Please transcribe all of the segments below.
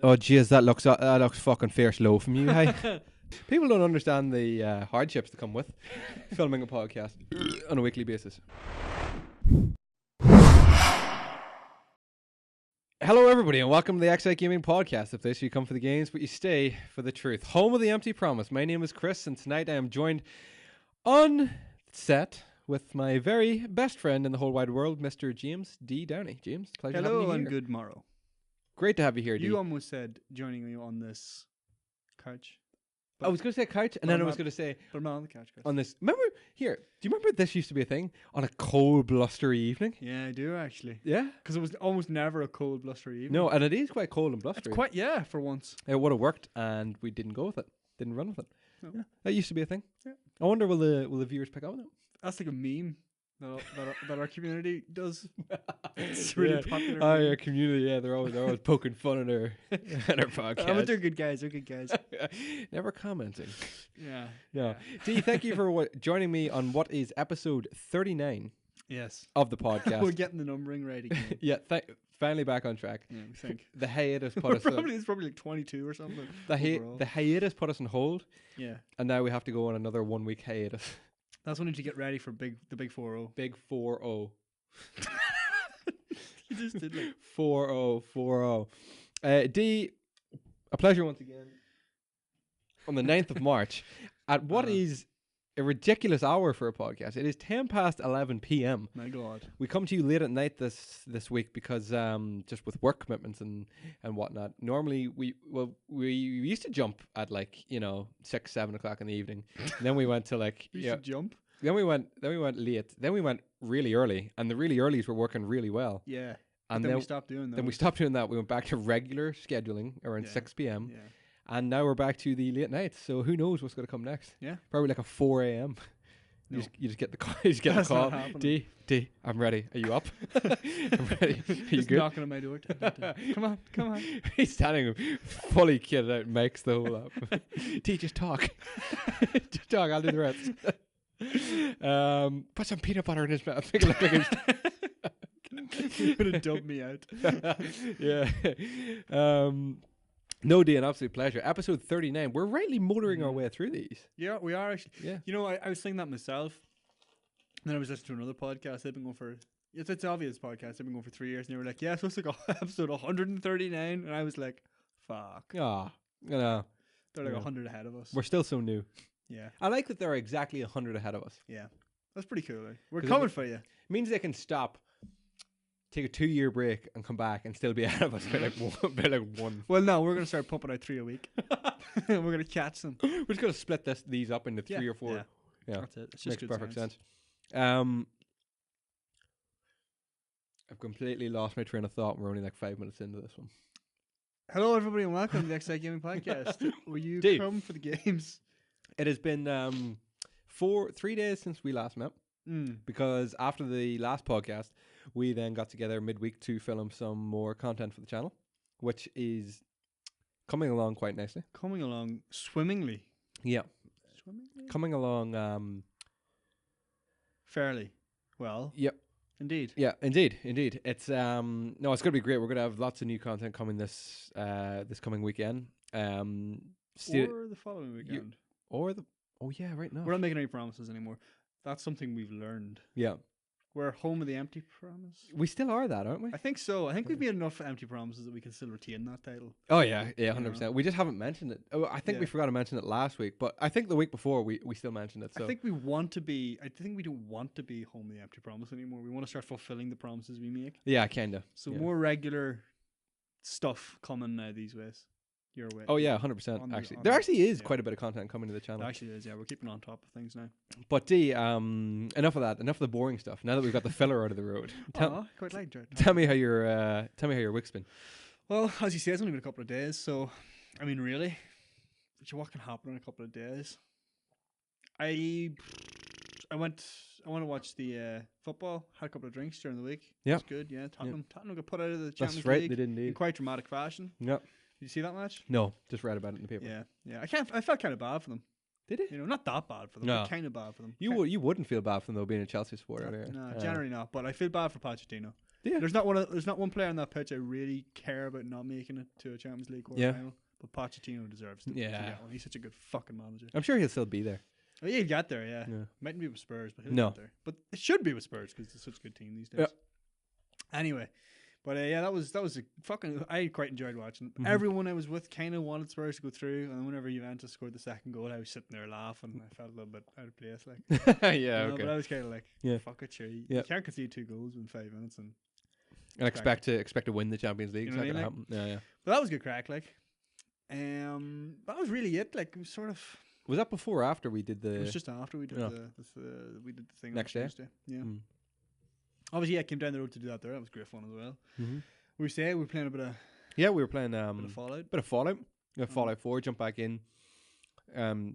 Oh, jeez, that looks fucking fierce low from you. Hey, people don't understand the hardships that come with filming a podcast on a weekly basis. Hello, everybody, and welcome to the Xite Gaming Podcast. The place where you come for the games, but you stay for the truth. Home of the empty promise. My name is Chris, and tonight I am joined on set with my very best friend in the whole wide world, Mr. James D. Downey. James, pleasure having you Hello here. and good morrow. Great to have you here, D. You almost said joining me on this couch. I was going to say couch, and then I was going to say But I'm not on the couch, Chris. on this. Remember here? Do you remember this used to be a thing on a cold, blustery evening? Yeah, I do actually. Yeah. Because it was almost never a cold, blustery evening. No, and it is quite cold and blustery. It's quite, yeah, for once. It would have worked, and we didn't go with it. Didn't run with it. No. Yeah, that used to be a thing. Yeah. I wonder will the viewers pick up on it? That's like a meme that our community does. It's really popular. Oh meme. yeah, community. Yeah, they're always poking fun at our at our podcast. But they're good guys. They're good guys. Never commenting. Yeah. No. D, thank you for joining me on what is episode 39 Yes. of the podcast. We're getting the numbering right again. Yeah, finally back on track. Yeah, we think. The hiatus put us It's probably like 22 or something. the hiatus put us on hold, Yeah. and now we have to go on another 1 week hiatus. That's when you need to get ready for the big 4-0. Big 4-0. You just did like 4-0, 4-0. D, a pleasure once again. On the 9th of March, at what is a ridiculous hour for a podcast. It is 10 past 11 p.m. My God. We come to you late at night this week because just with work commitments and whatnot. Normally we used to jump at 6, 7 o'clock in the evening. And then we went to You should jump. Then we went late. Then we went really early, and the really earlies were working really well. Yeah. And then we stopped doing that. Then we stopped doing that. We went back to regular scheduling around 6 p.m. Yeah. And now we're back to the late nights. So who knows what's going to come next? Yeah. Probably like a 4 a.m. No. You just get the call. You just get That's the not call. happening. D, I'm ready. Are you up? I'm ready. Are you Just good? knocking on my door. Come on. He's standing fully kitted out, makes the whole up. D, just talk. Just talk. I'll do the rest. Put some peanut butter in his mouth. Make it look like You're going to dub me out. yeah. No, D, an absolute pleasure. Episode 39. We're rightly motoring our way through these. Yeah, we are actually. Yeah. You know, I was thinking that myself. And then I was listening to another podcast. They've been going for... It's obvious podcast. They've been going for 3 years. And they were like, yeah, so it's like episode 139. And I was like, fuck. Ah, you know, They're like Yeah. 100 ahead of us. we're still so new. Yeah. I like that they're exactly 100 ahead of us. Yeah. That's pretty cool. Like. We're 'Cause coming for you. It means they can stop, take a 2-year break, and come back and still be ahead of us by like one. Well, no, we're going to start pumping out 3 a week. We're going to catch them. We're just going to split these up into 3 or 4. Yeah. Yeah, That's it. It's just makes good perfect science. sense. I've completely lost my train of thought. And we're only like 5 minutes into this one. Hello, everybody, and welcome to the Xite Gaming Podcast. Will you Dave. come for the games? It has been 3 days since we last met. Because after the last podcast, we then got together midweek to film some more content for the channel, which is coming along quite nicely. Coming along swimmingly. Yeah, Swimmingly? coming along. Fairly. Well, Yep. indeed. Yeah, indeed. It's no, it's gonna be great. We're gonna have lots of new content coming this coming weekend. Or the following weekend. Oh yeah, right now. We're not making any promises anymore. That's something we've learned. Yeah, We're home of the empty promise. we still are that, aren't we? I think so. I think we've made enough empty promises that we can still retain that title. Oh yeah, 100%. know? We just haven't mentioned it. Oh, I think Yeah. we forgot to mention it last week, but I think the week before we still mentioned it. So I think we want to be. I think we don't want to be home of the empty promise anymore. We want to start fulfilling the promises we make. yeah, kinda. So yeah. more regular stuff coming now these ways. Your way. Oh yeah, 100%. on the- Actually, on there the- actually is yeah. quite a bit of content coming to the It channel. actually is. Yeah, we're keeping on top of things now. But D, enough of that. Enough of the boring stuff. Now that we've got the filler out of the road, I quite like that. tell me how your week's been. Well, as you say, it's only been a couple of days, so I mean, really, what can happen in a couple of days? I went to watch the football. Had a couple of drinks during the week. Yeah. It's good. Yeah, Tottenham got put out of the Champions That's right. League They did in indeed. quite dramatic fashion. Yep. Did you see that match? No, just read about it in the paper. Yeah. I felt kind of bad for them. Did it? You know, not that bad for them, No. but kind of bad for them. You wouldn't feel bad for them though being a Chelsea supporter. No, generally not. But I feel bad for Pochettino. Yeah. There's not one player on that pitch I really care about not making it to a Champions League quarterfinal. But Pochettino deserves to get one. He's such a good fucking manager. I'm sure he'll still be there. Oh, yeah, he'll get there, yeah. Mightn't be with Spurs, but he'll No. get there. But it should be with Spurs because it's such a good team these days. Yeah. Anyway, but yeah, that was a fucking. I quite enjoyed watching. Mm-hmm. Everyone I was with kind of wanted Spurs to go through, and whenever Juventus scored the second goal, I was sitting there laughing. I felt a little bit out of place, like. Yeah, You know, okay. but I was kind of like, fuck it, sure. You Yeah. can't concede 2 goals in 5 minutes, and expect to win the Champions League. You know It's not what I gonna happen. Yeah. but that was good crack, like. That was really it. Like, it was sort of. Was that before or after we did the? It was just after we did Yeah. we did the thing Next on day? Tuesday. Yeah. Mm. Obviously, I came down the road to do that there. That was great fun as well. Mm-hmm. We were playing a bit of Yeah, we were playing bit of Fallout. bit of Fallout. Yeah, Fallout 4. Jump back in.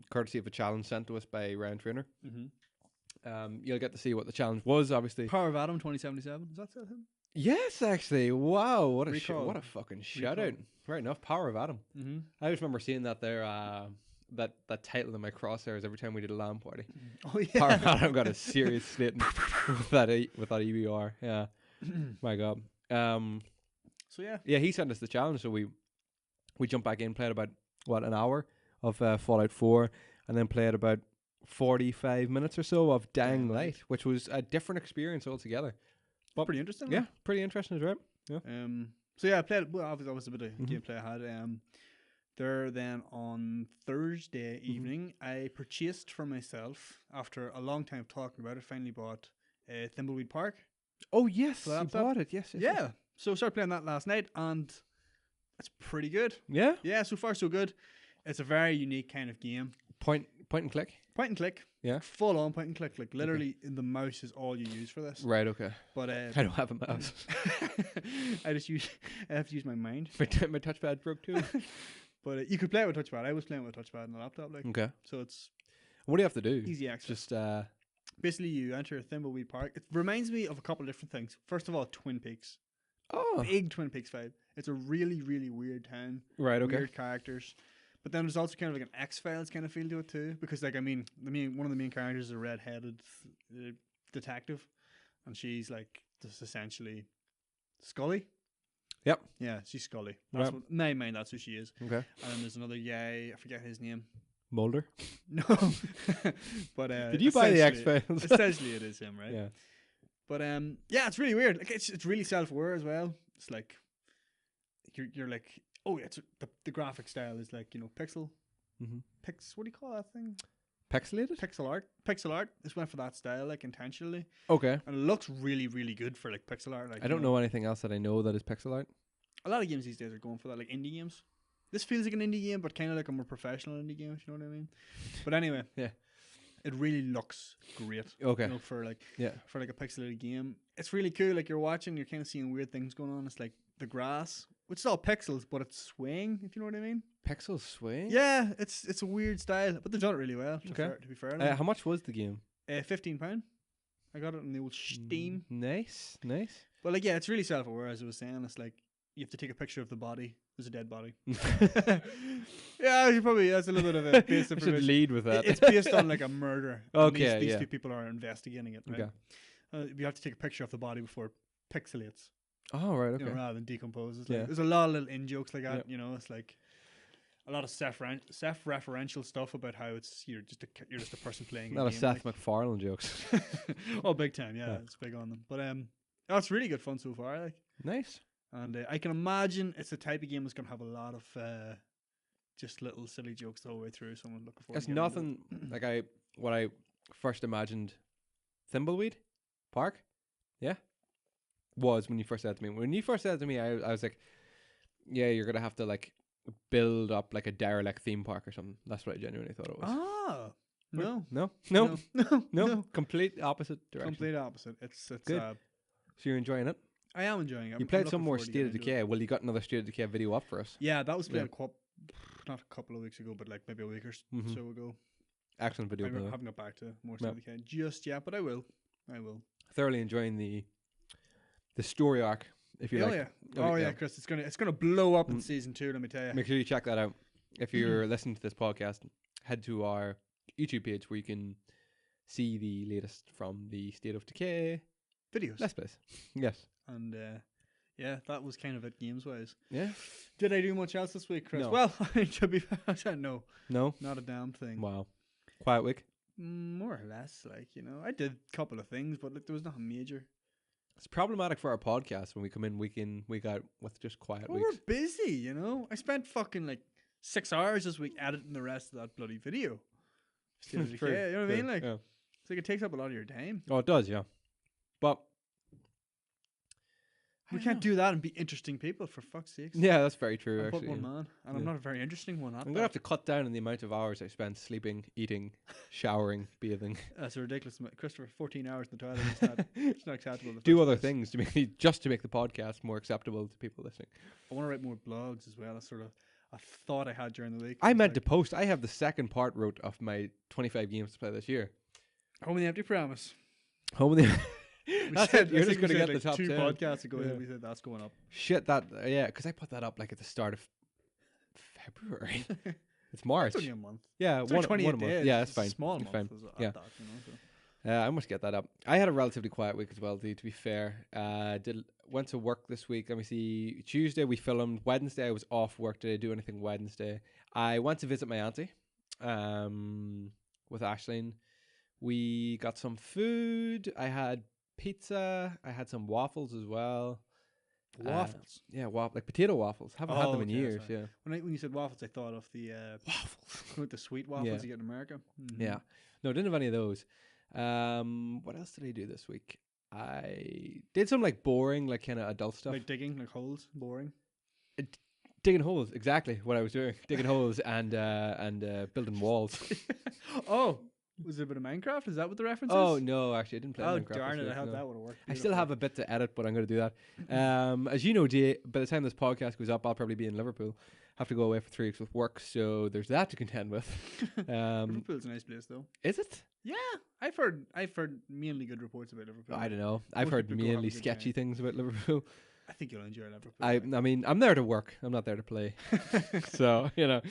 Courtesy of a challenge sent to us by Ryan Trainer. Mm-hmm. You'll get to see what the challenge was. Obviously. Power of Adam 2077. Is that still him? Yes, actually. Wow, what a Recall. what a fucking shout out. Right enough, Power of Adam. Mm-hmm. I just remember seeing that there. That title in my crosshairs every time we did a LAN party. Oh yeah. Power of Adam got a serious slating with that EBR. Yeah, my god. So yeah. Yeah, he sent us the challenge, so we jumped back in, played about an hour of Fallout 4, and then played about 45 minutes or so of Dying Light, which was a different experience altogether. But Pretty interesting. yeah, pretty interesting, right? Yeah. So yeah, I played. Well, obviously that was a bit of gameplay I had. There then on Thursday evening, I purchased for myself after a long time of talking about it. Finally bought Thimbleweed Park. Oh yes, you laptop. bought it. Yes. Yeah. So started playing that last night, and it's pretty good. Yeah. Yeah. So far so good. It's a very unique kind of game. Point and click. Point and click. Yeah. Full on point and click. Like literally, the mouse is all you use for this. Right. Okay. But I don't have a mouse. I have to use my mind. my touchpad broke too. But you could play it with touchpad. I was playing with touchpad on the laptop, like. Okay. So it's What do you have to do? easy access. Just Basically, you enter Thimbleweed Park. It reminds me of a couple of different things. First of all, Twin Peaks. Big Twin Peaks vibe. It's a really, really weird town. right. Okay. Weird characters. But then there's also kind of like an X-Files kind of feel to it too. Because like, I mean, one of the main characters is a red-headed detective. And she's like just essentially Scully. Yep. Yeah, she's Scully. That's Right. what, in my mind, that's who she is. Okay. And then there's another guy, I forget his name. Mulder. No. But Did you buy the essentially- X-Files? Essentially it is him, right? Yeah. But yeah, it's really weird. Like it's really self-aware as well. It's like you're like, oh yeah, it's the graphic style is like, pixel. Mm-hmm. What do you call that thing? Pixelated. Pixel art. This went for that style, like intentionally. Okay. And it looks really, really good for like pixel art. Like I don't know anything else that I know that is pixel art. A lot of games these days are going for that, like indie games. This feels like an indie game, but kind of like a more professional indie game, if you know what I mean. But anyway, Yeah. it really looks great. Okay. For like Yeah. for like a pixelated game, it's really cool. Like you're watching, you're kind of seeing weird things going on. It's like the grass, which is all pixels, but it's swaying, if you know what I mean. Pixel swing. Yeah, it's a weird style, but they've done it really well. To be fair, to them. How much was the game? £15. I got it on the old Steam. Nice. But like, yeah, it's really self-aware, as I was saying. It's like you have to take a picture of the body. There's a dead body. Yeah, that's a little bit of a base I should information. lead with that. It's based on like a murder. and Okay, these yeah. two people are investigating it. Right? Okay. You have to take a picture of the body before it pixelates. Oh right. Okay. Rather than decomposes. Yeah. Like, there's a lot of little in jokes like that. Yep. It's like a lot of self-referential stuff about how you're just a person playing. A lot of Seth MacFarlane jokes. Oh, big time! Yeah, Yeah. it's big on them. But it's really good fun so far. Like, Nice. and I can imagine it's the type of game that's gonna have a lot of just little silly jokes the whole way through. So I'm looking forward. It's to getting nothing like what I first imagined. Thimbleweed Park. Yeah. Was when you first said it to me. When you first said it to me, I was like, yeah, you're gonna have to like build up like a derelict theme park or something. That's what I genuinely thought it was. Ah, no, No. Complete opposite direction. complete opposite. It's Good. So you're enjoying it. I am enjoying it. You I'm played looking some more forward to State of getting into it. Decay. Well, you got another State of Decay video up for us. Yeah, that was played Yeah. not a couple of weeks ago, but like maybe a week or Mhm. so ago. Excellent video. I by the way. haven't got back to more State No. of Decay just yet, but I will. Thoroughly enjoying the story arc. If you Oh like. yeah, Oh, yeah, yeah. Chris. It's gonna blow up in Mm. season 2. Let me tell you. Make sure you check that out. If you're listening to this podcast, head to our YouTube page where you can see the latest from the State of Decay Videos. Let's Plays. Yes. And yeah, that was kind of it games wise. Yeah. Did I do much else this week, Chris? No. Well, to be fair, no, No. not a damn thing. Wow. Quiet week. More or less, like, you know, I did a couple of things, but like there was nothing major. It's problematic for our podcast when we come in, week out with just quiet Well, weeks. we're busy, you know. I spent fucking like 6 hours this week editing the rest of that bloody video. State of True, Decay, you know what I mean? true, Like, yeah. it's like it takes up a lot of your time. Oh, it does, yeah. But We can't do that and be interesting people, for fuck's sake. Yeah, that's very true. I'm but Actually, one yeah. man, and I'm not a very interesting one. I'm gonna have to cut down on the amount of hours I spend sleeping, eating, showering, bathing. That's ridiculous, Christopher. 14 hours in the toilet. It's not acceptable. in the Do first other place. things to make just to make the podcast more acceptable to people listening. I want to write more blogs as well. That's sort of a thought I had during the week. I It's meant to like, post. I have the second part wrote of my 25 games to play this year. Home of the Empty Promise. Home of the. We That's said- it. You're I just think we gonna said, get the top 2 10. podcasts ago. Yeah. We said that's going up. Shit, that yeah, because I put that up like at the start of February. It's March. It's only a month. Yeah, It's one, only 28 one a month. days. Yeah, that's It's a fine. small It's month. fine. As Yeah. that, you know, so. I must get that up. I had a relatively quiet week as well, dude, to be fair. Went to work this week. Let me see. Tuesday we filmed. Wednesday I was off work. Did I do anything Wednesday? I went to visit my auntie with Ashleen. We got some food. I had pizza. I had some waffles as well. Waffles. Yeah, like potato waffles. Haven't had them in okay, years, sorry. yeah. When you said waffles, I thought of the Waffles. with the sweet waffles Yeah. you get in America. Mhm. Yeah. No, didn't have any of those. What else did I do this week? I did some like boring, like kind of adult stuff. Like digging, like holes, boring. Digging holes, exactly what I was doing. Digging holes and building walls. Oh, was it a bit of Minecraft? Is that what the reference Oh is? no, actually I didn't play Oh Minecraft. darn this it! I week, hope no. that would have worked. I still have a bit to edit, but I'm going to do that. As you know, Jay, by the time this podcast goes up, I'll probably be in Liverpool. Have to go away for 3 weeks with work, so there's that to contend with. Liverpool's a nice place, though. Is it? Yeah, I've heard mainly good reports about Liverpool. I don't know. I've Most heard people go have a mainly good sketchy time. things about Liverpool. I think you'll enjoy Liverpool. I mean, I'm there to work. I'm not there to play. So, you know.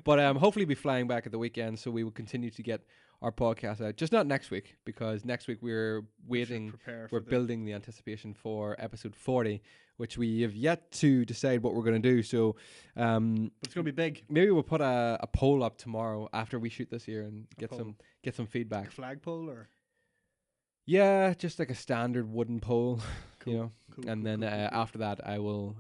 But hopefully be flying back at the weekend, so we will continue to get our podcast out. Just not next week, because next week we're waiting. We're building the anticipation for episode 40, which we have yet to decide what we're going to do. So, but it's going to be big. maybe we'll put a poll up tomorrow after we shoot this here and get poll. some feedback. Like a flagpole or Yeah, just like a standard wooden poll, Cool, you know. cool, And cool, then cool, cool, cool. after that, I will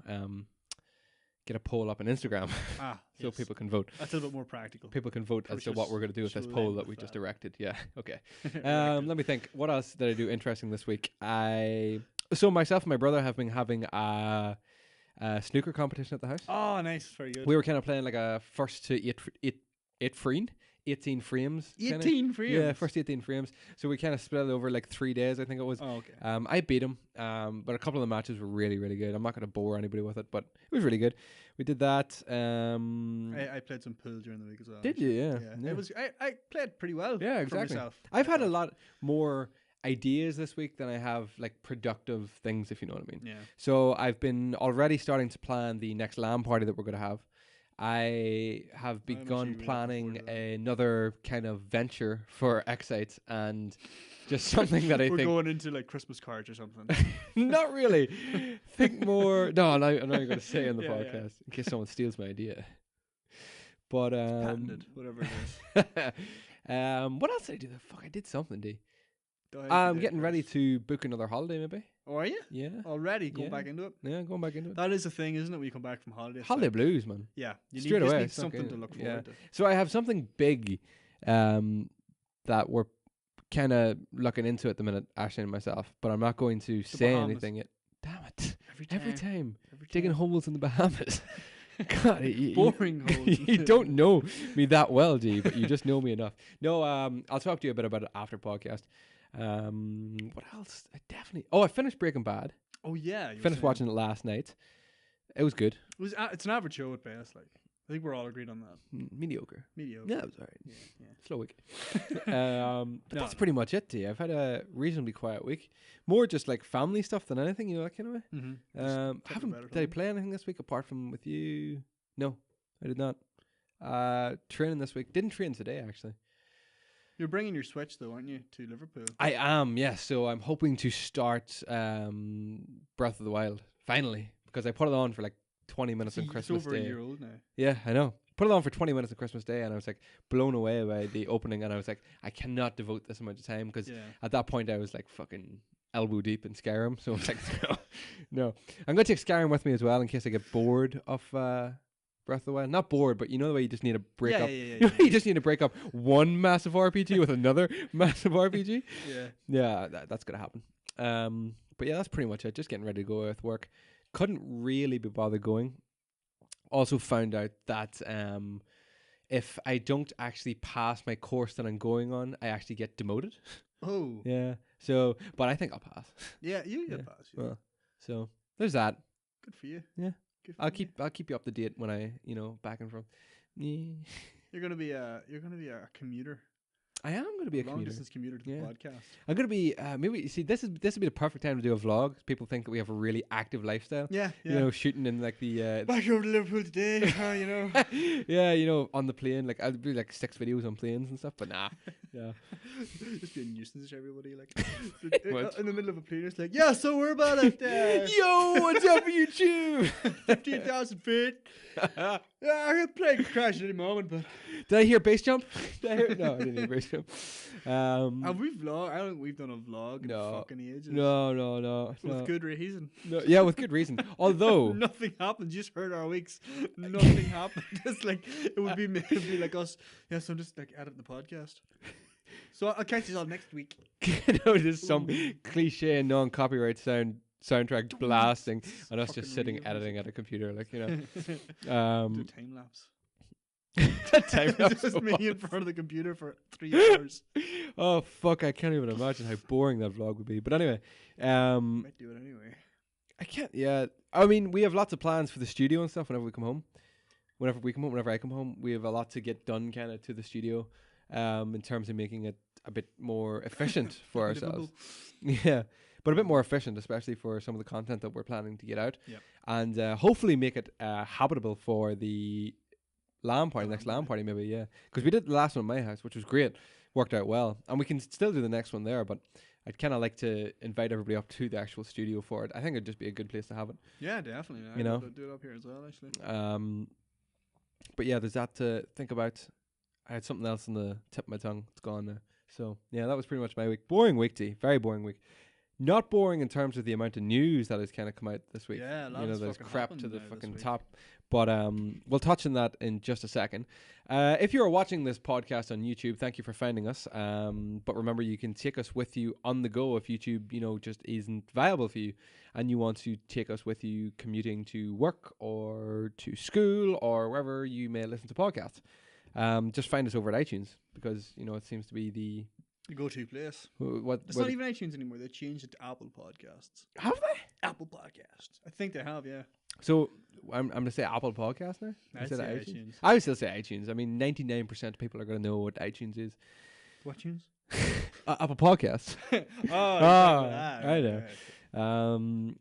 get a poll up on Instagram so yes. people can vote. That's a little bit more practical. People can vote as to what we're going to do with this Just poll lend that we with just that. erected. Yeah, okay. Erected. Let me think. What else did I do interesting this week? So myself and my brother have been having a snooker competition at the house. Oh, nice, very good. We were kind of playing like a first to eight frame. 18 frames. 18 frames. Yeah, first 18 frames. So we kind of split it over like 3 days, I think it was. Oh, okay. I beat him, but a couple of the matches were really, really good. I'm not going to bore anybody with it, but it was really good. We did that. I played some pool during the week as well. Did you? Yeah. Yeah. It was. I played pretty well. Yeah, for exactly. myself. I've had a lot more ideas this week than I have like productive things, if you know what I mean. Yeah. So I've been already starting to plan the next LAN party that we're going to have. I have actually begun really looking planning forward to that. another kind of venture for Xite and just something that I We're think going into like Christmas cards or something. not really. Think more. No, I know you're going to say in the Yeah, yeah. podcast in case someone steals my idea. But Patented, whatever it is. what else did I do? Fuck, I did something, D. Go ahead, I'm you getting did, ready Chris. to book another holiday, maybe. Oh, are you Yeah, already going Yeah. back into it? yeah, going back into it. That is the thing, isn't it? When you come back from holiday, it's Holiday like- blues, man. Yeah, you Straight just away, need it's not something good. to look Yeah. forward to. So I have something big, that we're kind of looking into at the minute, Ashley and myself. But I'm not going to say Bahamas. anything yet. Damn it! Every Every time Every digging time. holes in the Bahamas. God, Boring holes. you don't know me that well, G, but you just know me enough. No, I'll talk to you a bit about it after podcast. What else? I finished Breaking Bad. Oh yeah, you were Finished saying. watching it last night. It was good. It's an average show at best. Like I think we're all agreed on that. Mediocre. Mediocre. Yeah, it was alright. Yeah, yeah. Slow week. But No, that's no. pretty much it, D. I've had a reasonably quiet week. More just like family stuff than anything, you know, that kind of way. Mm-hmm. Did I play anything this week apart from with you? No, I did not. Training this week. Didn't train today actually. You're bringing your Switch though, aren't you, to Liverpool? I am, yes. So I'm hoping to start Breath of the Wild finally, because I put it on for like 20 minutes on Christmas It's over Day. a year old now. Yeah, I know. Put it on for 20 minutes on Christmas Day, and I was like blown away by the opening, and I was like, I cannot devote this amount of time, because at that point I was like fucking elbow deep in Skyrim. So I was like, no. I'm going to take Skyrim with me as well in case I get bored of Breath of the Wild. Not bored, but you know the way you just need to break up. You just need to break up one massive RPG with another massive RPG. Yeah, that's gonna happen. But yeah, that's pretty much it. Just getting ready to go with work. Couldn't really be bothered going. Also found out that if I don't actually pass my course that I'm going on, I actually get demoted. Oh. Yeah. So, but I think I'll pass. Yeah, you'll pass. Yeah. Well, so there's that. Good for you. Yeah. I'll keep you up to date when I back and forth. Yeah. You're gonna be a commuter. I am going to be a long distance commuter to the podcast. I'm going to be maybe you see this would be the perfect time to do a vlog. People think that we have a really active lifestyle. Yeah. You know, shooting in like the back over to Liverpool today. You know. Yeah, you know, on the plane. Like I'd do like 6 videos on planes and stuff. But nah. Yeah. Just be a nuisance to everybody. Like in the middle of a plane, it's like, yeah. So we're about at yo, what's up, YouTube? 15,000 feet. Yeah, I could play crash at any moment, but did I hear bass jump? No, I didn't hear bass jump. Have we vlog? I don't think we've done a vlog in fucking ages. No. With good reason. No, yeah, with good reason. Although nothing happened. You just heard our weeks. Nothing happened. It's like it would be like us. Yeah, so just like edit the podcast. So I'll catch you all next week. There's some cliche and non-copyright soundtrack blasting and us just sitting editing at a computer, like, you know. Do time lapse. Just me in front of the computer for 3 hours. Oh fuck, I can't even imagine how boring that vlog would be. But anyway, might do it anyway. I can't. Yeah, I mean, we have lots of plans for the studio and stuff. Whenever I come home, we have a lot to get done kind of to the studio, in terms of making it a bit more efficient for ourselves. Yeah. But a bit more efficient, especially for some of the content that we're planning to get out. Yep. And hopefully make it habitable for the LAN party, next LAN party maybe, yeah. Because we did the last one at my house, which was great. Worked out well. And we can still do the next one there, but I'd kind of like to invite everybody up to the actual studio for it. I think it'd just be a good place to have it. Yeah, definitely. You know? Do it up here as well, actually. But yeah, there's that to think about. I had something else on the tip of my tongue. It's gone now. So yeah, that was pretty much my week. Boring week, T. Very boring week. Not boring in terms of the amount of news that has kind of come out this week. Yeah, there's crap to the fucking top. But we'll touch on that in just a second. If you are watching this podcast on YouTube, thank you for finding us. But remember, you can take us with you on the go if YouTube, just isn't viable for you, and you want to take us with you commuting to work or to school or wherever you may listen to podcasts. Just find us over at iTunes because it seems to be the go-to place. It's not even iTunes anymore. They changed it to Apple Podcasts. Have they? Apple Podcasts. I think they have, yeah. So I'm going to say Apple Podcast now. Instead of iTunes. I would still say iTunes. I mean, 99% of people are going to know what iTunes is. What tunes? Apple Podcasts. I know. Right.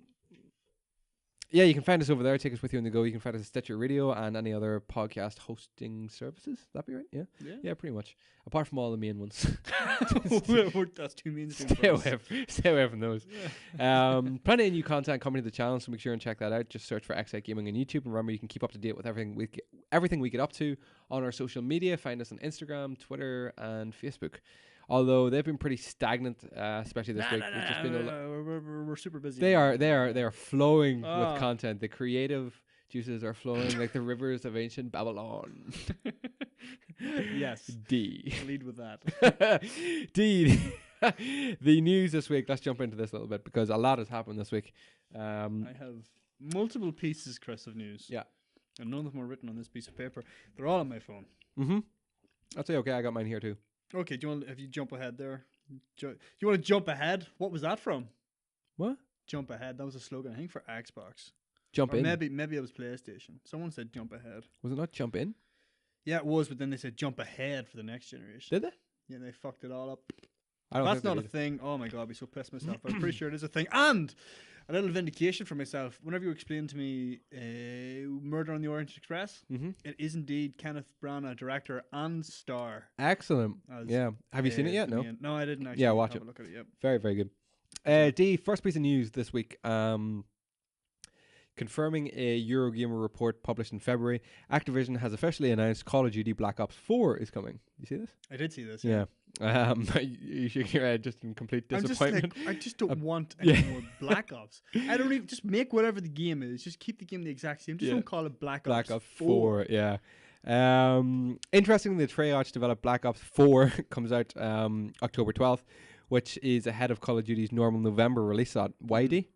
Yeah, you can find us over there. Take us with you on the go. You can find us at Stitcher Radio and any other podcast hosting services. That be right? Yeah. Yeah, pretty much. Apart from all the main ones. That's too mainstream. Stay away from those. Yeah. Plenty of new content coming to the channel, so make sure and check that out. Just search for Xite Gaming on YouTube, and remember, you can keep up to date with everything we get up to on our social media. Find us on Instagram, Twitter, and Facebook. Although they've been pretty stagnant, especially this week. We're super busy. They are flowing with content. The creative juices are flowing like the rivers of ancient Babylon. Yes. D. Lead with that. D. The news this week. Let's jump into this a little bit because a lot has happened this week. I have multiple pieces, Chris, of news. Yeah. And none of them are written on this piece of paper. They're all on my phone. Mm-hmm. I'd say okay. I got mine here too. Okay, if you jump ahead there? Do you want to jump ahead? What was that from? What? Jump ahead. That was a slogan, I think, for Xbox. Jump in? Maybe it was PlayStation. Someone said jump ahead. Was it not jump in? Yeah, it was, but then they said jump ahead for the next generation. Did they? Yeah, they fucked it all up. I don't That's not a thing. Oh my God, I'd be so pissed myself. I'm pretty sure it is a thing. And a little vindication for myself. Whenever you explain to me Murder on the Orient Express, it is indeed Kenneth Branagh, director and star. Excellent. Yeah. Have you seen it yet? No. No, I didn't actually. Yeah, watch have it. A look at it. Yep. Very, very good. D, first piece of news this week. Confirming a Eurogamer report published in February, Activision has officially announced Call of Duty Black Ops 4 is coming. You see this? I did see this. Yeah. You should hear just in complete disappointment. I just don't want any more Black Ops. I don't even just make whatever the game is. Just keep the game the exact same. Just don't call it Black Ops 4. Yeah. Interestingly, the Treyarch developed Black Ops 4 comes out October 12th, which is ahead of Call of Duty's normal November release slot. Why, D?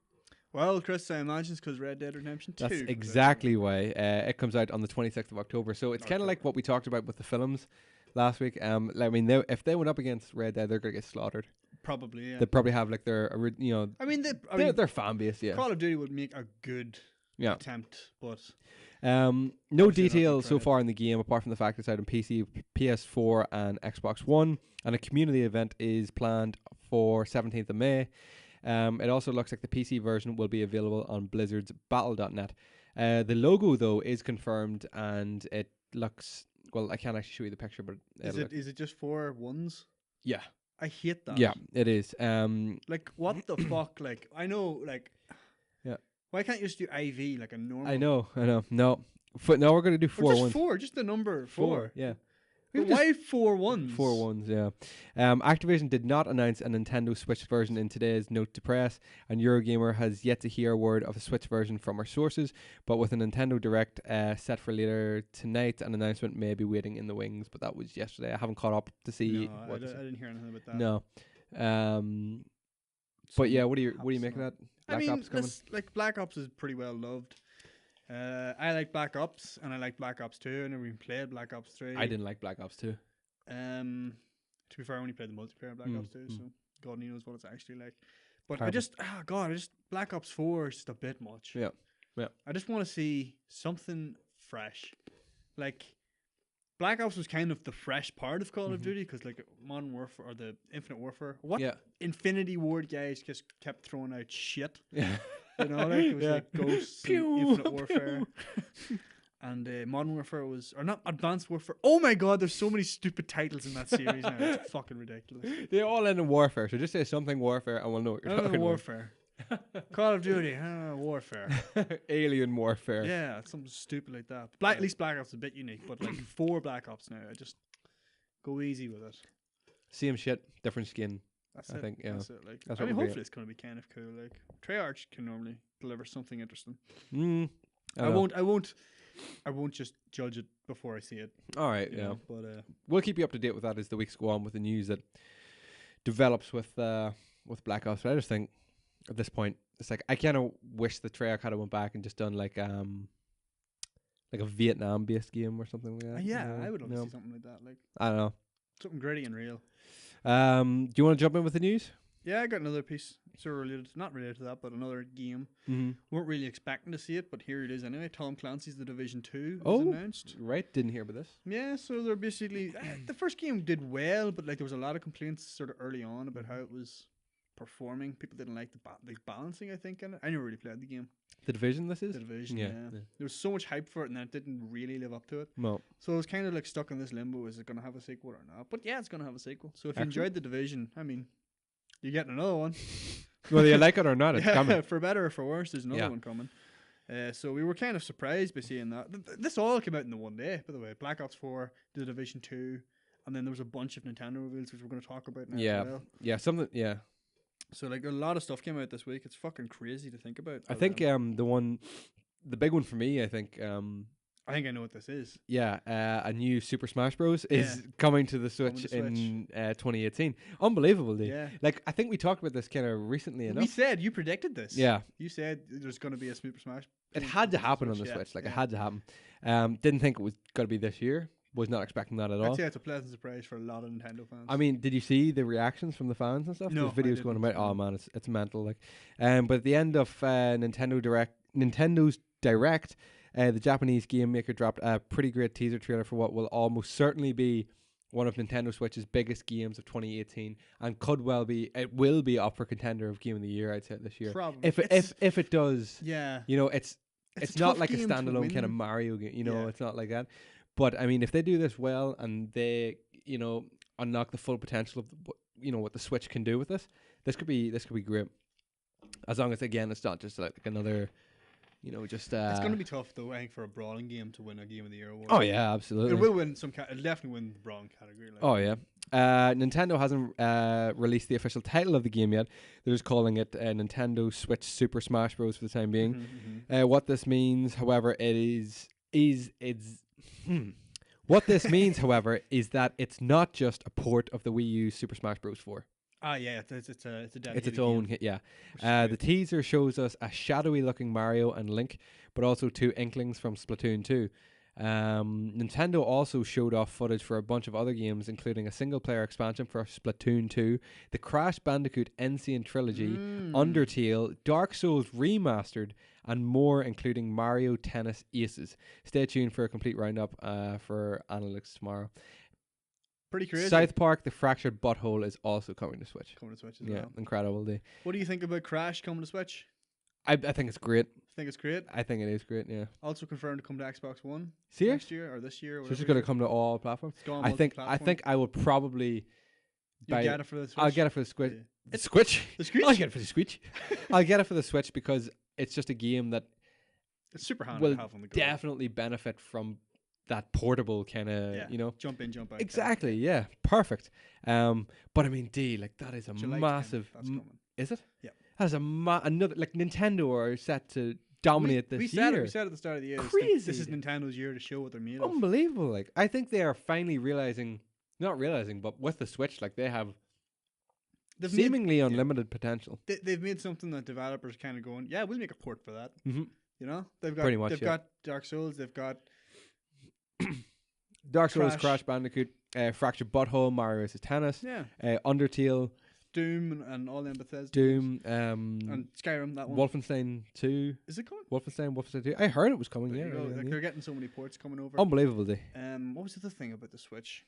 Well, Chris, I imagine it's because Red Dead Redemption 2. That's exactly why. It comes out on the 26th of October. So it's kind of like what we talked about with the films last week. I mean, if they went up against Red Dead, they're going to get slaughtered. Probably, yeah. They probably have like their, their fan base, yeah. Call of Duty would make a good attempt, but... no details so far in the game, apart from the fact it's out on PC, PS4 and Xbox One. And a community event is planned for 17th of May. It also looks like the PC version will be available on Blizzard's Battle.net. The logo, though, is confirmed, and it looks... Well, I can't actually show you the picture, but... Is it just 4 ones? Yeah. I hate that. Yeah, it is. Like, what the fuck? Like, I know, like... Yeah. Why can't you just do IV, like a normal... I know. No. No, we're going to do 4 just ones. 4, just the number 4. Yeah. But why 4 ones? 4 ones, yeah. Activision did not announce a Nintendo Switch version in today's note to press, and Eurogamer has yet to hear a word of a Switch version from our sources, but with a Nintendo Direct set for later tonight, an announcement may be waiting in the wings, but that was yesterday. I haven't caught up to see... No, I didn't hear anything about that. No. But yeah, what do you make of that? Black Ops coming? Like, Black Ops is pretty well loved. I like Black Ops, and I like Black Ops 2. I never even played Black Ops 3. I didn't like Black Ops 2. To be fair, I only played the multiplayer Black Ops 2, so God knows what it's actually like. But Terrible. Black Ops 4 is just a bit much. Yeah. I just want to see something fresh. Like, Black Ops was kind of the fresh part of Call of Duty, because like Modern Warfare or the Infinite Warfare, Infinity Ward guys just kept throwing out shit. Yeah. You know, like it was like Ghosts, and Infinite Warfare, and Modern Warfare was, or not Advanced Warfare. Oh my God, there's so many stupid titles in that series now. It's fucking ridiculous. They all end in Warfare, so just say something Warfare, and we'll know what you're talking about. Warfare. Call of Duty, Warfare. Alien Warfare. Yeah, something stupid like that. At least Black Ops is a bit unique, but like 4 Black Ops now, I just go easy with it. Same shit, different skin. That's I think, yeah. That's it. Like, I mean, hopefully it's going to be kind of cool. Like, Treyarch can normally deliver something interesting. I won't just judge it before I see it. All right, yeah. But we'll keep you up to date with that as the weeks go on with the news that develops with Black Ops. But I just think at this point, it's like I kind of wish the Treyarch had went back and just done like a Vietnam-based game or something like that. Yeah, I would love to see something like that. Like, I don't know, something gritty and real. Do you want to jump in with the news? Yeah, I got another piece. Sort of not related to that, but another game. Weren't really expecting to see it, but here it is anyway. Tom Clancy's The Division 2 was announced. Right, didn't hear about this. Yeah, so they're basically the first game did well, but like there was a lot of complaints sort of early on about how it was performing. People didn't like the balancing, I think, in it. I never really played the game. The Division, this is? The Division, yeah. There was so much hype for it, and then it didn't really live up to it. No. So it was kind of like stuck in this limbo. Is it going to have a sequel or not? But yeah, it's going to have a sequel. So if you enjoyed The Division, I mean, you're getting another one. Whether you like it or not, it's coming. For better or for worse, there's another one coming. So we were kind of surprised by seeing that. This all came out in the one day, by the way. Black Ops 4, The Division 2, and then there was a bunch of Nintendo reveals, which we're going to talk about now as well. Yeah. So like a lot of stuff came out this week. It's fucking crazy to think about. I think the big one for me, I think I know what this is. Yeah, a new Super Smash Bros. Is coming to the Switch in 2018. Unbelievable, dude. Yeah. Like, I think we talked about this kind of recently enough. We said, you predicted this. Yeah. You said there's going to be a Super Smash. It had to happen on the Switch. Like, it had to happen. Didn't think it was going to be this year. Was not expecting that at all. I'd say it's a pleasant surprise for a lot of Nintendo fans. I mean, did you see the reactions from the fans and stuff? No, There's videos going about. Oh man, it's mental. Like, but at the end of Nintendo's Direct, the Japanese game maker dropped a pretty great teaser trailer for what will almost certainly be one of Nintendo Switch's biggest games of 2018, and it will be up for contender of Game of the Year, I'd say, this year. Probably. If it does, Yeah. you know, it's a not tough like a game to standalone kind of win. Mario game, you know, Yeah. it's not like that. But I mean, if they do this well and they, you know, unlock the full potential of what the Switch can do with this could be great. As long as, again, it's not just like another, you know, just It's going to be tough though, I think, for a brawling game to win a Game of the Year award. Oh yeah, absolutely. It will win it'll definitely win the brawling category. Like. Oh yeah. Nintendo hasn't released the official title of the game yet. They're just calling it Nintendo Switch Super Smash Bros. For the time being. What this means, however, what this means, however, is that it's not just a port of the Wii U Super Smash Bros. 4. Ah, yeah, it's a dedicated It's its own game, hit, yeah. which is The great. teaser shows us a shadowy looking Mario and Link, but also 2 Inklings from Splatoon 2. Nintendo also showed off footage for a bunch of other games, including a single player expansion for Splatoon 2, the Crash Bandicoot Insane Trilogy, Undertale, Dark Souls Remastered, and more, including Mario Tennis Aces. Stay tuned for a complete roundup for analytics tomorrow. Pretty crazy. South Park: The Fractured Butthole is also coming to Switch. Coming to Switch as Yeah, well. incredible day. What do you think about Crash coming to Switch? I think it's great. Think it's great. I think it is great. Yeah. Also confirmed to come to Xbox One Serious? next year or this year. Or So it's just whatever going to come to all platforms. It's gone I think multi-platform. I will probably You'll buy get it for the Switch. I'll get it for the Switch. Yeah. The Switch. The Switch. I'll get it for the Switch. I'll get it for the Switch because it's just a game that It's super handy will to have on the go. definitely benefit from that portable kind of, Yeah. you know. Jump in, jump out. Exactly. Yeah. Perfect. But I mean, like that is a July 10th, massive. That's coming. Is it? Yeah. That is another like Nintendo are set to dominate we this said year. we said at the start of the year. Crazy. This is Nintendo's year to show what they're made of. Unbelievable. Like, I think they are finally not realizing, but with the Switch, like, they have They've seemingly unlimited potential. they've made something that developers kind of going, yeah, we'll make a port for that. Mm-hmm. You know, they've got Pretty much, they've yeah. got Dark Souls, they've got Dark Souls, Crash. Crash Bandicoot, Fractured Butthole, Mario vs. Tennis, Undertale, Doom and all them Bethesda Doom, and Skyrim. That one Wolfenstein 2. is it called? Wolfenstein 2. I heard it was coming, There yeah. you go. yeah, Like, yeah. they're getting so many ports coming over. Unbelievable day. What was the other thing about the Switch?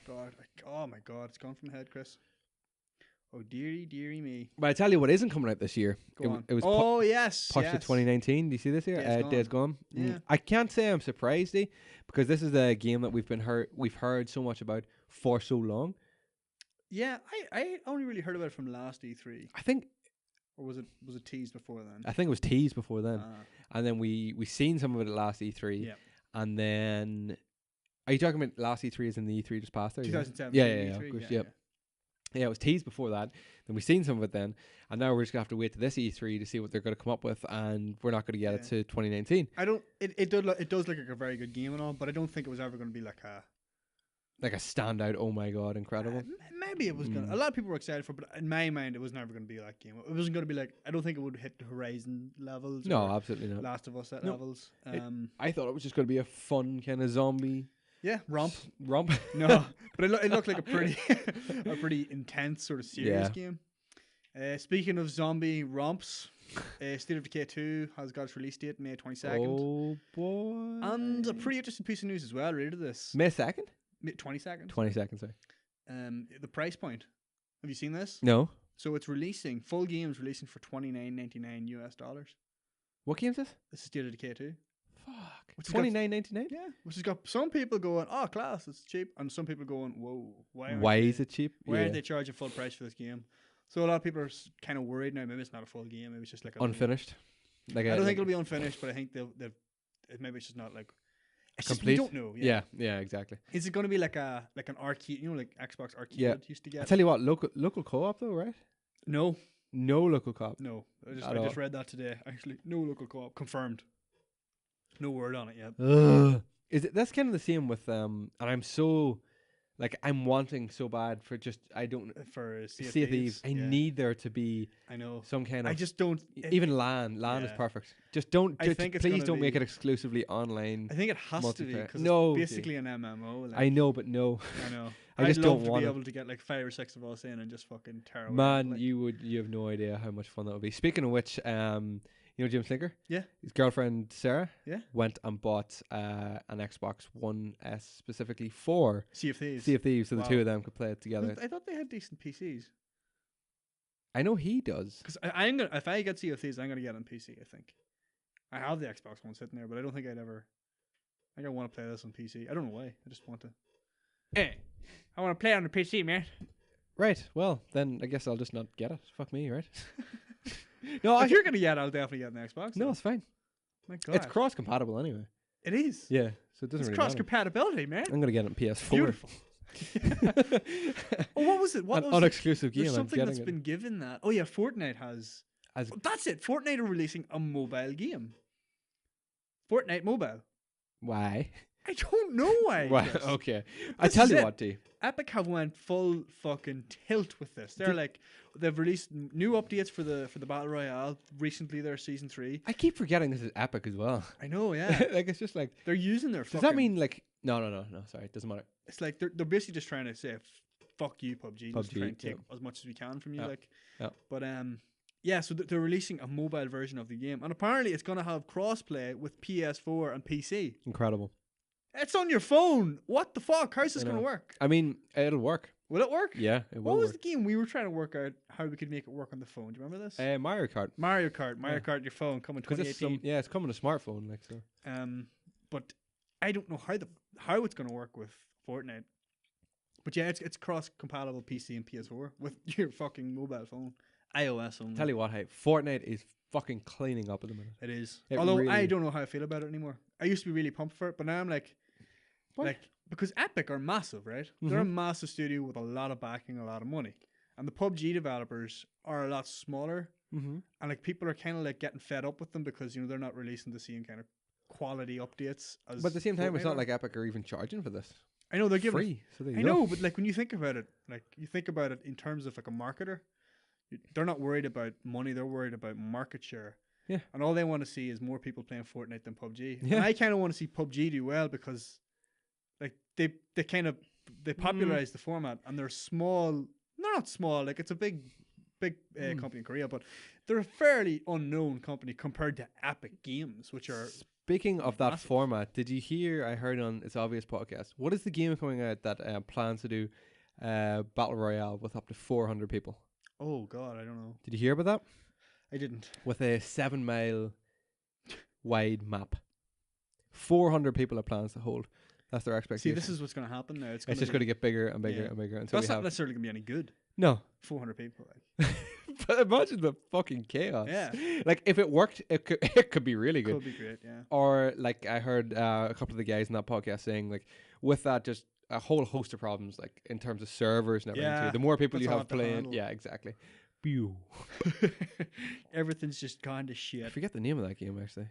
God, oh my God, it's gone from my head, Chris. Oh dearie me. But I tell you what isn't coming out this year. Go on. It was oh yes, pushed to yes. 2019. Do you see this here? Days Gone. Days Gone. Yeah. I can't say I'm surprised, because this is a game that we've heard so much about for so long. Yeah, I only really heard about it from last E3, I think or was it teased before then? it was teased before then, Ah, and then we seen some of it at last E3. yeah, And then, are you talking about last E3 as in the E3 just passed there? 2017. Yeah, E3, of course, yeah, yep. Yeah, it was teased before that. Then we seen some of it then, and now we're just gonna have to wait to this E3 to see what they're gonna come up with, and we're not gonna get it to 2019. I don't. It does look like a very good game and all, but I don't think it was ever going to be like a. Like a standout. Oh my god, incredible! Maybe it was gonna. A lot of people were excited for, it, but in my mind, it was never going to be that game. It wasn't going to be like. I don't think it would hit the Horizon levels. No, or absolutely not. Last of Us No. levels. I thought it was just gonna be a fun kind of zombie Yeah, romp. romp. No, but it looked like a pretty a pretty intense sort of serious Yeah. game. Speaking of zombie romps, State of Decay 2 has got its release date May 22nd. Oh boy! And a pretty interesting piece of news as well. Related to this, May 2nd, May 22nd. 20 seconds. Sorry. The price point. Have you seen this? No. So it's releasing full games releasing for $29.99 US. What game is this? This is State of Decay 2. Fuck. Which has got- $29.99. Yeah, which has got some people going, oh, class, it's cheap, and some people going, whoa, Why is it cheap? Why aren't they charging full price for this game? So a lot of people are kind of worried now. Maybe it's not a full game. Maybe it's just like a little- Unfinished. Like I don't think it'll be unfinished, but I think they've maybe it's just not like it's just, complete. we don't know. Yeah, exactly. Is it going to be like an arcade? You know, like Xbox Arcade Yeah. used to I get. tell you what, local co-op though, right? No, No local co-op. no. I At just all. read that today. Actually, no local co-op confirmed. No word on it yet. Ugh. Is it? That's kind of the same with and I'm so like I'm wanting so bad for just I don't For Sea of Sea of Thieves. Thieves. I yeah, need there to be I know. some kind of I just don't. even LAN. LAN is yeah. perfect. Just don't. I Just, think it's please gonna don't make be- it exclusively online. I think it has to be multiplayer. because No, it's basically an MMO. Like, I know, but no. I know. I just I'd don't love to want be it. able to get like 5 or 6 of us in and just fucking tear away. Man, like, you have no idea how much fun that would be. Speaking of which, You know Jim Slinker? Yeah. His girlfriend Sarah. Yeah. Went and bought an Xbox One S specifically for Sea of Thieves. Sea of Thieves, so Wow. the two of them could play it together. I thought they had decent PCs. I know he does. Because I'm gonna, if I get Sea of Thieves, I'm gonna get it on PC. I think. I have the Xbox One sitting there, but I don't think I'd ever. I think I want to play this on PC. I don't know why. I just want to. Hey, I want to play on the PC, man. Right. Well, then I guess I'll just not get it. Fuck me, right? No, if you're gonna get it, I'll definitely get an Xbox. No, it's fine. My God, It's cross compatible anyway. It is. Yeah, so it doesn't It's really cross matter. compatibility, man. I'm gonna get it on PS4. Beautiful. Oh, what was it? What An was unexclusive game. There's I'm something getting that's it. been given that. Oh yeah, Fortnite has. As That's it. Fortnite are releasing a mobile game. Fortnite mobile. why? I don't know why. Why? Chris. Okay. This I tell is you it. what, D. Epic have went full fucking tilt with this. They're like, they've released new updates for the Battle Royale recently. They're season 3. I keep forgetting this is Epic as well. I know, yeah. Like it's just like. They're using their. Does that mean like? No. Sorry, it doesn't matter. It's like they're basically just trying to say, "Fuck you, PUBG." Just PUBG, try and take yeah. as much as we can from you, Yeah. like. Yeah. But yeah. So they're releasing a mobile version of the game, and apparently it's gonna have crossplay with PS4 and PC. Incredible. It's on your phone. What the fuck? How's this I gonna know. work? I mean, it'll work. Will it work? Yeah, it will What was work. the game we were trying to work out how we could make it work on the phone? Do you remember this? Mario Kart. Mario Kart, Yeah. your phone coming Because it's 2018. it's coming to smartphone like so. But I don't know how it's going to work with Fortnite. But yeah, it's cross compatible PC and PS4 with your fucking mobile phone, iOS only. Tell you what, hey, Fortnite is fucking cleaning up at the minute. It is. It Although really I is. don't know how I feel about it anymore. I used to be really pumped for it, but now I'm like, Why? because Epic are massive, right? They're a massive studio with a lot of backing, a lot of money, and the PUBG developers are a lot smaller. Mm-hmm. And like people are kind of like getting fed up with them because they're not releasing the same kind of quality updates. As But at the same time, it's Fortnite not are. like Epic are even charging for this. I know they're giving. Free. So there you I go. know, but like when you think about it, in terms of like a marketer, they're not worried about money. They're worried about market share. Yeah. And all they want to see is more people playing Fortnite than PUBG. Yeah. And I kind of want to see PUBG do well because, like they popularized the format and they're small. They're not small. Like it's a big company in Korea, but they're a fairly unknown company compared to Epic Games, which are Speaking of that massive. format, did you hear? I heard on It's Obvious podcast. What is the game coming out that plans to do battle royale with up to 400 people? oh god, I don't know. Did you hear about that? I didn't. With a 7-mile wide map, 400 people are plans to hold. That's their See, expectation. this is what's going to happen now. It's just going to get bigger and bigger and bigger until That's we not have necessarily going to be any good. no. 400 people. Like. But imagine the fucking chaos. Yeah. Like if it worked, it could be really good. Could be great, yeah. Or like I heard a couple of the guys in that podcast saying like with that just a whole host of problems like in terms of servers and everything Yeah, too. The more people that's you a have lot to playing, handle. yeah, exactly. Pew. Everything's just gone to I shit. forget the name of that game actually.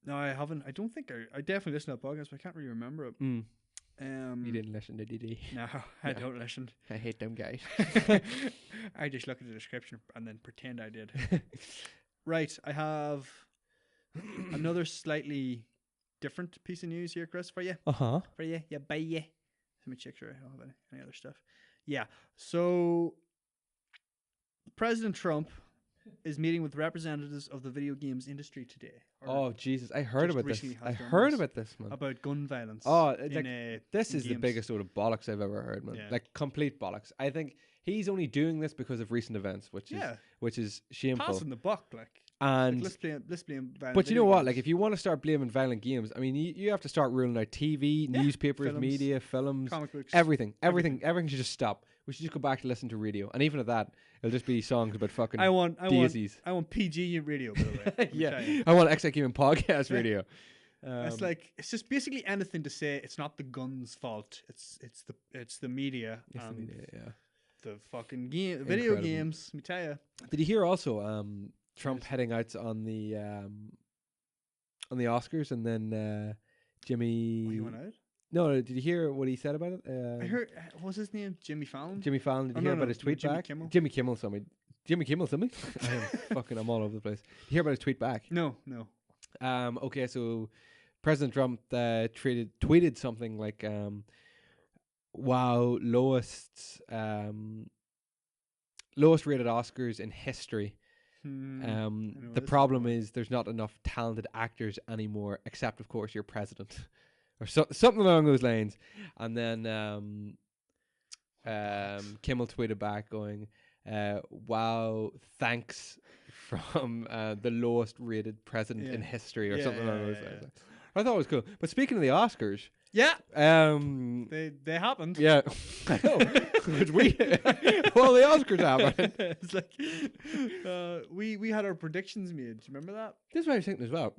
No, I haven't. I don't think I definitely listened to that podcast, but I can't really remember it. You didn't listen to DD. No, I Yeah. don't listen. I hate them guys. I just look at the description and then pretend I did. Right, I have another slightly different piece of news here, Chris, for you. Uh-huh. For you, yeah, bye you. Let me check sure I don't have any other stuff. Yeah, so President Trump is meeting with representatives of the video games industry today. or Oh Jesus, I heard just about this. recently has I done heard this. about this, man. about gun violence. Oh, it's in, like, This in is the games. biggest sort of bollocks I've ever heard, man. Yeah. Like complete bollocks. I think he's only doing this because of recent events, Yeah, which is shameful. passing the buck, like And let's blame violent but you know video what? games. Like if you want to start blaming violent games, I mean, you have to start ruling out TV, Yeah, newspapers, films, media, films, comic books, everything should just stop. We should just go back to listen to radio, and even at that, it'll just be songs about fucking I want daisies. PG radio, by the way. Let me tell Yeah, you. I want Xite Gaming Podcast Yeah. radio. It's like it's just basically anything to say it's not the gun's fault. It's the media Yes, I and mean, yeah. the fucking video Incredible. games. Let me tell you. Did you hear also Trump Yes. heading out on the Oscars, and then Jimmy? He went out. No, did you hear what he said about it? I heard. What was his name? Jimmy Fallon. Jimmy Fallon. Did Oh, you hear no, about his tweet Jimmy back? Kimmel. Jimmy Kimmel, something. Jimmy Kimmel, something. I'm all over the place. Did you hear about his tweet back? No. Okay, so President Trump tweeted something like, "Wow, lowest rated Oscars in history." I know The this problem one. is there's not enough talented actors anymore, except of course your president, or something along those lines. And then Kimmel tweeted back going, "Wow, thanks from the lowest rated president in history," or something along those lines. I thought it was cool. But speaking of the Oscars, Yeah, um, they happened. yeah, I know. 'Cause well, the Oscars happened. It's like we had our predictions made. Do you remember that? This is what I was thinking as well.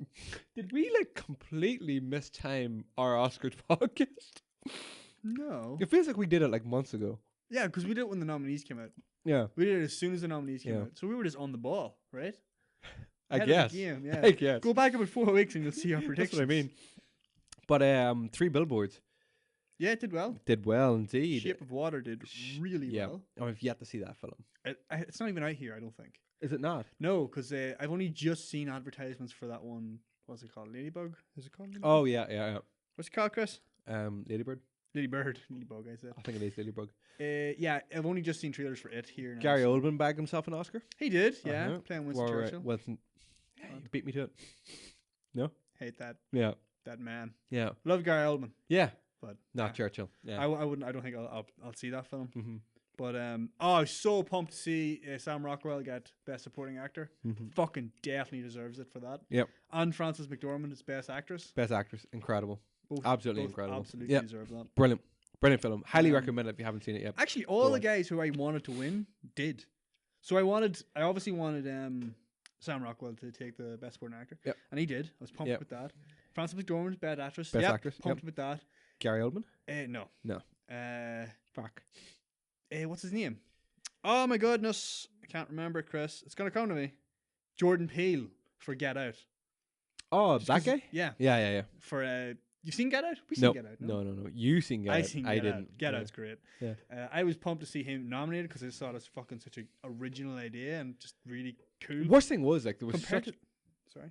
Did we like completely mistime our Oscars podcast? No. It feels like we did it like months ago. Yeah, because we did it when the nominees came out. Yeah, We did it as soon as the nominees came Yeah. out. So we were just on the ball, right? I Ahead of guess. the game, yeah. I guess. Go back about 4 weeks and you'll see our That's predictions. what I mean. But 3 Billboards Yeah, it did well. did well indeed. Shape of Water did really yeah. well. Oh, I've yet to see that film. It's not even out here, I don't think. Is it not? No, because I've only just seen advertisements for that one. What's it called? Ladybug? Is it called Ladybug? Oh yeah. What's it called, Chris? Ladybird. Ladybird. Ladybug, I said. I think it is Ladybug. Yeah, I've only just seen trailers for it here now. Gary so- Oldman bagged himself an Oscar. He did, yeah. Uh-huh. Playing Winston Churchill. Winston. You beat me to it. No. Hate that man. Yeah. Love Gary Oldman, Yeah. but Not yeah. Churchill. Yeah. I wouldn't. I don't think I'll see that film. Mm-hmm. But I was so pumped to see Sam Rockwell get Best Supporting Actor. Mm-hmm. Fucking definitely deserves it for that. Yep. And Frances McDormand is Best Actress. Best actress. Incredible. Both, Absolutely both incredible. Absolutely Yep. deserve that. Brilliant. Brilliant film. Highly Um, recommend it if you haven't seen it yet. Actually, all Go the on. guys who I wanted to win did. So I obviously wanted Sam Rockwell to take the Best Supporting Actor. Yep. And he did. I was pumped Yep. with that. Frances McDormand, Best Actress. Best Yep, Actress, Pumped with that. Gary Oldman? No. No. Fuck. What's his name? Oh my goodness. I can't remember, Chris. It's going to come to me. Jordan Peele for Get Out. Oh, Just that 'cause- guy? Yeah. Yeah. For you've seen Get Out? We seen No. Get Out. No. You seen Get Out. I seen I Get didn't. Out. Get Yeah. Out's great. Yeah. I was pumped to see him nominated because I just thought it's fucking such an original idea and just really cool. Worst thing was like there was Compared such Sorry.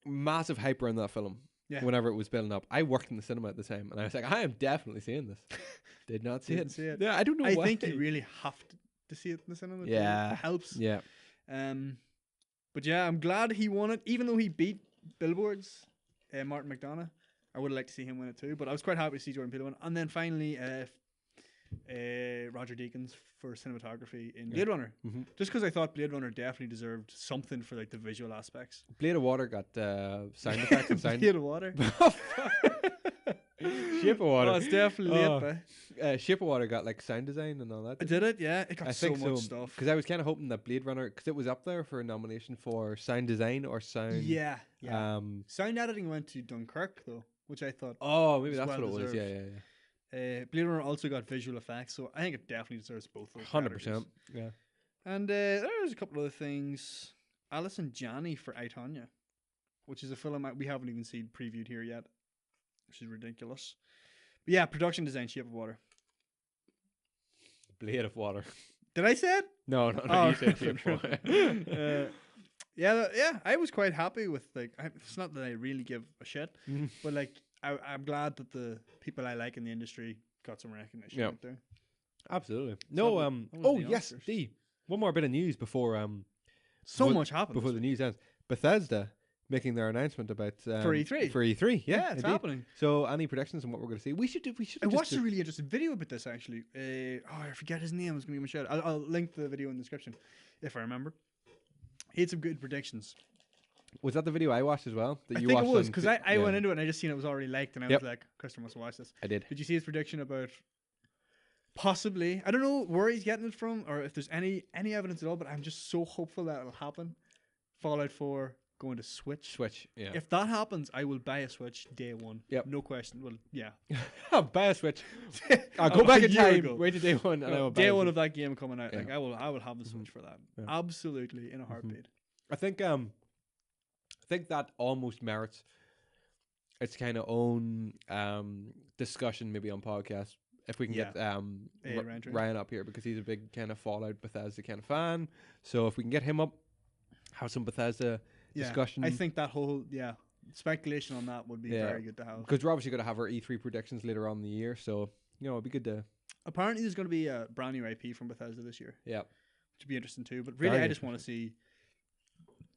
massive hype around that film. Yeah. Whenever it was building up, I worked in the cinema at the time, and I was like, I am definitely seeing this. Did not see Didn't it. see it. Yeah, I don't know I why. think you really have to see it in the cinema. Yeah. It helps. Yeah. But yeah, I'm glad he won it, even though he beat Billboards, Martin McDonagh. I would have liked to see him win it too, but I was quite happy to see Jordan Peele win. And then finally, Roger Deakins for cinematography in Blade Runner. Mm-hmm. Just because I thought Blade Runner definitely deserved something for like the visual aspects. Blade of Water got sound effects and sound. Blade of Water. Shape of Water. Oh, it's definitely Oh. lit, but Shape of Water got like sound design and all that. I did it, yeah. It got I so think much so stuff. because I was kind of hoping that Blade Runner, because it was up there for a nomination for sound design or sound. Yeah. Sound editing went to Dunkirk though, which I thought. Oh, maybe It's that's well what it was. Yeah, deserved. yeah. Blade Runner also got visual effects, so I think it definitely deserves both. Those 100%. categories. Yeah. And there's a couple other things. Alison Janney for I, Tonya, which is a film we haven't even seen previewed here yet, which is ridiculous. But yeah, production design, Shape of Water. Blade of Water. Did I say it? No, Oh, you said Shape of Water. Yeah, I was quite happy with it's not that I really give a shit, Mhm. but like I'm glad that the people I like in the industry got some recognition Yeah. out there. Absolutely. So No, that was oh the yes, Oscars. D. One more bit of news before So Before- much happened before the news ends. Bethesda making their announcement about For E3. For E3, yeah, it's indeed. happening. So, any predictions on what we're going to see? We should. I watched a really interesting video about this actually. I forget his name. I was going to give him a shout. I'll link the video in the description if I remember. He had some good predictions. Was that the video I watched as well? That I you think it watched was on because Ti- I yeah, went into it and I just seen it was already liked and I Yep. was like, Christopher must watch this. I did. Did you see his prediction about possibly? I don't know where he's getting it from or if there's any evidence at all, but I'm just so hopeful that it'll happen. Fallout 4 going to Switch. Switch. Yeah. If that happens, I will buy a Switch day one. Yep. No question. Well, yeah. I'll buy a Switch. I'll go back A in year time. ago. Wait to day one, and I will buy Day a one Switch. of that game coming out. Yeah. Like I will have the Switch for that. Yeah. Absolutely in a heartbeat. I think that almost merits its kind of own discussion, maybe on podcast. If we can Yeah. get Ryan Tree. Ryan up here, because he's a big kind of Fallout Bethesda kind of fan. So if we can get him up, have some Bethesda discussion. I think that whole speculation on that would be Yeah. very good to have. because we're obviously going to have our E3 predictions later on in the year. So it'd be good to Apparently, there's going to be a brand new IP from Bethesda this year, yeah. which would be interesting too. But really, Very I just want to see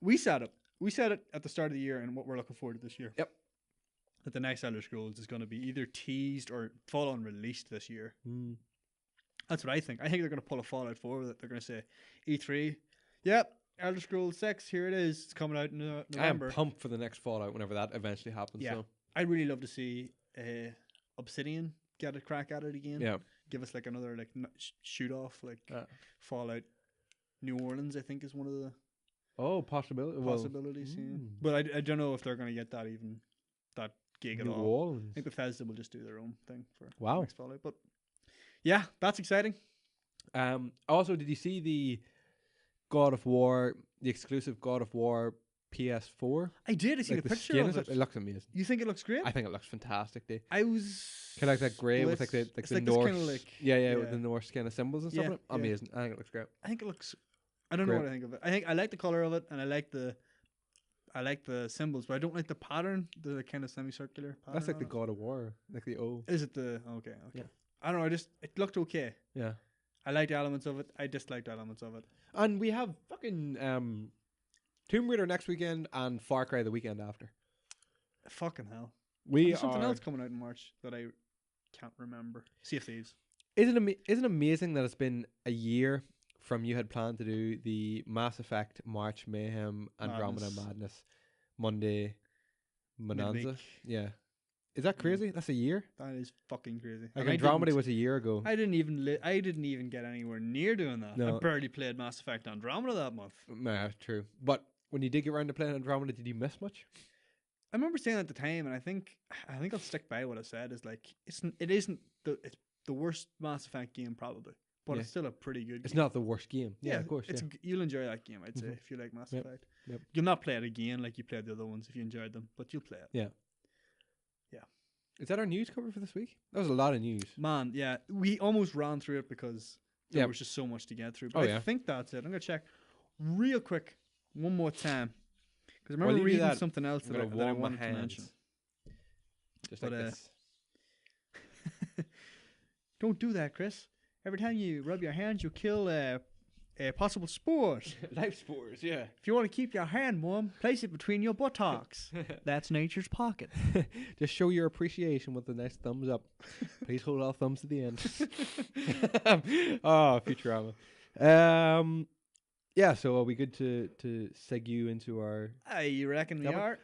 we said it at the start of the year, and what we're looking forward to this year. Yep. That the next Elder Scrolls is going to be either teased or full on released this year. That's what I think. I think they're going to pull a Fallout 4 with it. They're going to say E3. Yep, Elder Scrolls 6. Here it is. It's coming out in November. I am pumped for the next Fallout whenever that eventually happens. Yeah, so. I'd really love to see Obsidian get a crack at it again. Yeah. Give us like another like shoot off like Fallout New Orleans. I think is one of the possibilities. Yeah. But I don't know if they're going to get that gig at all. Orleans. I think Bethesda will just do their own thing for next Fallout. But yeah, that's exciting. Also, did you see the exclusive God of War PS4? I did. I seen a picture of it. It looks amazing. You think it looks great? I think it looks fantastic. Dude. I was kind of like that grey with like the Norse, with the Norse kind of symbols and stuff. Yeah, amazing. I think it looks great. I think it looks. I don't know what I think of it. I like the color of it, and I like the symbols, but I don't like the pattern. The kind of semicircular pattern. That's like the God of War, like the O. Is it the okay? Yeah. I don't know. It looked okay. Yeah. I liked elements of it. I disliked elements of it. And we have fucking Tomb Raider next weekend and Far Cry the weekend after. Fucking hell. There's something else coming out in March that I can't remember. Sea of Thieves. Isn't it amazing that it's been a year from you had planned to do the Mass Effect, March Mayhem, Andromeda Madness, Monday Bonanza? Midweek. Yeah. Is that crazy? That's a year? That is fucking crazy. Like Andromeda was a year ago. I didn't even get anywhere near doing that. No. I barely played Mass Effect Andromeda that month. Nah, true. But when you did get around to playing Andromeda, did you miss much? I remember saying at the time, and I think I'll stick by what I said. Is like it's the worst Mass Effect game probably, but it's still a pretty good game. It's not the worst game. Yeah, of course. You'll enjoy that game, I'd say, if you like Mass Effect. Yep. You'll not play it again like you played the other ones if you enjoyed them, but you'll play it. Yeah. Is that our news cover for this week? That was a lot of news. Man, yeah. We almost ran through it because there was just so much to get through. But I think that's it. I'm going to check real quick one more time. Because I remember reading something else that I wanted to mention. Just like this. Don't do that, Chris. Every time you rub your hands, you kill possible spores. Life spores, yeah. If you want to keep your hand warm, place it between your buttocks. That's nature's pocket. Just show your appreciation with a nice thumbs up. Please hold all thumbs to the end. Oh, Futurama. Yeah, so are we good to seg you into our... You reckon we are?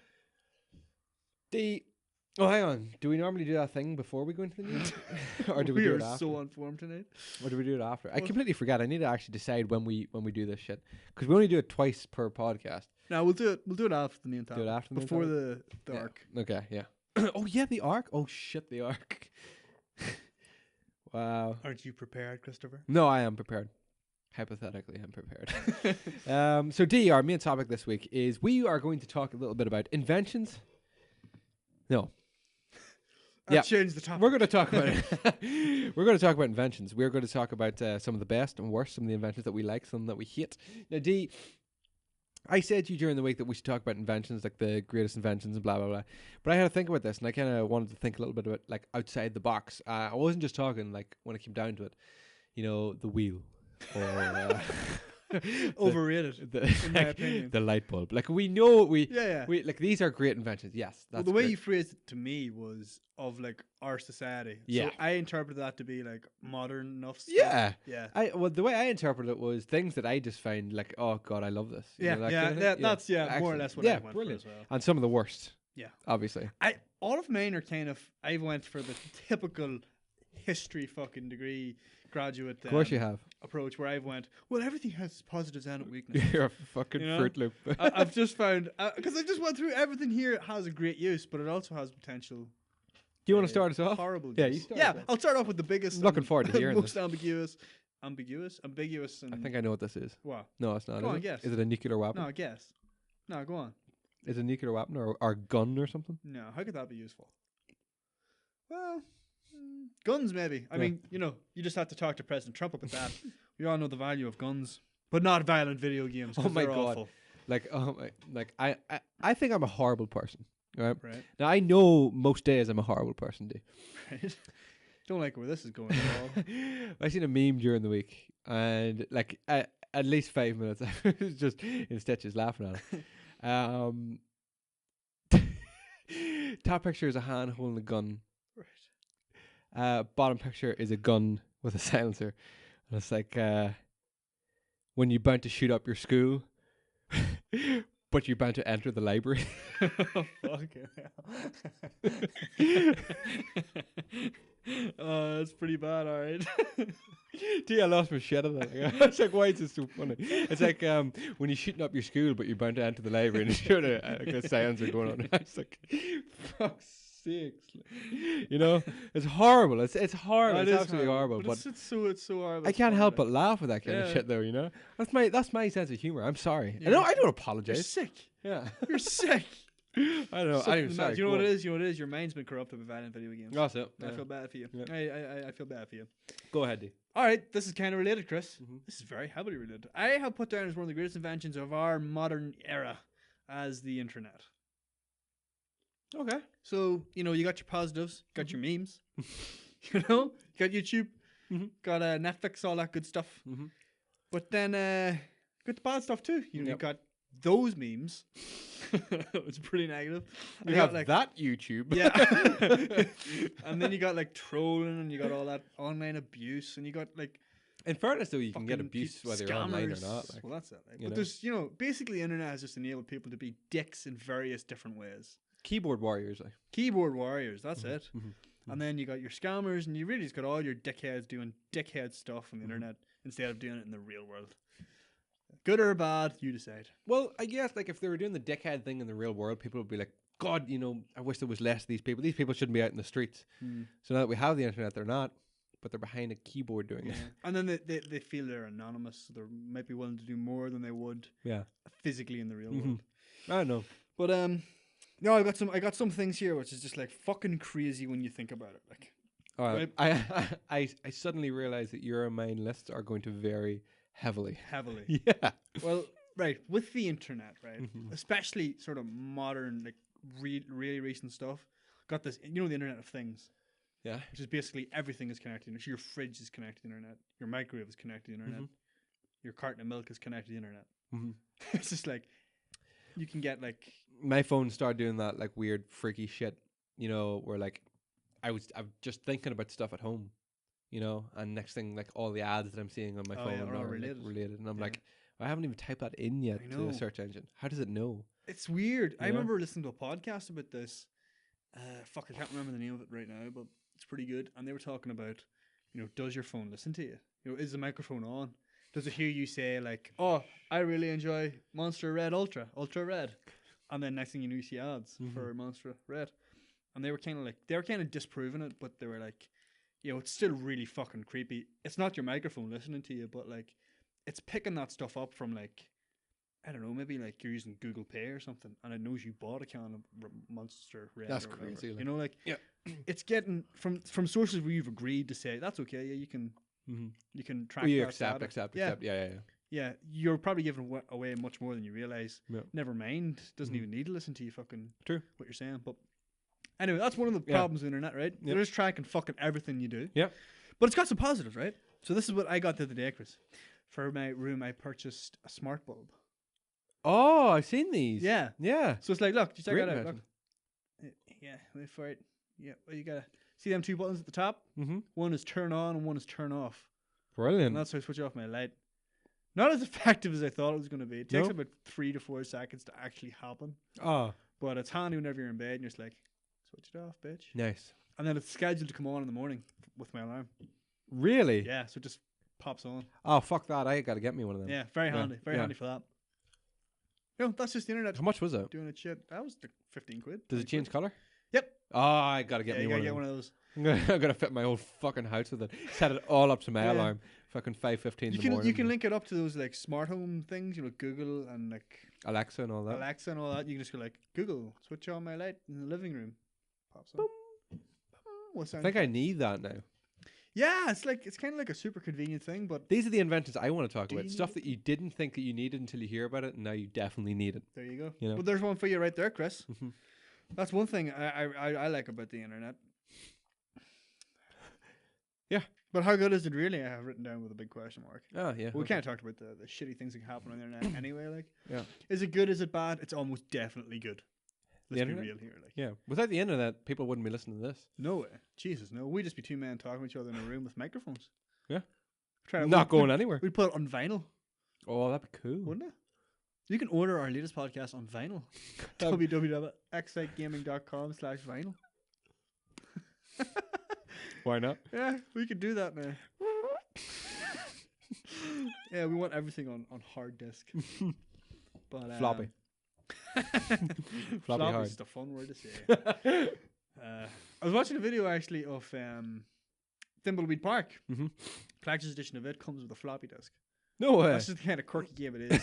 Oh, hang on. Do we normally do that thing before we go into the news? Or do we do it after? We are so informed tonight. Or do we do it after? I completely forgot. I need to actually decide when we do this shit. Because we only do it twice per podcast. No, we'll do it after the main time. Do it after the before the Ark. Okay, yeah. Oh, yeah, the Ark? Oh, shit, the Ark. Wow. Aren't you prepared, Christopher? No, I am prepared. Hypothetically, I'm prepared. So, D, our main topic this week is we are going to talk a little bit about inventions. No. Change the topic. We're going to talk about it. We're going to talk about inventions. We're going to talk about some of the best and worst, some of the inventions that we like, some that we hate. Now, D, I said to you during the week that we should talk about inventions, like the greatest inventions and blah, blah, blah. But I had to think about this, and I kind of wanted to think a little bit about, like, outside the box. I wasn't just talking, like, when it came down to it, the wheel. Or... overrated, in my opinion. The light bulb. Like, we know we like, these are great inventions. Yes, that's the way you phrased it to me was of like our society. Yeah, so I interpreted that to be like modern enough stuff. Yeah. The way I interpreted it was things that I just found like, oh god, I love this. That's more or less what I went for as well. And some of the worst. Yeah, obviously. All of mine are kind of. I went for the typical history fucking degree graduate of course you have approach where I've went, well, everything has positives and weaknesses. You're a fucking Fruit Loop. I've just found, because I just went through everything here. It has a great use, but it also has potential. Do you want to start us off? Horrible yeah, use. you start. Yeah, I'll start off with the biggest. Looking forward to hearing most this. ambiguous. And I think I know what this is. What? No, it's not. Go on, guess. Is it a nuclear weapon? No, I guess. No, go on. Is it a nuclear weapon or a gun or something? No, how could that be useful? Well, guns maybe. I mean, you just have to talk to President Trump about that. We all know the value of guns, but not violent video games. Oh my god! Awful. I think I'm a horrible person. Right? Right. Now I know most days I'm a horrible person. D. Right. Don't like where this is going at all. I seen a meme during the week, and like at least 5 minutes. I was just in stitches laughing at it. Top picture is a hand holding a gun. Right. Bottom picture is a gun with a silencer. And it's like when you're about to shoot up your school, but you're about to enter the library. Fucking hell. Oh, that's pretty bad, alright. Dude, I lost my shit on that. It's like, why is this so funny? It's like when you're shooting up your school, but you're bound to enter the library and sure a silencer going on. It's like, fuck's sakes. You know, it's horrible. It's horrible. It's absolutely horrible. But it's so horrible. I can't help but laugh with that kind of shit, though. You know, that's my sense of humor. I'm sorry. I don't apologize. You're sick. Yeah, you're sick. I don't know. I'm sorry. Do you know what it is? You know what it is? Your mind's been corrupted by violent video games. That's it. I feel bad for you. Yeah. I feel bad for you. Go ahead, D. All right, this is kind of related, Chris. Mm-hmm. This is very heavily related. I have put down as one of the greatest inventions of our modern era as the internet. Okay. So, you know, you got your positives, got your memes, you know, you got YouTube, got Netflix, all that good stuff. Mm-hmm. But then, got the bad stuff too. You know, you got those memes. It's pretty negative. You have like, that YouTube. Yeah. And then you got like trolling and you got all that online abuse and you got like. In fairness, though, you can get abuse whether you're online or not. Like, well, that's it. Like, but there's, you know, basically the internet has just enabled people to be dicks in various different ways. Keyboard warriors, like. Keyboard warriors, that's it. And then you got your scammers and you really just got all your dickheads doing dickhead stuff on the internet instead of doing it in the real world. Good or bad, you decide. Well, I guess like if they were doing the dickhead thing in the real world, people would be like, God, you know, I wish there was less of these people. These people shouldn't be out in the streets. So now that we have the internet, they're not, but they're behind a keyboard doing it. And then they feel they're anonymous, so they might be willing to do more than they would physically in the real world. I don't know. But no, I got some things here which is just like fucking crazy when you think about it. Like, I suddenly realize that your and mine lists are going to vary heavily. Yeah. Well, right, with the internet, right, especially sort of modern, like really recent stuff, got this, you know, the Internet of Things. Yeah. Which is basically everything is connected. So your fridge is connected to the internet. Your microwave is connected to the internet. Your carton of milk is connected to the internet. It's just like, you can get like... My phone started doing that like weird freaky shit, you know, where like I'm just thinking about stuff at home, you know, and next thing like all the ads that I'm seeing on my phone are related. And I'm like, I haven't even typed that in yet to the search engine. How does it know? It's weird. I remember listening to a podcast about this. I can't remember the name of it right now, but it's pretty good. And they were talking about, you know, does your phone listen to you? You know, is the microphone on? Does it hear you say like, oh, I really enjoy Monster Red Ultra Red? And then next thing you know, you see ads for Monster Red. And they were kind of disproving it, but they were like, you know, it's still really fucking creepy. It's not your microphone listening to you, but like, it's picking that stuff up from like, I don't know, maybe like you're using Google Pay or something, and it knows you bought a can of Monster Red. That's crazy. Like, you know, like, it's getting from sources where you've agreed to say that's okay. Yeah, you can track. You that accept. Yeah, you're probably giving away much more than you realize. Yeah. Never mind, doesn't even need to listen to you fucking true what you're saying. But anyway, that's one of the problems with the internet, right? They're just tracking fucking everything you do. Yeah. But it's got some positives, right? So this is what I got the other day, Chris. For my room, I purchased a smart bulb. Oh, I've seen these. Yeah. So it's like, look, just check Great that out. Look. Yeah, wait for it. Yeah, well, you gotta see them two buttons at the top. One is turn on and one is turn off. Brilliant. And that's how I switch off my light. Not as effective as I thought it was going to be. It takes about 3 to 4 seconds to actually happen. Oh. But it's handy whenever you're in bed and you're just like, switch it off, bitch. Nice. And then it's scheduled to come on in the morning with my alarm. Really? Yeah, so it just pops on. Oh, fuck that. I got to get me one of them. Yeah, very handy. Very handy for that. No, that's just the internet. How much was it? Doing it shit. That was like 15 quid. Does it change colour? Yep. Oh, I got to get me one of them. Yeah, you gotta get one of those. I'm gonna fit my whole fucking house with it. Set it all up to my alarm. Fucking 5:15 in the morning. You can link it up to those like smart home things, you know, Google and like Alexa and all that. You can just go like, Google, switch on my light in the living room. Pops on. Boom. I think I need that now. Yeah, it's kind of like a super convenient thing, but these are the inventions I want to talk about. Stuff that you didn't think that you needed until you hear about it, and now you definitely need it. There you go. You know? But there's one for you right there, Chris. That's one thing I like about the internet. Yeah. But how good is it really? I have written down with a big question mark. Oh yeah. We okay. can't talk about the shitty things that can happen on the internet anyway. Like, Yeah. is it good? Is it bad? It's almost definitely good. The Let's be internet? real here. Like, Yeah. Without the internet, people wouldn't be listening to this. no way. Jesus, no. We'd just be two men talking to each other in a room with microphones. Yeah. Try Not going anywhere. We'd put it on vinyl, Oh, that'd be cool. wouldn't it? You can order our latest podcast on vinyl. www.xitegaming.com/vinyl. Why not? Yeah, we could do that now. Yeah, we want everything on hard disk. But Floppy. Floppy hard. is just a fun word to say. I was watching a video actually of Thimbleweed Park. Mm-hmm. Collector's edition of it comes with a floppy disk. No way. That's just the kind of quirky game it is.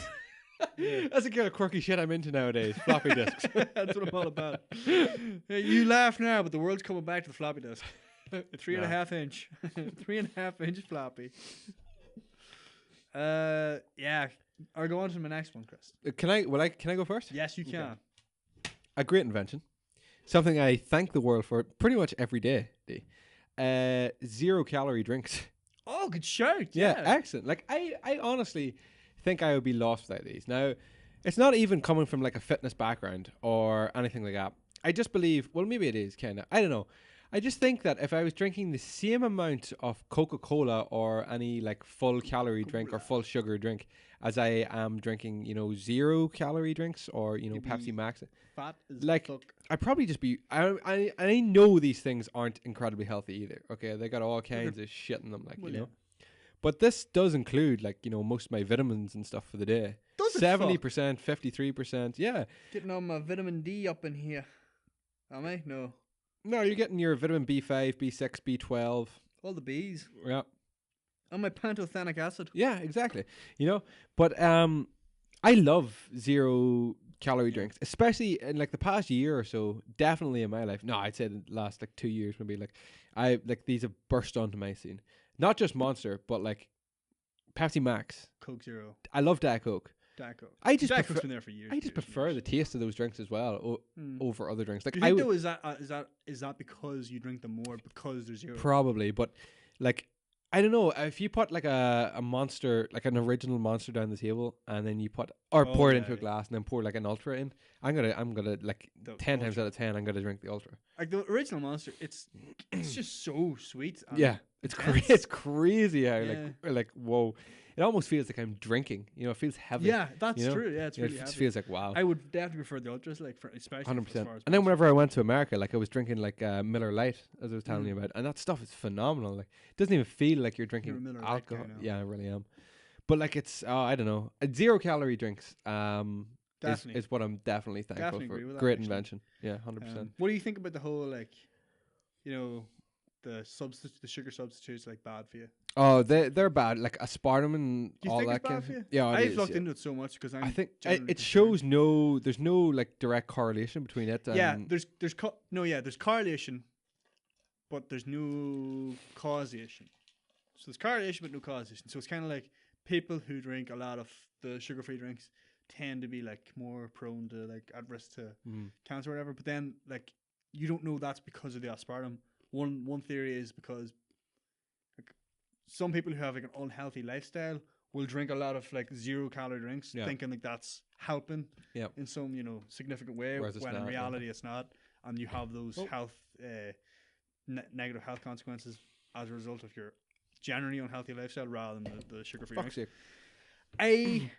Yeah. That's the kind of quirky shit I'm into nowadays. Floppy disks. That's what I'm all about. Hey, you laugh now, but the world's coming back to the floppy disk. A 3.5 inch, 3.5 inch floppy. Yeah. I'll go on to my next one, Chris. Can I go first? Yes, you can. Okay. A great invention. Something I thank the world for pretty much every day. 0 calorie drinks. Oh, good shout. Yeah, Yeah. excellent. Like I honestly think I would be lost without these. Now, it's not even coming from like a fitness background or anything like that. I just believe, well, maybe it is kind of. I don't know. I just think that if I was drinking the same amount of Coca-Cola or any like full calorie drink or full sugar drink as I am drinking, 0 calorie drinks or, You'd be Pepsi Max, Fat as like, fuck. I'd probably just be, I know these things aren't incredibly healthy either. Okay. They got all kinds of shit in them, like, Well, you know. yeah. But this does include like, most of my vitamins and stuff for the day. Does it 70%, 53%. Yeah. Getting all my vitamin D up in here. Am I? No. No, you're getting your vitamin B5, B6, B12. All the bees. Yeah. And my pantothenic acid. Yeah, exactly. But I love 0 calorie drinks, especially in like the past year or so. Definitely in my life. No, I'd say the last like 2 years, maybe. Like these have burst onto my scene. Not just Monster, but like Pepsi Max. Coke Zero. I love Diet Coke. Diet Coke. I just Diet prefer, Coke's been there for years. I just prefer the taste of those drinks as well over other drinks. Like Do you think though is that because you drink them more because there's 0? probably, but like I don't know if you put like a Monster, like an original Monster down the table, and then you pour it into a glass and then pour like an Ultra in. I'm gonna like The 10 times Ultra. out of 10 I'm gonna drink the Ultra. Like the original Monster, it's just so sweet. And Yeah, it's intense. it's crazy how Yeah. like whoa, it almost feels like I'm drinking. It feels heavy. Yeah, that's you know? true. Yeah, it's really it heavy. feels like wow. I would definitely prefer the Ultras, like for especially 100%. as far as And then Monster. whenever I went to America, like I was drinking like Miller Lite, as I was telling you about, and that stuff is phenomenal. Like it doesn't even feel like you're drinking You're a Miller Lite guy alcohol. now. Yeah, I really am. But like it's I don't know, 0 calorie drinks Definitely. is what I'm definitely thankful Definitely for. agree with that, Great actually. invention. Yeah, 100%. What do you think about the whole like, the sugar substitutes like bad for you? Oh, they're bad. Like aspartame and Do you all think that it's bad kind for of. you? Yeah, it I've is, looked yeah. into it so much because I think genuinely it concerned. shows there's no like direct correlation between it. Yeah, and there's correlation, but there's no causation. So there's correlation but no causation. So it's kind of like people who drink a lot of the sugar-free drinks tend to be like more prone to like at risk to cancer or whatever. But then like you don't know that's because of the aspartame. One theory is because like some people who have like an unhealthy lifestyle will drink a lot of like 0 calorie drinks, Yeah. thinking like that's helping Yep. in some significant way, Whereas it's when in not, yeah. reality it's not, and you have those health negative health consequences as a result of your generally unhealthy lifestyle rather than the sugar-free Fuck's drinks. sake.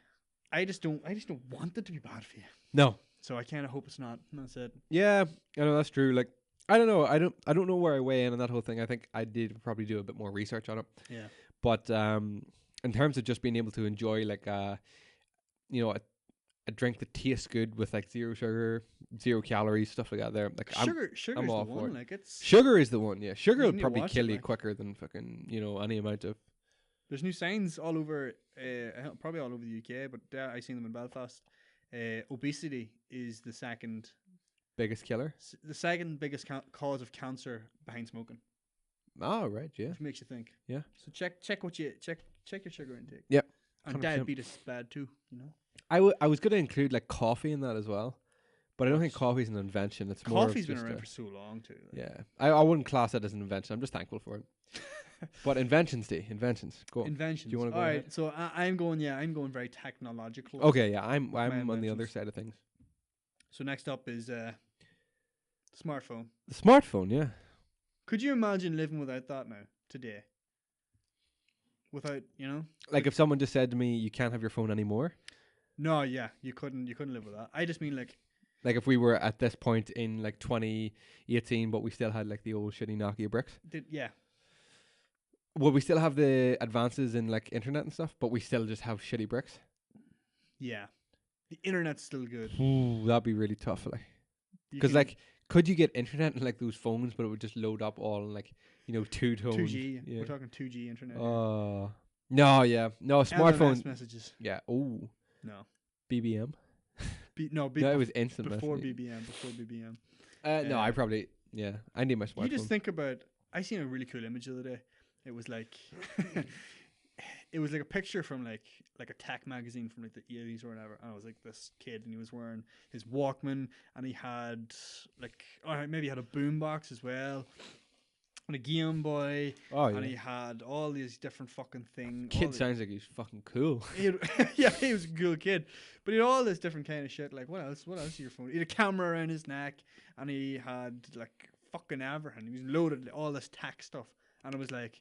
I just don't want it to be bad for you. No. So I kind of hope it's not. And that's it. Yeah, I know that's true. Like I don't know. I don't know where I weigh in on that whole thing. I think I did probably do a bit more research on it. Yeah. But in terms of just being able to enjoy like a drink that tastes good with like 0 sugar, 0 calories, stuff like that. There, like Sugar I'm is all the for one. it. Like it's Sugar is the one. Yeah, sugar You will need to probably watch it, kill you like. quicker than fucking any amount of. There's new signs all over, probably all over the UK, but I seen them in Belfast. Obesity is the second Biggest killer. biggest cause of cancer behind smoking, Oh right, yeah. which makes you think. Yeah. So check what you check your sugar intake. Yep. And 100%. diabetes is bad too. I was gonna include like coffee in that as well, But I don't think Works. coffee's an invention. It's more Coffee's of been just around for so long too. yeah. I wouldn't class it as an invention. I'm just thankful for it. But inventions, inventions. Go on. Inventions. Do you wanna go All right, ahead? so I'm going. Yeah, I'm going very technological. Okay, yeah. I'm my on the other inventions. side of things. So next up is smartphone. The smartphone, yeah. Could you imagine living without that now today? Without, Like if someone just said to me, "You can't have your phone anymore." No, yeah, you couldn't live with that. I just mean like, Like if we were at this point in like 2018, but we still had like the old shitty Nokia bricks. yeah, Would we still have the advances in like internet and stuff, but we still just have shitty bricks? yeah. The internet's still good. Ooh, that'd be really tough. Like, You because can- like, could you get internet in like those phones, but it would just load up all in like two tones? 2G. Yeah. We're talking 2G internet. here. No, yeah, no smartphone. MMS messages. Yeah. Oh, No. BBM. No, No, it was instant before messaging. BBM. Before BBM. No, I probably I need my smartphone. You just think about. I seen a really cool image the other day. It was like, it was like a picture from like a tech magazine from like the 80s or whatever. And I was like this kid, and he was wearing his Walkman, and he had like, maybe he had a boombox as well, and a Game Boy, Oh and he yeah. had all these different fucking things. Kid sounds like he's fucking cool. Yeah, he was a cool kid, but he had all this different kind of shit. Like, what else? What else is your phone? He had a camera around his neck, and he had like fucking everything. He was loaded with all this tech stuff, and it was like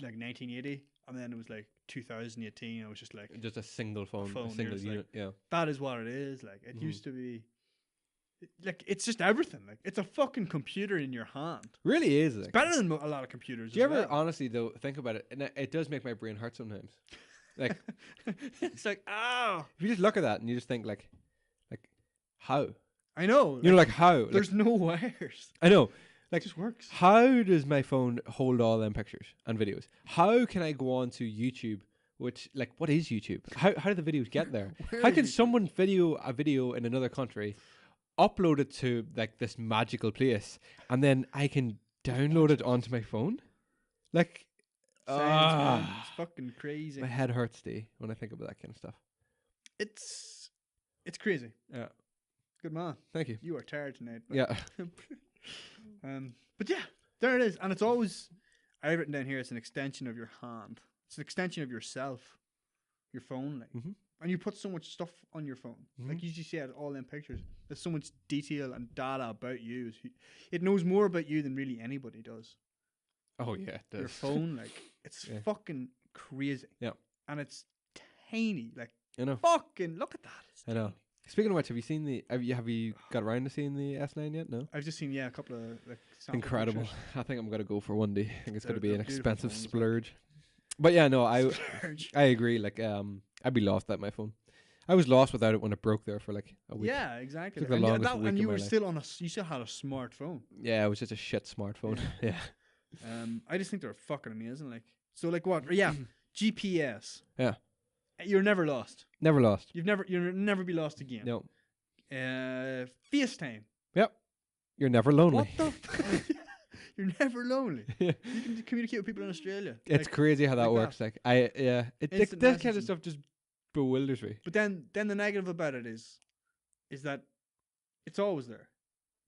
1980, and then it was like 2018. I was just like, Just a single phone, phone, a single there's, like, unit. Yeah. that is what it is. Like, it Mhm. used to be. Like, it's just everything. Like, it's a fucking computer in your hand. Really is. Like. Better than a lot of computers. Do you as ever well. honestly though think about it? And it does make my brain hurt sometimes. Like It's like, oh, if you just look at that and you just think like how? I know. You know, like how? Like, there's no wires. I know. It just works. How does my phone hold all them pictures and videos? How can I go on to YouTube? Which like what is YouTube? How do the videos get there? Where How is can YouTube? someone video a video in another country, upload it to like this magical place, and then I can download it onto my phone? Like, Science, man. ah, It's fucking crazy. my head hurts, D, when I think about that kind of stuff. It's crazy. Yeah, Good man. thank you. You are tired tonight. But Yeah, but yeah, there it is. And it's always, I've written down here, it's an extension of your hand. It's an extension of yourself, your phone. Like, Mhm. and you put so much stuff on your phone. Like Mhm. you just said, all them pictures. There's so much detail and data about you. It knows more about you than really anybody does. oh yeah, it does. Your phone, like, it's Yeah. fucking crazy. Yeah. And it's tiny. Like, I know. fucking look at that. It's I know. tiny. Speaking of which, have you seen the? Have you got around to seeing the S9 yet? No. I've just seen a couple of like sample Incredible. pictures. I think I'm gonna go for one day. I think it's gonna be They're an beautiful expensive phones, like. splurge. But yeah, no, I Splurge. I agree. Like, I'd be lost without my phone. I was lost without it when it broke there for like a week. Yeah, exactly. Took the And, longest week and of you my were life. still you still had a smartphone. Yeah, it was just a shit smartphone. Yeah. I just think they're fucking amazing. Like, so like what? Yeah, GPS. Yeah. You're never lost. Never lost. You'll never be lost again. No. FaceTime. Yep. You're never lonely. What the? You're never lonely. Yeah. You can communicate with people in Australia. It's Like, crisy how that like works. Like Instant this kind messaging. of stuff just bewilders me. but then the negative about it is that it's always there.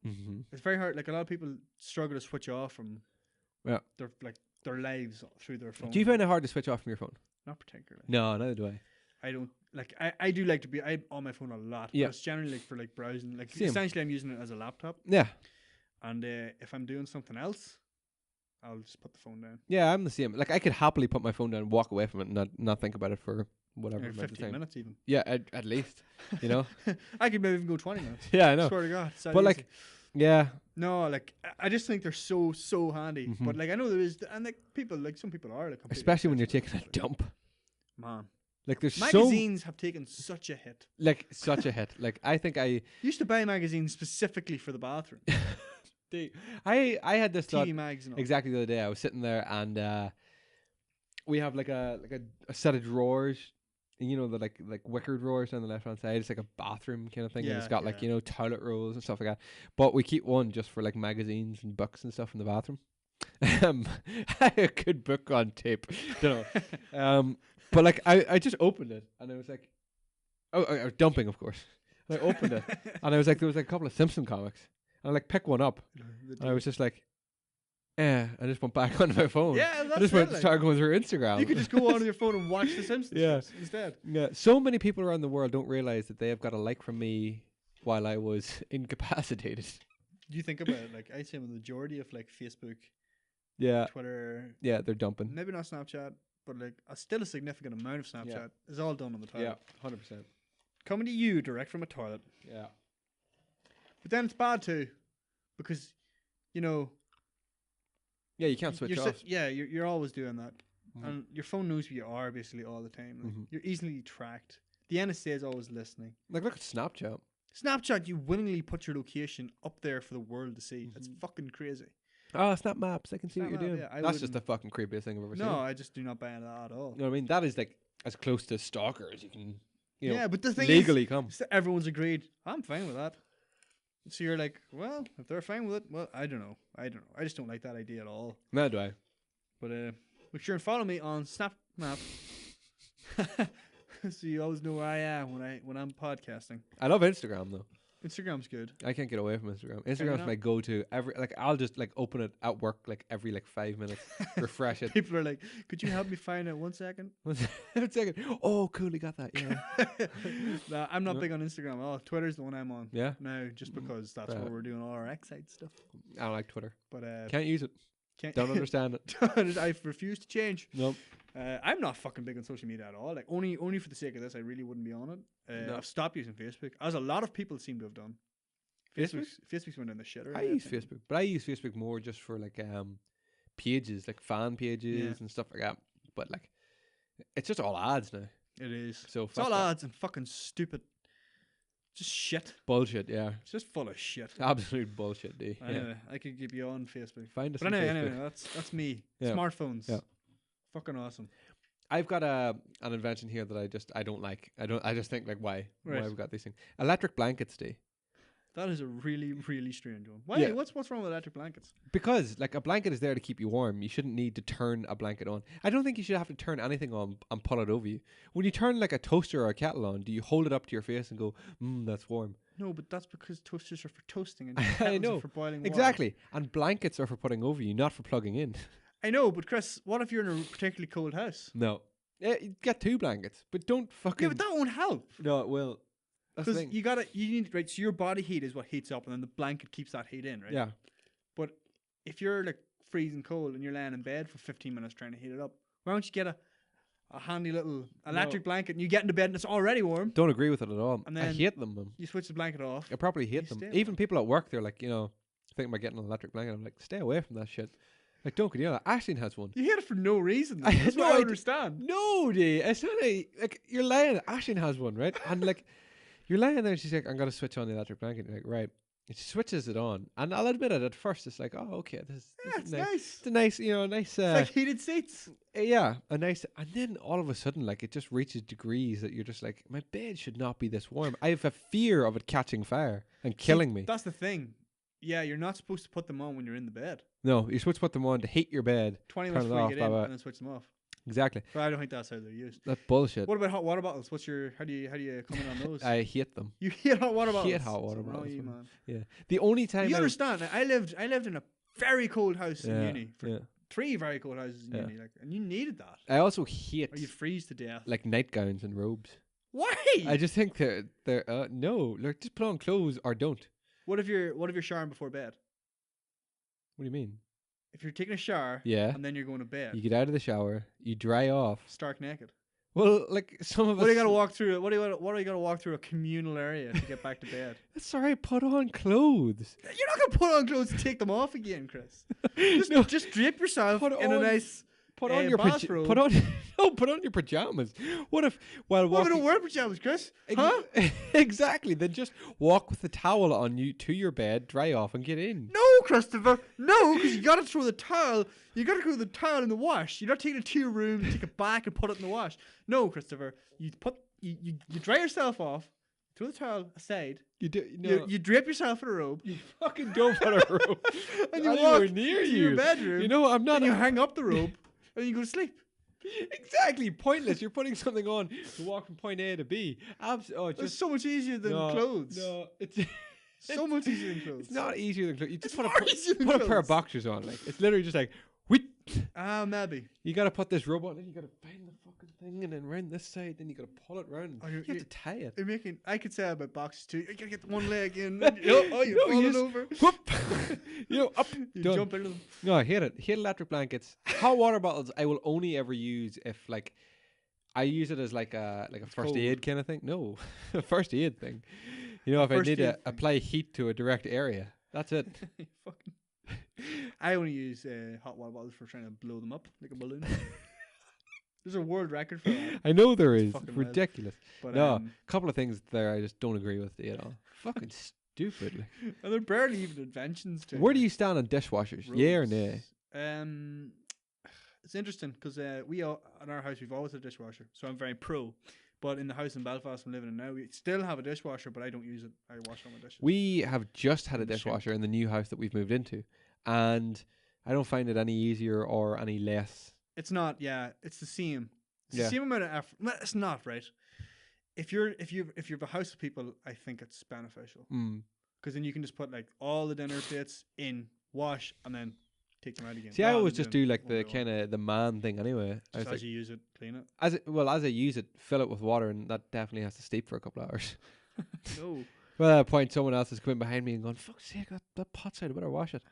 Mm-hmm. It's very hard. Like a lot of people struggle to switch off from Yeah. their lives through their phone. Do you find it hard to switch off from your phone? Not particularly. No, neither do I. I don't like. I do like to be. I'm on my phone a lot. Yeah. But it's generally like for like browsing. Like Same. essentially, I'm using it as a laptop. Yeah. And if I'm doing something else, I'll just put the phone down. Yeah, I'm the same. Like I could happily put my phone down and walk away from it and not think about it for whatever Like amount of 15 time. minutes even. Yeah, at least. You know? I could maybe even go 20 minutes. Yeah, I know. Swear to God. It's that But like easy. yeah. No, like I just think they're so handy. Mhm. But like I know there is, and like people, like some people are like completely Especially when you're obsessed taking with a it. dump. Man, Like there's magazines have taken such a hit. like such a hit. Like I think I Used to buy magazines specifically for the bathroom. I had this thought TV mags and all. exactly the other day. I was sitting there and we have like a set of drawers, you know, the like wicker drawers on the left hand side. It's like a bathroom kind of thing, and it's Yeah, got like, yeah. you know, toilet rolls and stuff like that. But we keep one just for like magazines and books and stuff in the bathroom. I had a good book on tape. Don't know. But like I just opened it and I was like, I was dumping, of course. And I opened it, and I was like, there was like a couple of Simpson comics, and I like picked one up, and I was just like, I just went back onto my phone. Yeah, that's I just started going through Instagram. You could just go onto your phone and watch The Simpsons instead. Yeah. So many people around the world don't realize that they have got a like from me while I was incapacitated. Do you think about it? Like, I'd say the majority of like Facebook, Twitter, they're dumping. maybe not Snapchat, but like still a significant amount of Snapchat is all done on the toilet. Yeah, 100%. Coming to you direct from a toilet. Yeah. But then it's bad too, because, you know. Yeah, you can't switch off. You're always doing that. And your phone knows where you are basically all the time. Like, you're easily tracked. The NSA is always listening. Like, look at Snapchat. Snapchat, you willingly put your location up there for the world to see. That's fucking crazy. Oh, Snap Maps. I can see what you're doing. Yeah, That's just the fucking creepiest thing I've ever seen. No, I just do not buy into that at all. You know what I mean? That is like as close to stalker as you can, but the thing legally come. Everyone's agreed. I'm fine with that. So you're like, well, if they're fine with it, well, I don't know. I just don't like that idea at all. Neither do I. But make sure and follow me on Snap Map. So you always know where I am when I'm podcasting. I love Instagram though. Instagram's good. I can't get away from Instagram. Instagram's my go-to. I'll just like open it at work like every like 5 minutes, refresh it. People are like, "Could you help me find it 1 second?" 1 second. Oh, cool, you got that. Yeah. No, I'm not big on Instagram at all. Twitter's the one I'm on. Yeah. Now, just because that's where we're doing all our Xite stuff. I don't like Twitter, but can't use it. Don't understand it. I refuse to change. Nope. I'm not fucking big on social media at all. Like only for the sake of this, I really wouldn't be on it. No. I've stopped using Facebook, as a lot of people seem to have done. Facebook's went down the shitter. I use Facebook, but I use Facebook more just for like pages, like fan pages and stuff like that. But like, it's just all ads now. It is. So it's all ads and fucking stupid, just shit. Bullshit. Yeah. It's just full of shit. Absolute bullshit, dude. Anyway, I could keep you on Facebook. Find us. But on anyway, Facebook. that's me. Yeah. Smartphones. Yeah. Fucking awesome. I've got an invention here that I don't like. I just think like why Right. we've got these things. Electric blankets, Steve. That is a really, really strange one. Why? Yeah. What's wrong with electric blankets? Because like a blanket is there to keep you warm. You shouldn't need to turn a blanket on. I don't think you should have to turn anything on and pull it over you. When you turn like a toaster or a kettle on, do you hold it up to your face and go, that's warm? No, but that's because toasters are for toasting and I kettles know. are for boiling water. Exactly. And blankets are for putting over you, not for plugging in. I know, but Chris, what if you're in a particularly cold house? No. Get 2 blankets, but don't fucking... Yeah, but that won't help. No, it will. Because you need, right, so your body heat is what heats up and then the blanket keeps that heat in, right? Yeah. But if you're like freezing cold and you're laying in bed for 15 minutes trying to heat it up, why don't you get a handy little electric blanket and you get into bed and it's already warm? Don't agree with it at all. And I then hate them, man. You switch the blanket off. I probably hate them. Even people at work, they're like, thinking about getting an electric blanket. I'm like, stay away from that shit. Like, don't get that. Ashleen has one. You hate it for no reason. That's what I understand. No, dude. It's not like, you're lying. Ashleen has one, right? And like, you're lying there and she's like, I'm going to switch on the electric blanket. You're like, right. And she switches it on. And I'll admit it, at first it's like, oh, okay. This is nice. It's a nice, nice. It's like heated seats. Yeah, a nice. And then all of a sudden, like, it just reaches degrees that you're just like, my bed should not be this warm. I have a fear of it catching fire and killing me. That's the thing. Yeah, you're not supposed to put them on when you're in the bed. No, you're supposed to put them on to heat your bed. 20 minutes before you get in and then switch them off. Exactly. But I don't think that's how they're used. That's bullshit. What about hot water bottles? How do you come in on those? I hate them. You hate hot water bottles? I hate hot water bottles. You, man. Yeah. The only time you understand, I lived in a very cold house in uni. Yeah. 3 very cold houses in uni, like, and you needed that. I also hate. Or you'd freeze to death. Like nightgowns and robes. Why? I just think they're no. Like, just put on clothes or don't. What if you're showering before bed? What do you mean? If you're taking a shower, and then you're going to bed, you get out of the shower, you dry off, stark naked. Well, like some of us. What do you got to walk through? What do you got to walk through a communal area to get back to bed? That's alright. Put on clothes. You're not gonna put on clothes and take them off again, Chris. Just drape yourself in a nice. Put on your bathrobe. Put on your pajamas. What if while walking? Well, we don't wear pajamas, Chris. Huh? Exactly. Then just walk with the towel on you to your bed, dry off, and get in. No, Christopher. No, because you gotta throw the towel. You gotta throw the towel in the wash. You're not taking it to your room, take it back, and put it in the wash. No, Christopher. You dry yourself off. Throw the towel aside. You drape yourself in a robe. You fucking don't put a robe. And you walk near to your bedroom. You know, I'm not. And you hang up the robe. And you go to sleep. Exactly, pointless. You're putting something on to walk from point A to B. It's so much easier than clothes. No, So much easier than clothes. it's not easier than clothes. You just It's put far easier than a pair of clothes. boxers on. Like it's literally just like wheat. Maybe. You gotta put this robe on, then you gotta find the fucking thing, and then round this side, then you gotta pull it round. You have to tie it. You're making. I could say about boxes too. You gotta get one leg in. You You're falling over. Whoop. Up. You Done. jump into them. No, I hate it. Hate electric blankets. Hot water bottles I will only ever use if like I use it as like a first aid kind of thing. No, a first aid thing. You know, if I need to apply heat to a direct area, that's it. I only use hot water bottles for trying to blow them up like a balloon. There's a world record for that. I know there is. Fucking Ridiculous. But, no, a couple of things there I just don't agree with at all. Fucking stupid. Like. And they're barely even inventions. Where do you stand on dishwashers? Yeah or nay? It's interesting because in our house we've always had a dishwasher, so I'm very pro. But in the house in Belfast I'm living in now, we still have a dishwasher, but I don't use it. I wash all my dishes. We have just had a dishwasher in the new house that we've moved into, and I don't find it any easier or any less. It's not. Yeah, it's the same. It's the same amount of effort. Well, it's not, right? If you're a house of people, I think it's beneficial because then you can just put like all the dinner plates in, wash, and then take them out again. See, I always just do like the kind of the man thing anyway. Just as you use it, clean it. As I use it, fill it with water, and that definitely has to steep for a couple of hours. No. Well, at that point, someone else is coming behind me and going, "Fuck's sake, that pot's out. I better wash it."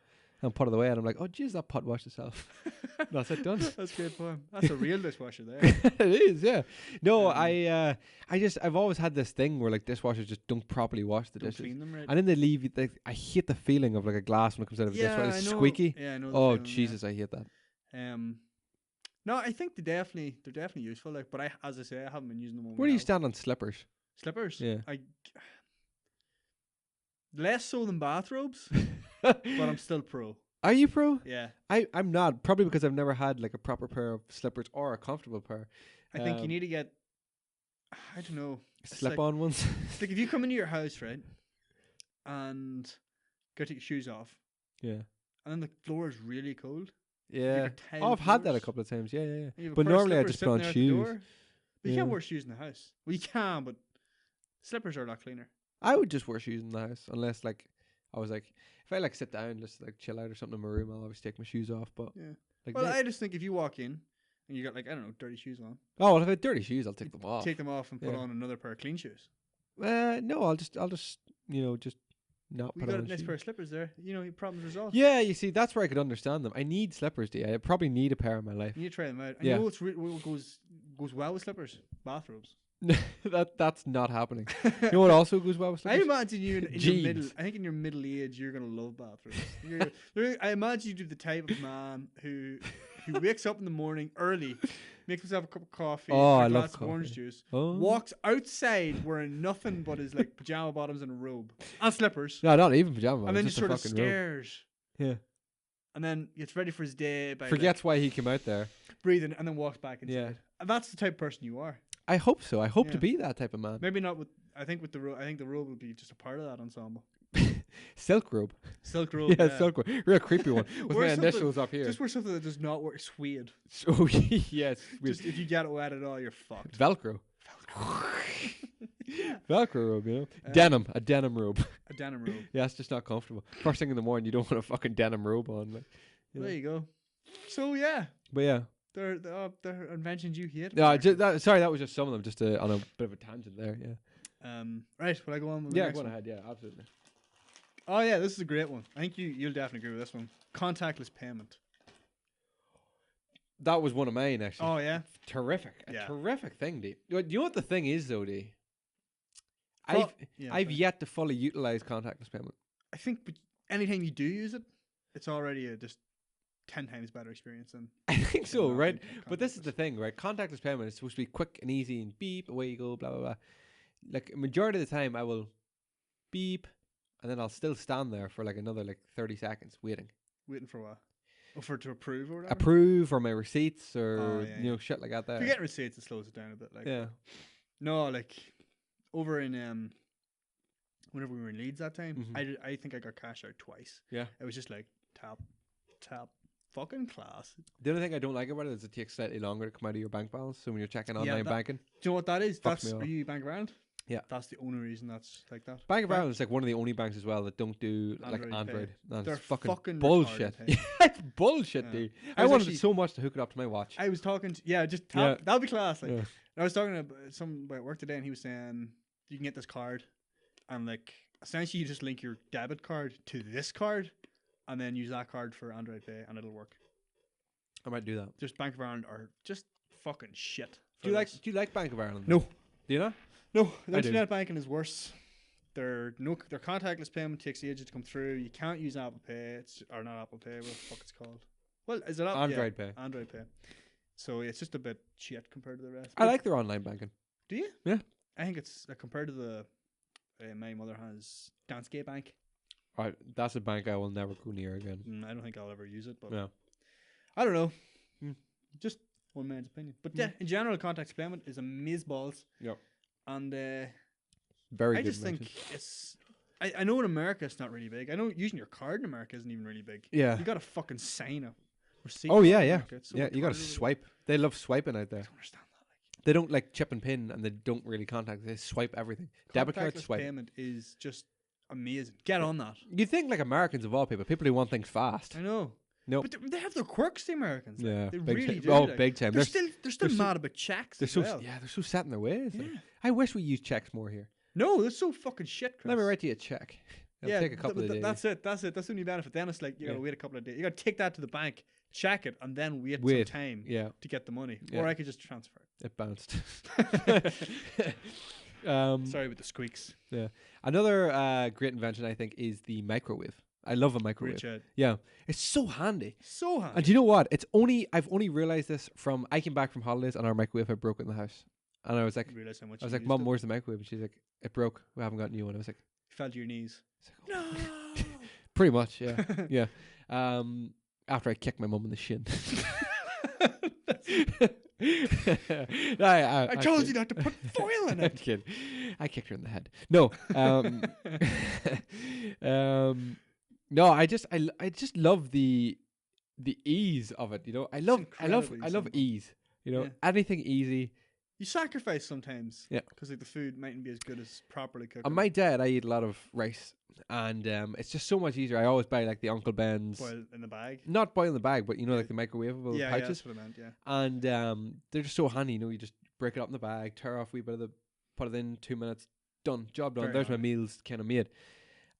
And put it away, and I'm like, "Oh, jeez, that pot washed itself." That's it, done. That's good fun. That's a real dishwasher there. It is, yeah. No, I've always had this thing where like dishwashers just don't properly wash the dishes, clean them right. and then they leave. I hate the feeling of like a glass when it comes out of a dishwasher. It's squeaky. Yeah, I know. Oh feeling, Jesus, I hate that. No, I think they're definitely useful. Like, but as I say, I haven't been using them. Where do you stand on slippers? Slippers? Yeah. Less so than bathrobes, but I'm still pro. Are you pro? Yeah. I'm not. Probably because I've never had like a proper pair of slippers or a comfortable pair. I think you need to get, I don't know. Slip-on ones? It's like if you come into your house, right, and go take your shoes off. Yeah. And then the floor is really cold. Yeah. Oh, I've had that a couple of times. Yeah. Yeah. But normally I just put on shoes. But you can't wear shoes in the house. Well, you can, but slippers are a lot cleaner. I would just wear shoes in the house unless like I was like if I like sit down just like chill out or something in my room, I'll always take my shoes off. But yeah, like well, I just think if you walk in and you got like I don't know dirty shoes on. Oh, well, if I have dirty shoes, I'll take them off. Take them off and put on another pair of clean shoes. No, I'll just just not put on. You got a nice pair of slippers there. You know, your problem's resolved. Yeah, you see, that's where I could understand them. I need slippers, I probably need a pair in my life. You need to try them out. And you know what goes well with slippers? Bathrobes. That's not happening. You know what also goes well with slippers? I imagine you in your middle. I think in your middle age, you're gonna love bathrobes. I imagine you do the type of man who wakes up in the morning early, makes himself a cup of coffee, a glass of orange juice, walks outside wearing nothing but his like pajama bottoms and a robe and slippers. No, not even pajama bottoms. And then just sort of stares. Yeah. And then gets ready for his day. Forgets why he came out there. Breathing, and then walks back inside. Yeah. And that's the type of person you are. I hope so. I hope to be that type of man. Maybe not with. I think with the robe. I think the robe would be just a part of that ensemble. Silk robe. Silk robe. Yeah, silk robe. Real creepy one with my initials up here. Just wear something that does not work. Suede. Oh yes. Just if you get it wet at all, you're fucked. Velcro. Velcro robe, you know. A denim robe. A denim robe. Yeah, it's just not comfortable. First thing in the morning, you don't want a fucking denim robe on. Like, there you go. So yeah. But yeah. They're inventions you hate. No, sorry, that was just some of them. Just on a bit of a tangent there. Yeah. Right. Will I go on with the next go one? ahead. Yeah, absolutely. Oh yeah, this is a great one. I think you'll definitely agree with this one. Contactless payment. That was one of mine actually. Oh yeah. Terrific. A terrific thing, D. Do you know what the thing is though, D? I've yet to fully utilize contactless payment. I think anytime you do use it, it's already just 10 times better experience than I think so, right? But this is the thing, right? Contactless payment is supposed to be quick and easy and beep, away you go, blah, blah, blah. Like, majority of the time, I will beep, and then I'll still stand there for like another like 30 seconds waiting. Waiting for what? Oh, for it to approve or whatever? Approve, or my receipts, or, you know, shit like that there. If you get receipts, it slows it down a bit. Like, yeah. No, like, over in, whenever we were in Leeds that time, I think I got cash out twice. Yeah. It was just like, tap, tap, fucking class. The only thing I don't like about it is it takes slightly longer to come out of your bank balance. So when you're checking online banking, Do you know what that is? fucks me Are off. you Bank of Ireland? Yeah. That's the only reason that's like that. Bank of Ireland is like one of the only banks as well that don't do like Android Pay. Android. That's They're fucking fucking bullshit. retarded, hey. It's bullshit, Yeah. dude. I I was wanted actually- so much to hook it up to my watch. I was talking to, just Yeah. tap. That'll be class. Like, Yeah. I was talking to somebody at work today, and he was saying you can get this card, and like essentially you just link your debit card to this card, and then use that card for Android Pay, and it'll work. I might do that. Just Bank of Ireland are just fucking shit. Do you like Bank of Ireland? No, Do you know? no. The I do. internet banking is worse. Their contactless payment takes ages to come through. You can't use Apple Pay. Or not Apple Pay. What the fuck it's called? Well, is it Apple? Android Pay. Android Pay. So it's just a bit shit compared to the rest. I But like their online banking. Do you? Yeah. I think it's compared to the. My mother has Danske Bank. Right, that's a bank I will never go near again. I don't think I'll ever use it, but Yeah. I don't know. Hmm. Just one man's opinion. But yeah, in general, contactless payment is balls. Yep. And Very I good. just think it's. I know in America it's not really big. I know using your card in America isn't even really big. Yeah. You got to fucking sign a receipt. Oh yeah, in yeah, America. It's so yeah. You got to retarded. swipe. They love swiping out I there. don't understand that. They don't like chip and pin, and they don't really contact. They swipe everything. Debit card Contactless swipe. payment is just amazing. Get on that. You think like Americans of all people who want things fast. I know. Nope. But they have their quirks, the Americans. Like, Yeah, they big really time. do. Oh, like. big time. They're still they're so- mad about checks. They're as so well. they're so set in their ways. like. Yeah. I wish we used checks more here. No, that's so fucking shit, Chris. Let me write you a check. It'll take a couple of days. That's it. That's the only benefit. Then it's like you gotta Yeah. wait a couple of days. You gotta take that to the bank, check it, and then wait some Wait. time Yeah, to get the money. Yeah. Or I could just transfer it bounced. it. um, Sorry with the squeaks. Another great invention, I think, is the microwave. I love a microwave. Richard. Yeah, it's so handy. So handy. And do you know what? I've only realized this from I came back from holidays and our microwave had broken in the house, and I was like, Realize how much I was you like, used Mum, it. where's the microwave? And she's like, it broke. We haven't got a new one. I was like, Fell to your knees. it's like, oh. No. Pretty much, yeah, yeah. After I kicked my mum in the shin. I told you not to put foil in I'm it. kidding. I kicked her in the head. No. No. I just love the ease of it. You know, I love incredibly simple. ease. You know, Yeah. anything easy. You sacrifice sometimes. Yeah. Because like the food mightn't be as good as properly cooked. On my diet, I eat a lot of rice, and it's just so much easier. I always buy like the Uncle Ben's, boiled in the bag. not boil in the bag, but you know, Yeah. like the microwavable Yeah, pouches. that's what I meant. Yeah. And they're just so handy. You know, you just break it up in the bag, tear off a wee bit of the, put it in, 2 minutes, done, job done. Very There's my handy. meals kind of made.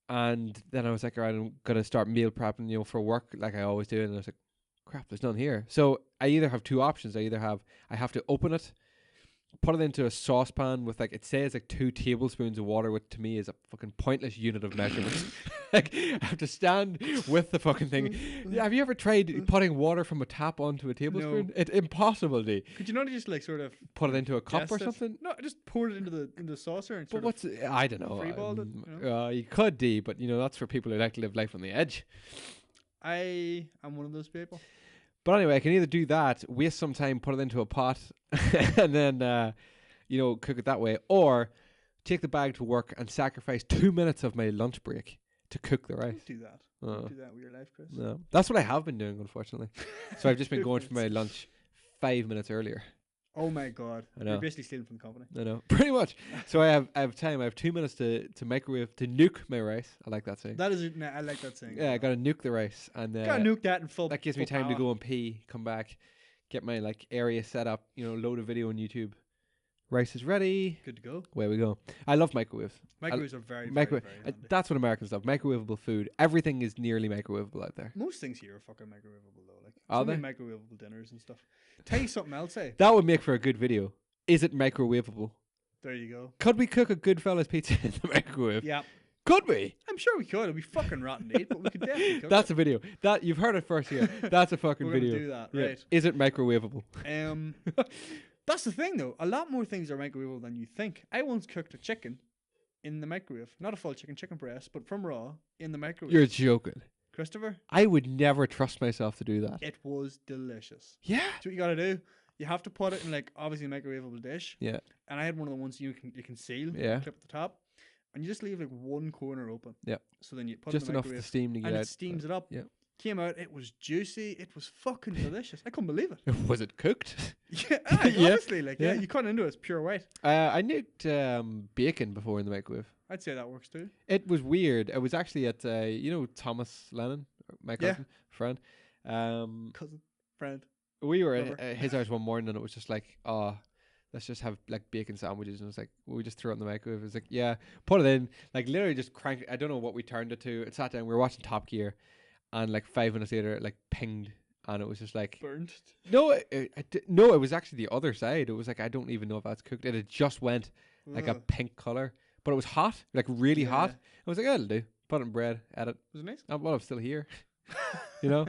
And then I was like, all right, I'm gonna start meal prepping, you know, for work like I always do. And I was like, crap, there's none here. So I either have two options. I have to open it, put it into a saucepan with like, it says like 2 tablespoons of water, which to me is a fucking pointless unit of measurement. Like I have to stand with the fucking thing. Have you ever tried putting water from a tap onto a tablespoon? It's impossible, D. Could you not just like sort of Put it into a cup or jest it? something? No, just pour it into the saucer and But sort of I don't know. freeballed it, you You could, D, but you know, that's for people who like to live life on the edge. I am one of those people. But anyway, I can either do that, waste some time, put it into a pot, and then, you know, cook it that way, or take the bag to work and sacrifice 2 minutes of my lunch break to cook the rice. Don't do that. Uh, Don't do that with your life, Chris. no. That's what I have been doing, unfortunately. So I've just been going for my lunch 5 minutes earlier. Oh my god. I know. You're basically stealing from the company. I know, pretty much. So I have time. I have 2 minutes to microwave, to nuke my rice. I like that saying. That is I like that saying. Yeah, I gotta nuke the rice, and gotta nuke that in full. that gives me full time to power. go and pee, come back, get my like area set up, you know, load a video on YouTube. Rice is ready. Good to go. Away we go. I love microwaves. Microwaves are very, Micro- very, very handy. That's what Americans love. Microwavable food. Everything is nearly microwavable out there. Most things here are fucking microwavable though. Like Are so many they? microwavable dinners and stuff. Tell you something else, eh? That would make for a good video. Is it microwavable? There you go. Could we cook a Goodfellas pizza in the microwave? Yeah. Could we? I'm sure we could. It'd be fucking rotten to eat, but we could definitely cook That's it. a video. That you've heard it first here. That's a fucking We're gonna video. do that, Yeah. right. Is it microwavable? That's the thing though. A lot more things are microwavable than you think. I once cooked a chicken in the microwave. Not a full chicken breast, but from raw in the microwave. You're joking. Christopher, I would never trust myself to do that. it was delicious. Yeah. So what you gotta do, you have to put it in like obviously a microwavable dish. Yeah. And I had one of the ones you can seal. Yeah. Clip at the top, and you just leave like one corner open. Yeah. So then you put Just it in the enough of the microwave, steam to get and out. it steams it up. Yeah. Came out, it was juicy. It was fucking delicious. I couldn't believe it. Was it cooked? Yeah, Yeah. honestly, like Yeah. you cut into it, it's pure white. I nicked bacon before in the microwave. I'd say that works too. It was weird. It was actually at Thomas Lennon, my Yeah. cousin, friend. Cousin, friend. We were Lover. at his house one morning and it was just like, oh, let's just have like bacon sandwiches. And it was like, we just throw it in the microwave. It was like, yeah, put it in. Like literally just crank. I don't know what we turned it to. It sat down. We were watching Top Gear, and like 5 minutes later, it like pinged, and it was just like, Burned. no, no, it was actually the other side. It was like I don't even know if that's cooked. It had just went like a Ugh. pink color, but it was hot, like really hot. Yeah. I was like, that'll do. Put it in bread. Edit. Was it nice? Well, I'm still here.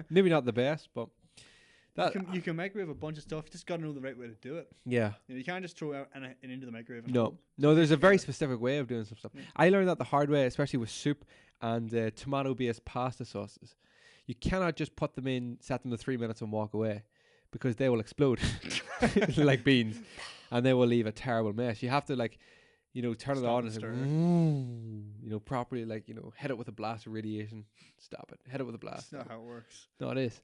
Maybe not the best, but that You can microwave a bunch of stuff. You just got to know the right way to do it. yeah. You can't just throw out and into the microwave. And No, there's a very specific way of doing some stuff. Yeah. I learned that the hard way, especially with soup and tomato-based pasta sauces. You cannot just put them in, set them to 3 minutes and walk away, because they will explode like beans, and they will leave a terrible mess. You have to turn it Stop on and and stir. properly, hit it with a blast of radiation. Stop it. Hit it with a blast. That's not how it works. No, it is.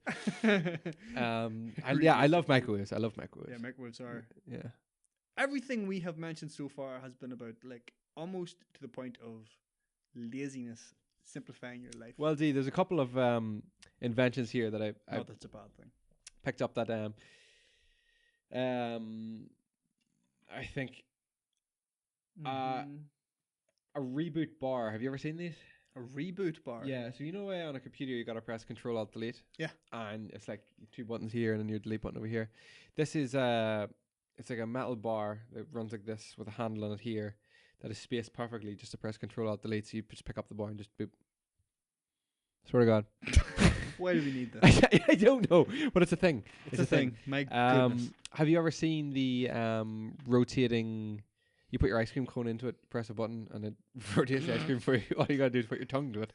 I Radiation. love microwaves. I love microwaves. Yeah, microwaves are. Yeah. Everything we have mentioned so far has been about like almost to the point of laziness, simplifying your life. Well, D, there's a couple of inventions here that I Not that's a bad thing. picked up that I think Mhm. a reboot bar. Have you ever seen these? A reboot bar. Yeah. So on a computer you gotta press Control Alt Delete. Yeah. And it's like 2 buttons here and then your delete button over here. This is it's like a metal bar that runs like this with a handle on it here that is spaced perfectly just to press Control Alt Delete. So you just pick up the bar and just boop. Swear to God. Why do we need this? I don't know, but it's a thing. It's a thing. My goodness. Have you ever seen the rotating? You put your ice cream cone into it, press a button, and it rotates the ice cream for you. All you gotta do is put your tongue to it.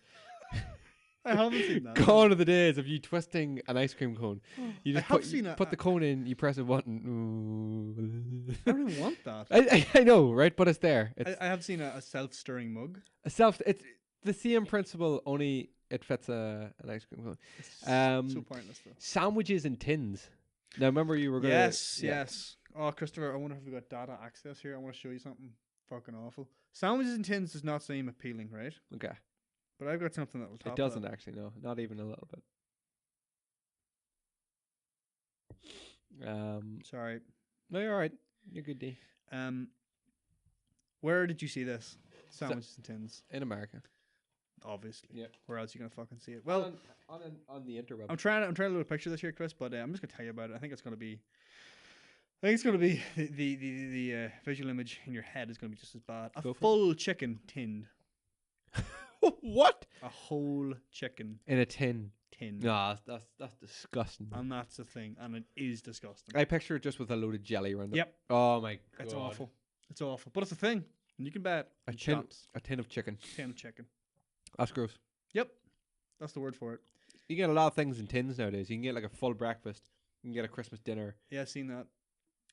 I haven't seen that. Gone are the days of you twisting an ice cream cone. You I just have seen put the cone in, you press a button. I don't even want that. I know, right? But it's there. It's I have seen a self-stirring mug. it's the same principle, only it fits an ice cream cone. It's Um, so pointless though. Sandwiches in tins. Now remember you were gonna Yes. Oh, Christopher, I wonder if we got data access here. I want to show you something fucking awful. Sandwiches in tins does not seem appealing, right? Okay. But I've got something that will top It doesn't that. actually, no. Not even a little bit. Sorry. No, you're alright. You're good, D. Where did you see this? Sandwiches in tins. In America. Obviously. Yeah. Where else are you gonna fucking see it? Well, on the interweb. I'm trying to load a picture of this here, Chris, but I'm just gonna tell you about it. I think it's gonna be the visual image in your head is gonna be just as bad. Go A for it. full chicken tinned. What? A whole chicken In a tin. tinned. No, that's disgusting. And that's the thing, and it is disgusting. I picture it just with a load of jelly around it. Yep. Oh my god. It's awful. It's awful. But it's a thing. And you can bet A in tin, shops. a tin of chicken. Tin of chicken. That's gross. Yep. That's the word for it. You can get a lot of things in tins nowadays. You can get like a full breakfast. You can get a Christmas dinner. Yeah, I've seen that.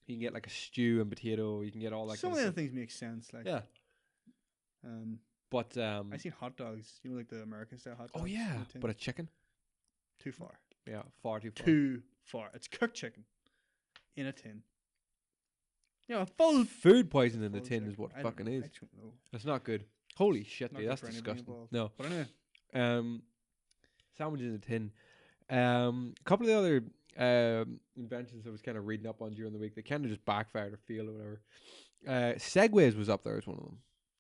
You can get like a stew and potato. You can get all that Some kind of the of other things make sense. Like, stuff. Yeah. But I seen hot dogs. You know, like the American style hot dogs. oh yeah, in a tin. but a chicken? Too far. Yeah, far too far. Too far. It's cooked chicken in a tin. You know, a full Food poisoning in the full tin chicken. is what I fucking don't know. is. I don't know. That's not good. Holy shit, Not dude, good that's for anybody disgusting. involved. No. But anyway, Sandwiches in a tin. A couple of the other inventions I was kind of reading up on during the week, they kind of just backfired or failed or whatever. Segways was up there as one of them.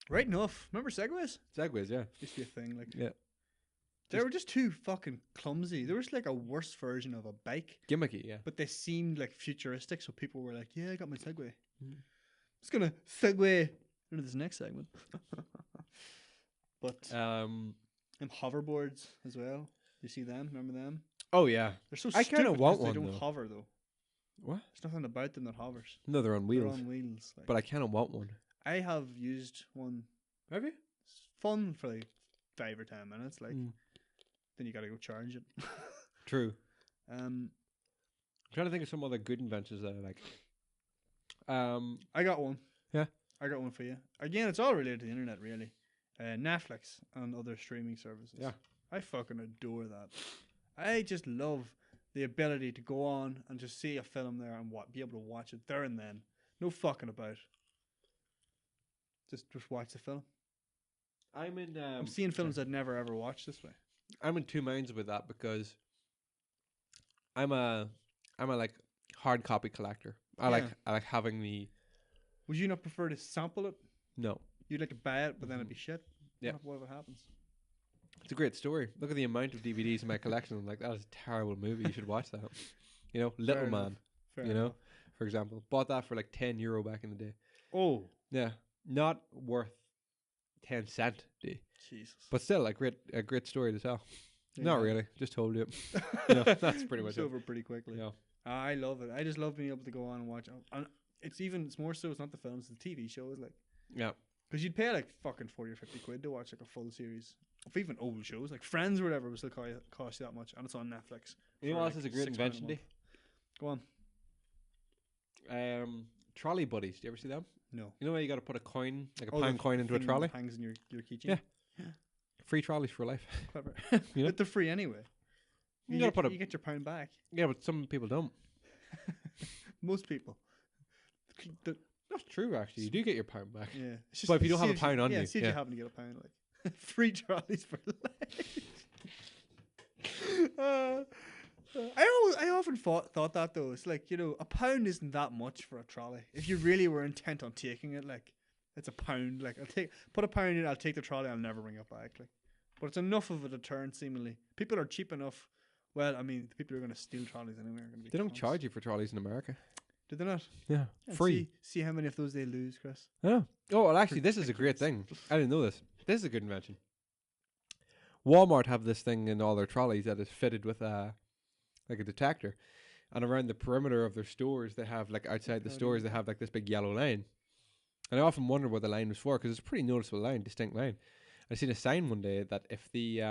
right enough. Remember Segways? Segways, yeah. Used to be a thing. Like, Yeah. they were just too fucking clumsy. They were just like a worse version of a bike, Gimmicky, yeah. but they seemed like futuristic. So people were like, "Yeah, I got my Segway. Mhm. Just gonna segue into this next segment." But Um. and hoverboards as well. You see them? Remember them? Oh yeah. They're so I stupid kinda want because they one, don't though. hover though. What? There's nothing about them that hovers. No, they're on They're wheels. on wheels. Like. But I kind of want one. I have used one. Have you? It's fun for like 5 or 10 minutes. Like Mm. then you gotta go charge it. True. um, I'm trying to think of some other good inventions that I like. I got one. Yeah. I got one for you. Again, it's all related to the internet, really. Netflix and other streaming services. Yeah. I fucking adore that. I just love the ability to go on and just see a film there and be able to watch it there and then. No fucking about. Just watch the film. I'm seeing films I'd never ever watch this way. I'm in two minds with that because I'm a like hard copy collector. I like having the. Would you not prefer to sample it? No. You'd like to buy it, but then it'd be shit. Yeah. What happens? It's a great story. Look at the amount of DVDs in my collection. I'm like, that is a terrible movie. You should watch that. You know, Little Fair Man. enough. Fair You enough. know, for example, bought that for like €10 back in the day. Oh, Yeah, not worth 10 cent, Jesus. but still a great story to tell. Yeah. Not really, just told you. You know, that's pretty much It's it. over pretty quickly. Yeah. I love it. I just love being able to go on and watch. And it's more so. It's not the films, it's the TV shows. Like, Yeah. because you'd pay like fucking 40 or 50 quid to watch like a full series of even old shows, like Friends or whatever, would still cost you that much, and it's on Netflix. You know for, what else like, is a great £6 invention, month. Go on. Trolley buddies. Do you ever see them? No. You know where you got to put a coin, like a Oh, pound coin into a thing trolley? that hangs in your keychain. Yeah. Free trolleys for life. Clever. You know? But they're free anyway. You gotta put you get your pound back. Yeah, but some people don't. Most people. That's true, actually. You do get your pound back. Yeah. It's But if you don't see have a pound on yeah, you, see if yeah. you happen to get a pound, like free trolleys for life. I often thought that though. It's like, you know, a pound isn't that much for a trolley. If you really were intent on taking it, like, it's a pound. Like, put a pound in, I'll take the trolley, I'll never bring it back. Like, but it's enough of a deterrent, seemingly. People are cheap enough. Well, I mean, the people who are going to steal trolleys anyway are going to be. They don't cunts. charge you for trolleys in America. Do they not? Yeah. And Free. See how many of those they lose, Chris. Oh. Oh, well, actually, this is a great thing. I didn't know this. This is a good invention. Walmart have this thing in all their trolleys that is fitted with like a detector. And around the perimeter of their stores, they have, like, outside the stores, they have, like, this big yellow line. And I often wonder what the line was for, because it's a pretty noticeable line, distinct line. I seen a sign one day that if the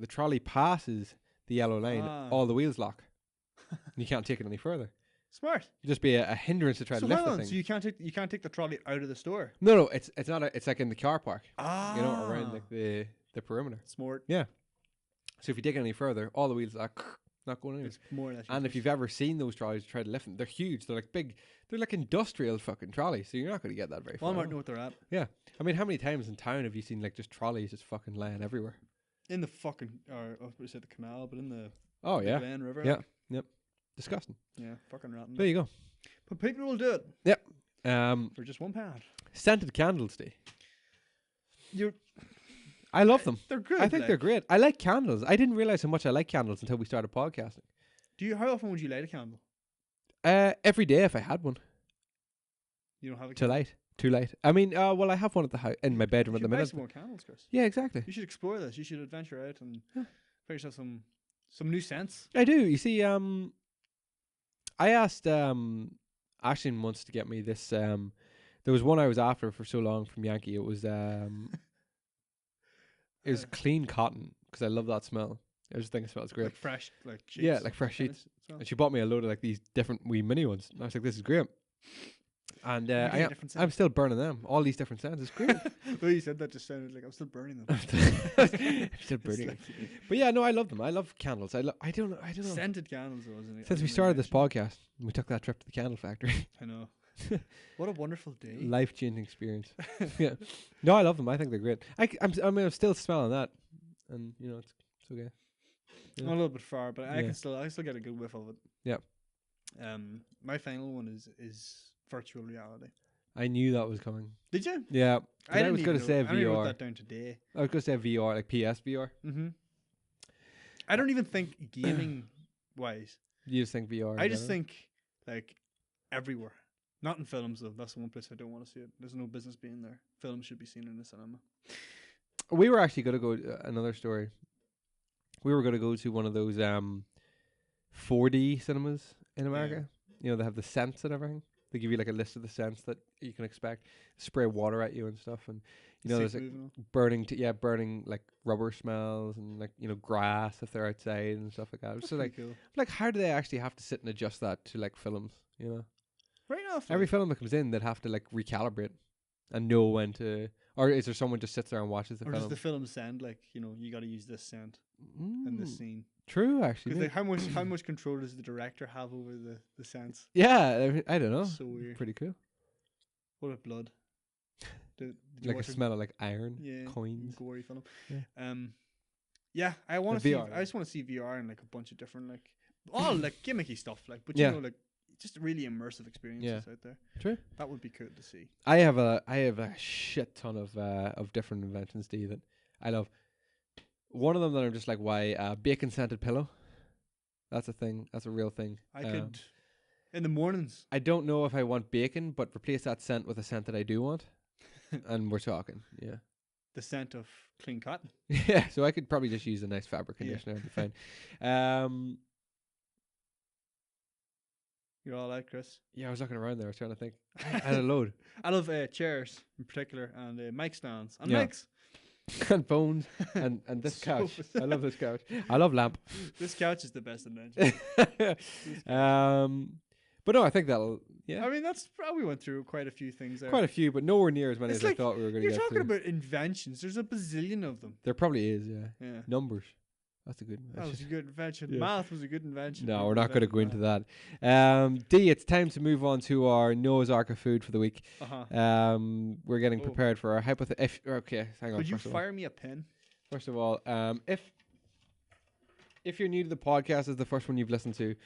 trolley passes the yellow line, all the wheels lock. And you can't take it any further. Smart. It'd just be a hindrance to try to lift the thing. So you can't take the trolley out of the store. No, it's not. It's like in the car park. Ah. You know, around like the perimeter. Smart. Yeah. So if you take it any further, all the wheels are not going anywhere. It's more or less. And if you've ever seen those trolleys try to lift them, they're huge. They're like big. They're like industrial fucking trolleys. So you're not going to get that very far. Walmart know what they're at. Yeah. I mean, how many times in town have you seen like just trolleys just fucking lying everywhere? In the fucking, or I was going to say the canal, but in the Oh the yeah. Glen River. Yeah. like. Yep. Disgusting. Yeah. Fucking rotten. There you go. But people will do it Yep. for just £1. Scented candles, Dee. You're. I love them. They're good. I think like. they're great. I like candles. I didn't realize how much I like candles until we started podcasting. How often would you light a candle? Every day if I had one. You don't have a Too light. Too late. I mean, well, I have one at the house in my bedroom You at the should buy minute. some more candles, Chris. Yeah, exactly. You should explore this. You should adventure out and find yourself some new scents. I do. You see, I asked Ashton once to get me this. There was one I was after for so long from Yankee. It was clean cotton because I love that smell. I just think it smells great. Like fresh, like sheets. Yeah, like fresh Kind of sheets. smell. And she bought me a load of like these different wee mini ones. And I was like, this is great. And You get I'm different scents. still burning them. All these different scents. It's great. The way you said that just sounded like I'm still burning them. I'm still burning them. It's But yeah, no, I love them. I love candles. I don't know. scented candles, though, isn't it? Since we started this podcast, we took that trip to the candle factory. I know. What a wonderful day. Life-changing experience. Yeah. No, I love them. I think they're great. I'm still smelling that, and you know it's okay. I'm a little bit far, but I Yeah. can still get a good whiff of it. Yep. My final one is virtual reality. I knew that was coming. Did you? Yeah. I was going to say I only wrote VR. that down today. I was going to say VR, like PSVR. Mm-hmm. I don't even think gaming wise. You just think VR? I just think like everywhere. Not in films though. That's the one place I don't want to see it. There's no business being there. Films should be seen in the cinema. we were actually going to go. Another story. We were going to go to one of those 4D cinemas in America. You know, they have the scents and everything. They give you like a list of the scents that you can expect. Spray water at you and stuff, and you know, Safe there's like moving on. burning like rubber smells and like, you know, grass if they're outside and stuff like that. That's So like, pretty cool. like how do they actually have to sit and adjust that to like films? You know, Right enough. every film that comes in, they'd have to like recalibrate and know when to. Or is there someone just sits there and watches the or does film? the film send like, you know, you got to use this scent? in this scene. True, actually. Because how much control does the director have over the scents? Yeah, I don't know. So weird. Pretty cool. What about blood? Did you Like a watch smell of like iron, Yeah, coins. gory film. Yeah. Yeah, I want to The see. VR, I just want to see VR and like a bunch of different like all like gimmicky stuff, like, but Yeah. you know, like just really immersive experiences out there. True. That would be cool to see. I have a shit ton of different inventions, D, that I love. One of them that I'm just like, why bacon scented pillow? That's a thing. That's a real thing. I could in the mornings. I don't know if I want bacon, but replace that scent with a scent that I do want, and we're talking. Yeah. The scent of clean cotton. Yeah. So I could probably just use a nice fabric Yeah. conditioner. It'd be fine. You're all out, Chris. Yeah, I was looking around there. I was trying to think. I had a load. I love chairs in particular and mic stands and Yeah. mics. And phones and this So couch. bizarre. I love this couch. I love lamp. This couch is the best invention. But no, I think that'll I mean, that's probably went through quite a few things there. quite a few, but nowhere near as many It's as like I thought we were going to You're get talking through. about inventions. There's a bazillion of them. There probably is, yeah. Yeah. Numbers. That's a good That was a invention. good invention. Yeah. Math was a good invention. No, People we're not going to invented go into that. D, it's time to move on to our Noah's Ark of Food for the week. Uh-huh. We're getting Oh. prepared for our okay, hang on. Could you first of all. fire me a pin? First of all, if you're new to the podcast, this is the first one you've listened to.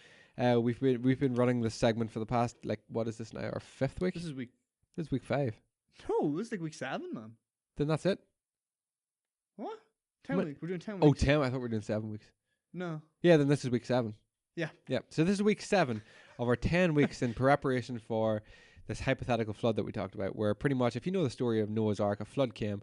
We've been running this segment for the past, like, what is this now? Our 5th week? This is week. This is week 5. No, this is like week 7, man. Then that's it. What? 10 What? weeks. We're doing 10 Oh, weeks. 10. I thought we were doing 7 weeks. No. Yeah, then this is week 7. Yeah. Yeah. So this is week 7 of our 10 weeks in preparation for this hypothetical flood that we talked about, where pretty much, if you know the story of Noah's Ark, a flood came.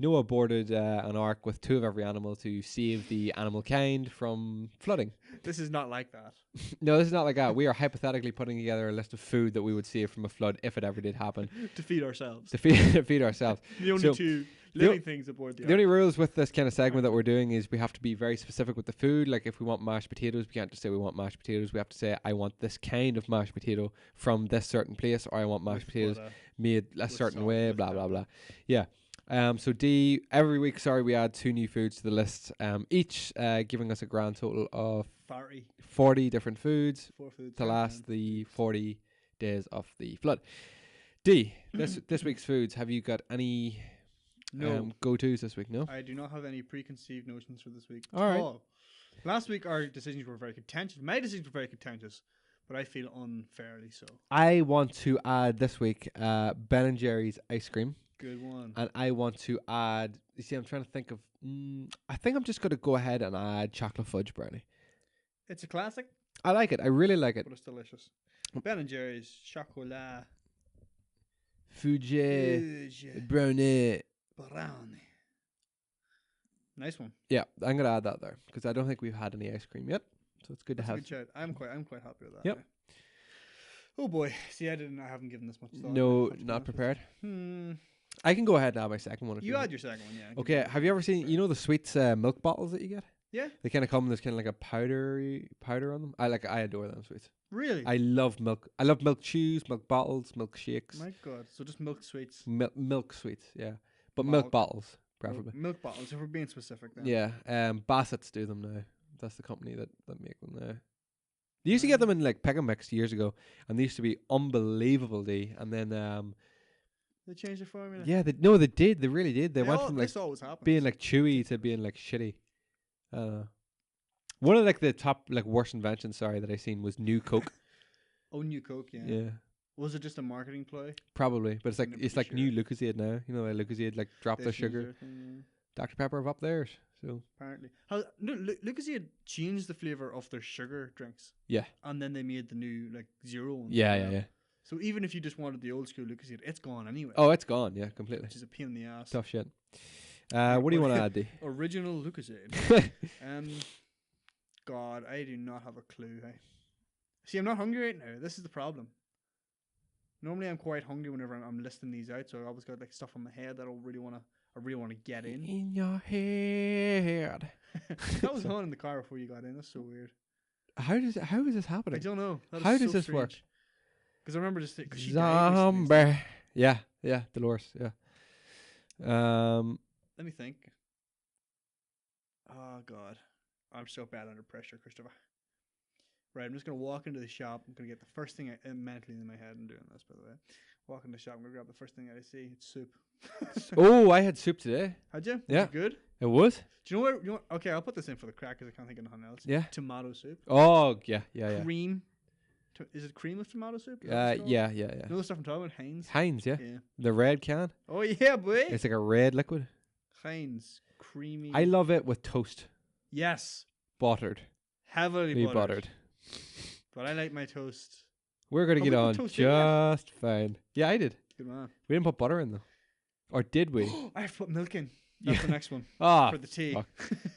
Noah boarded an ark with 2 of every animal to save the animal kind from flooding. This is not like that. No, this is not like that. We are hypothetically putting together a list of food that we would save from a flood if it ever did happen To feed ourselves. to feed ourselves. The only So, 2 the living things aboard the The only ark. rules with this kind of segment that we're doing is we have to be very specific with the food. Like if we want mashed potatoes, we can't just say we want mashed potatoes. We have to say I want this kind of mashed potato from this certain place, or I want mashed With potatoes butter. made a with certain salt, way, with blah, blah, pepper. blah. Yeah. So D, every week, we add 2 new foods to the list, each giving us a grand total of 40 different foods 4 foods. to yeah, last man. the 40 days of the flood. D, this week's foods, have you got any No, go-tos this week? No? I do not have any preconceived notions for this week. All right. Oh. Last week our decisions were very contentious. My decisions were very contentious, but I feel unfairly so. I want to add this week Ben & Jerry's ice cream. Good one. And I want to add, you see, I'm trying to think of, I think I'm just going to go ahead and add chocolate fudge brownie. It's a classic, I like it. I really like it. but it's delicious. Ben and Jerry's chocolat Fudge fudge brownie. brownie. Nice one. Yeah, I'm going to add that there because I don't think we've had any ice cream yet. So it's good That's to a have. good shout. I'm quite happy with that. Yep. yeah. Oh boy. See, I haven't given this much thought. No, Much not benefit. prepared. Hmm. I can go ahead and add my second one. If You want. had your second one, yeah. Okay, have you ever seen, you know the Sweets milk bottles that you get? Yeah. They kind of come, there's kind of like a powder on them. I adore them sweets. Really? I love milk. I love milk chews, milk bottles, milk shakes. My God. So just milk sweets. Milk sweets, yeah. But Malt- milk bottles, preferably. Milk bottles, if we're being specific then. Yeah. Bassett's do them now. That's the company that make them now. They used to get them in like Pick and Mix years ago, and they used to be unbelievable. And then They changed the formula. yeah, they did. They really did. They went from like this always happens. being like chewy to being like shitty. One of like the top like worst inventions, that I seen was New Coke. Oh, New Coke, yeah. Yeah. Was it just a marketing ploy? Probably, but it's like I'm pretty sure. New Lucozade now. You know, like Lucozade like dropped They the changed sugar. everything, Dr Pepper have up theirs. So apparently. Lucozade had changed the flavour of their sugar drinks. yeah, And then they made the new like zero ones. yeah. So even if you just wanted the old school Lucozade, it's gone anyway. Oh, it's gone. Yeah, completely. Which is a pain in the ass. Tough shit. What do you want to add, D? Original Lucozade. God, I do not have a clue. Hey. See, I'm not hungry right now. This is the problem. Normally, I'm quite hungry whenever I'm listing these out. So I always got like stuff on my head that I really want to get in. In your head. That was on in the car before you got in. That's so weird. How is this I happening? don't know. How does this work? Because I remember just because she died recently, so- Zombie. Yeah, Dolores. Yeah. Let me think. Oh God, I'm so bad under pressure, Christopher. Right, I'm just going to walk into the shop. I'm going to get the first thing mentally in my head. I'm doing this, by the way. Walk in the shop. I'm going to grab the first thing I see. It's soup. Oh, I had soup today. Had you? Was Yeah. it good? It was? Do you know what? Okay, I'll put this in for the crack because I can't think of nothing else. Yeah. Tomato soup. Oh, yeah. Cream. Is it cream with tomato soup? Yeah. You know the stuff I'm talking about? Heinz? Heinz, yeah. Yeah. The red can. Oh, yeah, boy. It's like a red liquid. Heinz. Creamy. I love it with toast. Yes. Buttered. Heavily buttered. But I like my toast. We're going to get on just fine. Yeah, I did. Good man. We didn't put butter in though. Or did we? I have to put milk in. That's the next one. Ah. For the tea.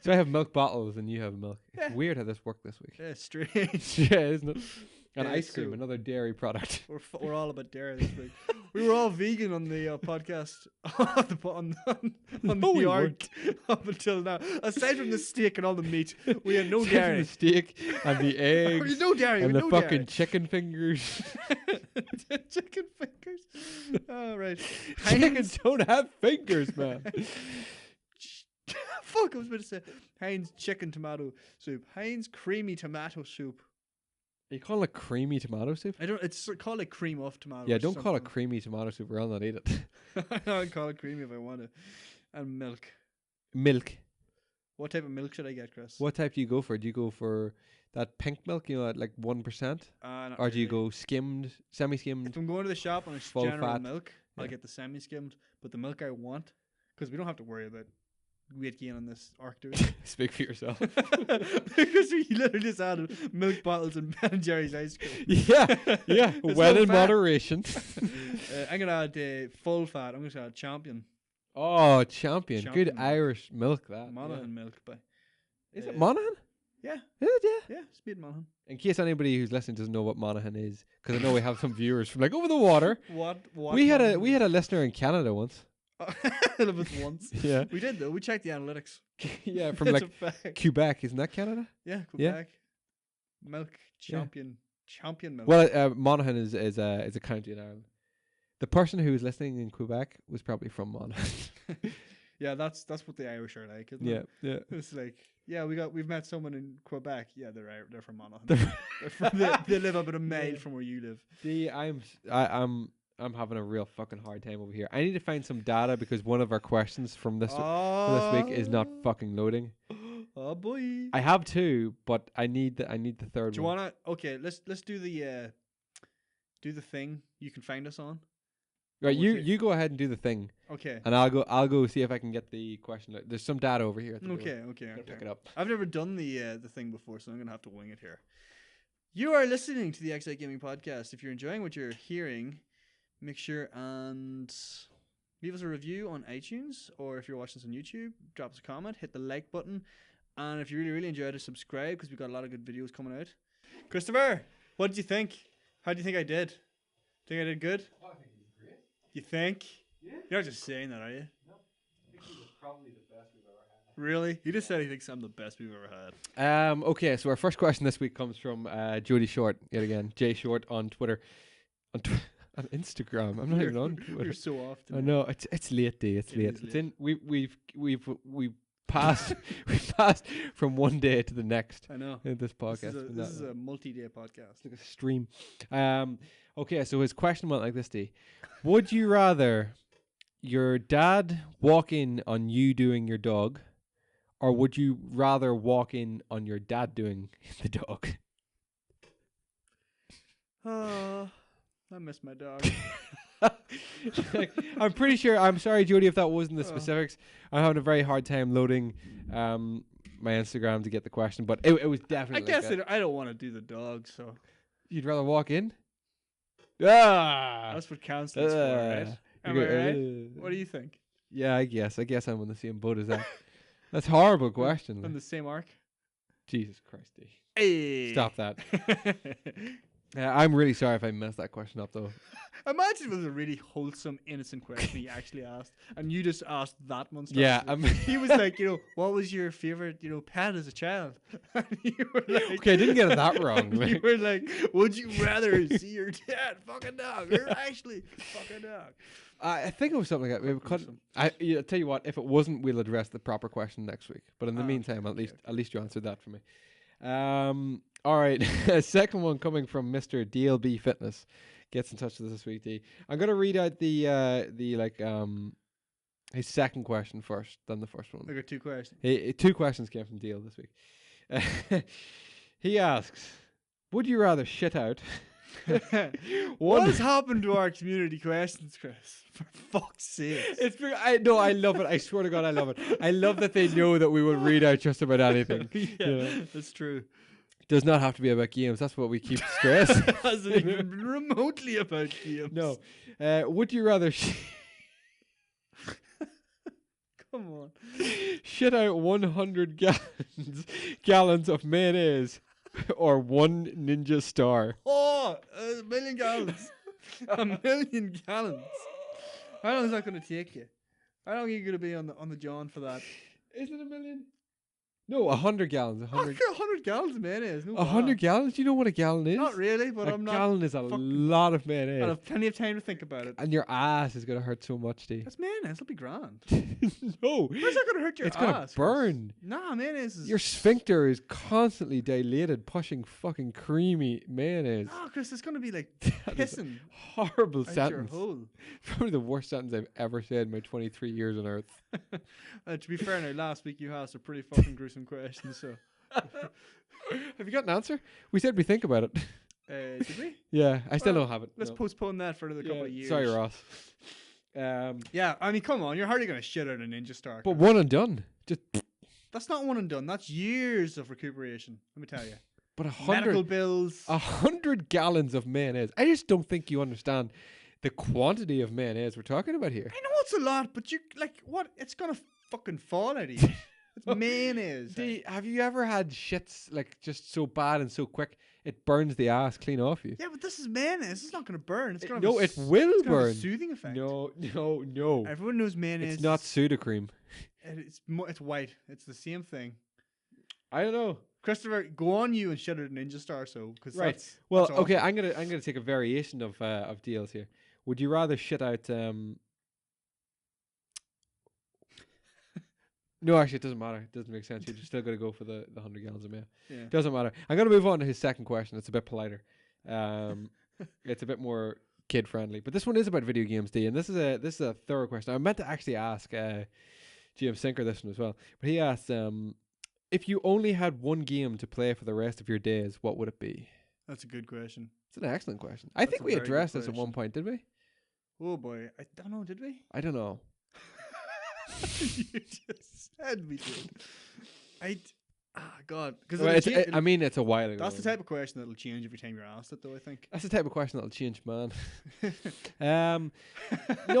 So I have milk bottles and you have milk. Yeah. It's weird how this worked this week. Yeah, strange. Yeah, isn't it? And Yeah, ice cream, so- another dairy product. We're all about dairy this week. We were all vegan on the podcast on No, the we Ark up until now. Aside from the steak and all the meat, we had no Except for dairy. the steak and the eggs no dairy. and we the no fucking dairy. chicken fingers. Chicken fingers. Oh, right. Chickens don't have fingers, man. Fuck, I was about to say Heinz chicken tomato soup. Heinz creamy tomato soup. You call it creamy tomato soup? I don't. It's called like cream of tomato. Yeah, or don't call it something. creamy tomato soup or I'll not eat it. I'd call it creamy if I want to. And milk. Milk. What type of milk should I get, Chris? What type do you go for? Do you go for that pink milk, you know, at like 1%? Not Or do you really. go skimmed, semi-skimmed? If I'm going to the shop and it's full general fat? milk, I'll Yeah. get the semi-skimmed. But the milk I want, because we don't have to worry about weight gain on this Ark, do we? Speak for yourself. Because we literally just added milk bottles and Ben & Jerry's ice cream. yeah, yeah. There's Well no in fat. moderation. I'm going to add full fat. I'm going to add Champion. Oh, champion. Good Champion milk. Irish milk, that. Monaghan milk. But Is it Monaghan? Yeah. Is it, yeah? Yeah, speed Monaghan. In case anybody who's listening doesn't know what Monaghan is, because I know we have some viewers from like over the water. What We had a listener in Canada once. It was once. Yeah. We did, though. We checked the analytics. Yeah, from It's like a fact. Quebec, isn't that Canada? Yeah, Yeah. Quebec. Milk. Yeah. Champion milk. Well, Monaghan is a county in Ireland. The person who was listening in Quebec was probably from Monaghan. Yeah, that's what the Irish are like, isn't yeah, it? yeah. It's like, yeah, we've met someone in Quebec. Yeah, they're from Monaghan. they live about a mile from where you live. See, I'm having a real fucking hard time over here. I need to find some data because one of our questions from this week is not fucking loading. Oh boy. I have two, but I need the third Do you one. wanna? Okay, let's do the thing you can find us on. Right, what's it? you go ahead and do the thing, Okay. and I'll go see if I can get the question. There's some data over here. At the door. Okay. Gotta pick it up. I've never done the thing before, so I'm gonna have to wing it here. You are listening to the Xite Gaming Podcast. If you're enjoying what you're hearing, make sure and leave us a review on iTunes, or if you're watching us on YouTube, drop us a comment, hit the like button, and if you really enjoyed it, subscribe because we've got a lot of good videos coming out. Christopher, what did you think? How do you think I did? Think I did good? Oh, I think he's great. You think? Yeah. You're not just saying that, are you? No, I think he's probably the best we've ever had. Really? You just said he thinks I'm the best we've ever had. Okay, so our first question this week comes from Jody Short yet again. J Short on Twitter, on Instagram. I'm not even on Twitter. You're so off. I know it's late day. It's It late. is It's late. in. We've passed. We've passed from one day to the next I know. in this podcast. This is a multi-day podcast. It's like a stream. Okay, so his question went like this: D, would you rather your dad walk in on you doing your dog, or would you rather walk in on your dad doing the dog? Oh, I miss my dog. Like, I'm pretty sure. I'm sorry, Jody, if that wasn't the Oh. specifics. I'm having a very hard time loading my Instagram to get the question, but it was I definitely. guess like that. I don't want to do the dog, so You'd rather walk in. Ah, that's what counseling's for, right? Am I right? What do you think? Yeah, I guess I'm on the same boat as that. That's a horrible question. On the same arc? Jesus Christ, D. Hey. Stop that. I'm really sorry if I messed that question up, though. Imagine it was a really wholesome, innocent question he actually asked, and you just asked that monster. Yeah, He was like, what was your favorite, pet as a child? And you were like, okay, I didn't get it that wrong. You were like, would you rather see your dad fucking dog or actually fucking dog? I think it was something like that. We couldn't. I tell you what, if it wasn't, we'll address the proper question next week. But in the meantime, at least you answered that for me. All right, second one coming from Mr. DLB Fitness gets in touch with us this week. D. I'm gonna read out his second question first, then the first one. I got two questions. Two questions came from DL this week. He asks, "Would you rather shit out?" What has happened to our community questions, Chris? For fuck's sake! I love it. I swear to God, I love it. I love that they know that we will read out just about anything. Yeah, that's true. It does not have to be about games. That's what we keep stressing. It hasn't even been remotely about games. No. Would you rather come on, shit out 100 gallons of mayonnaise or one ninja star? Oh, a million gallons. A million gallons. How long is that going to take you? How long are you going to be on the John for that? Is it a million? No, 100 gallons. 100 gallons of mayonnaise. No 100 gallons? Do you know what a gallon is? Not really, but I'm not. A gallon is a lot of mayonnaise. I'll have plenty of time to think about it. And your ass is going to hurt so much, D. That's mayonnaise. It'll be grand. No. Where's that going to hurt your ass? It's going to burn. Nah, mayonnaise is... Your sphincter is constantly dilated, pushing fucking creamy mayonnaise. Oh, Chris, it's going to be like pissing. Horrible out sentence. Your hole. Probably the worst sentence I've ever said in my 23 years on Earth. To be fair, now, last week you asked a pretty fucking gruesome question, so... Have you got an answer? We said we think about it. Did we? Yeah, I still don't have it. Let's postpone that for another couple of years. Sorry, Ross. Yeah, I mean, come on, you're hardly going to shit out a ninja star. But one and done. Just. That's not one and done. That's years of recuperation. Let me tell you. But medical bills. 100 gallons of mayonnaise. I just don't think you understand the quantity of mayonnaise we're talking about here. I know it's a lot, but you what? It's gonna fucking fall out of you. It's mayonnaise. Have you ever had shits just so bad and so quick it burns the ass clean off you? Yeah, but this is mayonnaise. It's not gonna burn. It's gonna it will burn. Have a soothing effect. No. Everyone knows mayonnaise. It's not Sudocreme. It's white. It's the same thing. I don't know. Christopher, go on you and shut out a ninja star. So because right. That's okay. I'm gonna take a variation of deals here. Would you rather shit out? No, actually, it doesn't matter. It doesn't make sense. You're just still going to go for the 100 gallons of mayo. Yeah. Doesn't matter. I'm going to move on to his second question. It's a bit politer. It's a bit more kid friendly. But this one is about video games, D. And this is a thorough question. I meant to actually ask GM Sinker this one as well. But he asked, if you only had one game to play for the rest of your days, what would it be? That's a good question. It's an excellent question. I think we addressed this at one point, did we? Oh boy, I don't know. Did we? I don't know. You just said we did. God. Well, it's a while ago. That's the type of question that'll change every time you're asked it, though. I think that's the type of question that'll change, man. No,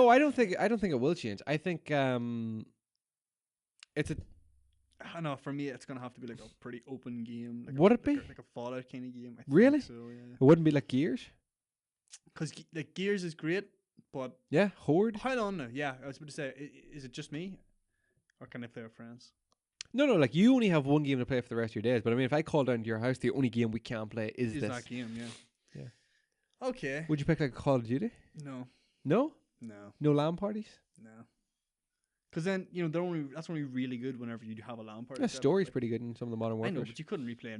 I don't think it will change. I think it's a. I know. For me, it's gonna have to be like a pretty open game. Would it be like a Fallout kind of game? I really? Think so, yeah. It wouldn't be like Gears. Because Gears is great. But yeah, Horde. Hold on now. Yeah, I was about to say, is it just me, or can I play with friends? No. Like you only have one game to play for the rest of your days. But I mean, if I call down to your house, the only game we can't play is this. That game. Yeah. Okay. Would you pick like Call of Duty? No. No. No. No LAN parties. No. Because then that's only really good whenever you have a LAN party. The story's pretty good in some of the Modern Warfare. I know, but you couldn't replay.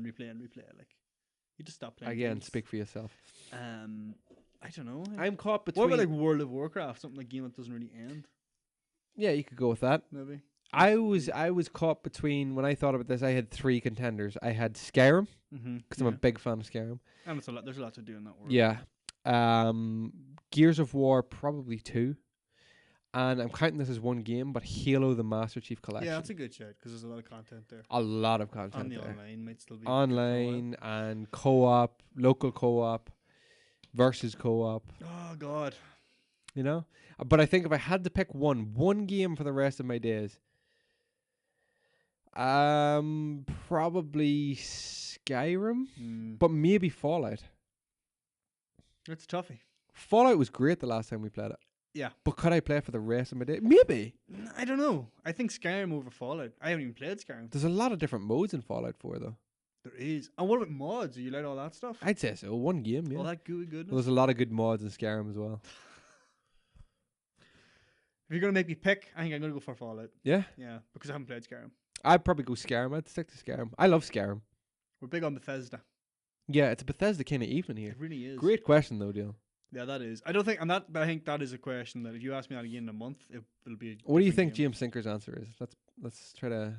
Like, you just stop playing. Again, games. speak for yourself. I don't know. I'm caught between. What about like World of Warcraft, something like game that doesn't really end? Yeah, you could go with that. Maybe. I was caught between when I thought about this. I had three contenders. I had Skyrim because I'm a big fan of Skyrim, and there's a lot to do in that world. Yeah, Gears of War probably 2, and I'm counting this as one game, but Halo: The Master Chief Collection. Yeah, that's a good shout because there's a lot of content there. A lot of content on the there. Online might still be online and co-op, local co-op. Versus co-op. Oh God. You know? But I think if I had to pick one game for the rest of my days, probably Skyrim, but maybe Fallout. It's toughy. Fallout was great the last time we played it. Yeah. But could I play it for the rest of my day? Maybe. I don't know. I think Skyrim over Fallout. I haven't even played Skyrim. There's a lot of different modes in Fallout 4, though. There is. And what about mods? Are you allowed all that stuff? I'd say so. One game, yeah. All that gooey goodness. Well, there's a lot of good mods in Skyrim as well. If you're going to make me pick, I think I'm going to go for Fallout. Yeah? Yeah, because I haven't played Skyrim. I'd probably go Skyrim. I'd stick to Skyrim. I love Skyrim. We're big on Bethesda. Yeah, it's a Bethesda kind of evening here. It really is. Great question, though, Deal. Yeah, that is. I don't think, but I think that is a question that if you ask me that again in a month, it'll be. What do you think game. GM Sinker's answer is? Let's try to.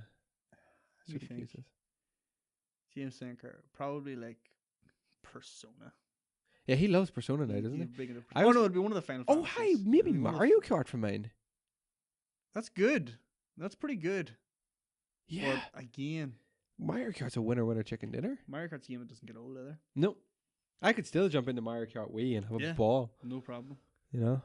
What do you think? GM Sinker, probably like Persona. Yeah, he loves Persona now, doesn't he? No, it'd be one of the Final Oh, Fantasies. hi, maybe Mario Kart for mine. That's good. That's pretty good. Yeah. But again, Mario Kart's a winner chicken dinner. Mario Kart's a game that doesn't get old either. No. I could still jump into Mario Kart Wii and have a ball. No problem. You know?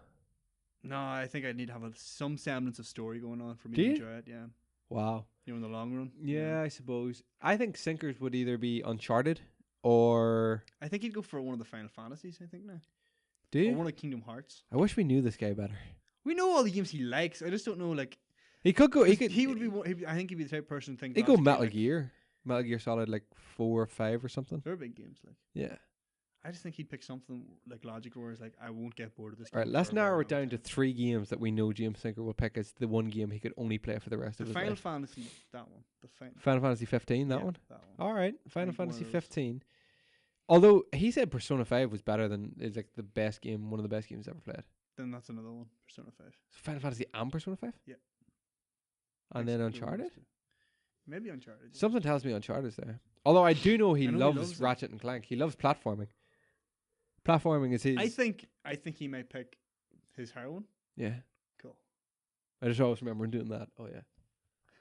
No, I think I'd need to have some semblance of story going on for me Do to you? enjoy it. Yeah. Wow. You know, in the long run. Yeah, I suppose. I think Sinkers would either be Uncharted or. I think he'd go for one of the Final Fantasies, I think now. Do you? Or one of Kingdom Hearts. I wish we knew this guy better. We know all the games he likes. I just don't know, like. He could go. He would be. I think he'd be the type of person to think. He'd go Metal Gear. Metal Gear Solid, like 4 or 5 or something. They're big games, like. Yeah. I just think he'd pick something like logical, where it's like, I won't get bored of this. All right, let's narrow it down to 3 games that we know James Sinker will pick as the one game he could only play for the rest of his Final life. Fantasy, that one. Final Fantasy 15, that one? That one. All right, Final think Fantasy one of those. 15. Although he said Persona 5 was better than, is like the best game, one of the best games ever played. Then that's another one, Persona 5. So Final Fantasy and Persona 5? Yeah. And then Uncharted? Maybe Uncharted. Yeah. Something tells me Uncharted's there. Although I do know he I know he loves loves it. Ratchet and Clank. He loves platforming. Platforming is his. I think he might pick his heroine. Yeah. Cool. I just always remember him doing that. Oh, yeah.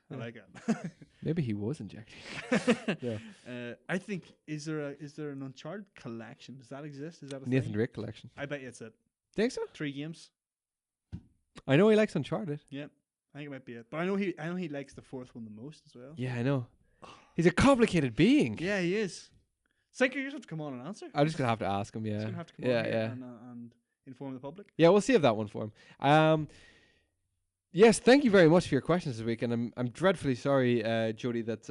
I Yeah. like it. Maybe he was injecting. Yeah. I think is there an Uncharted collection? Does that exist? Is that a Nathan thing? Drake collection. I bet you it's it. Think so? 3 games. I know he likes Uncharted. Yeah, I think it might be it. But I know he likes the 4th one the most as well. Yeah, I know. He's a complicated being. Yeah, he is. Sinker, you just have to come on and answer. I'm just gonna have to ask him. Just Yeah. gonna have to come Yeah, on here yeah. and inform the public. Yeah, we'll save that one for him. Yes, thank you very much for your questions this week, and I'm dreadfully sorry, Jody, that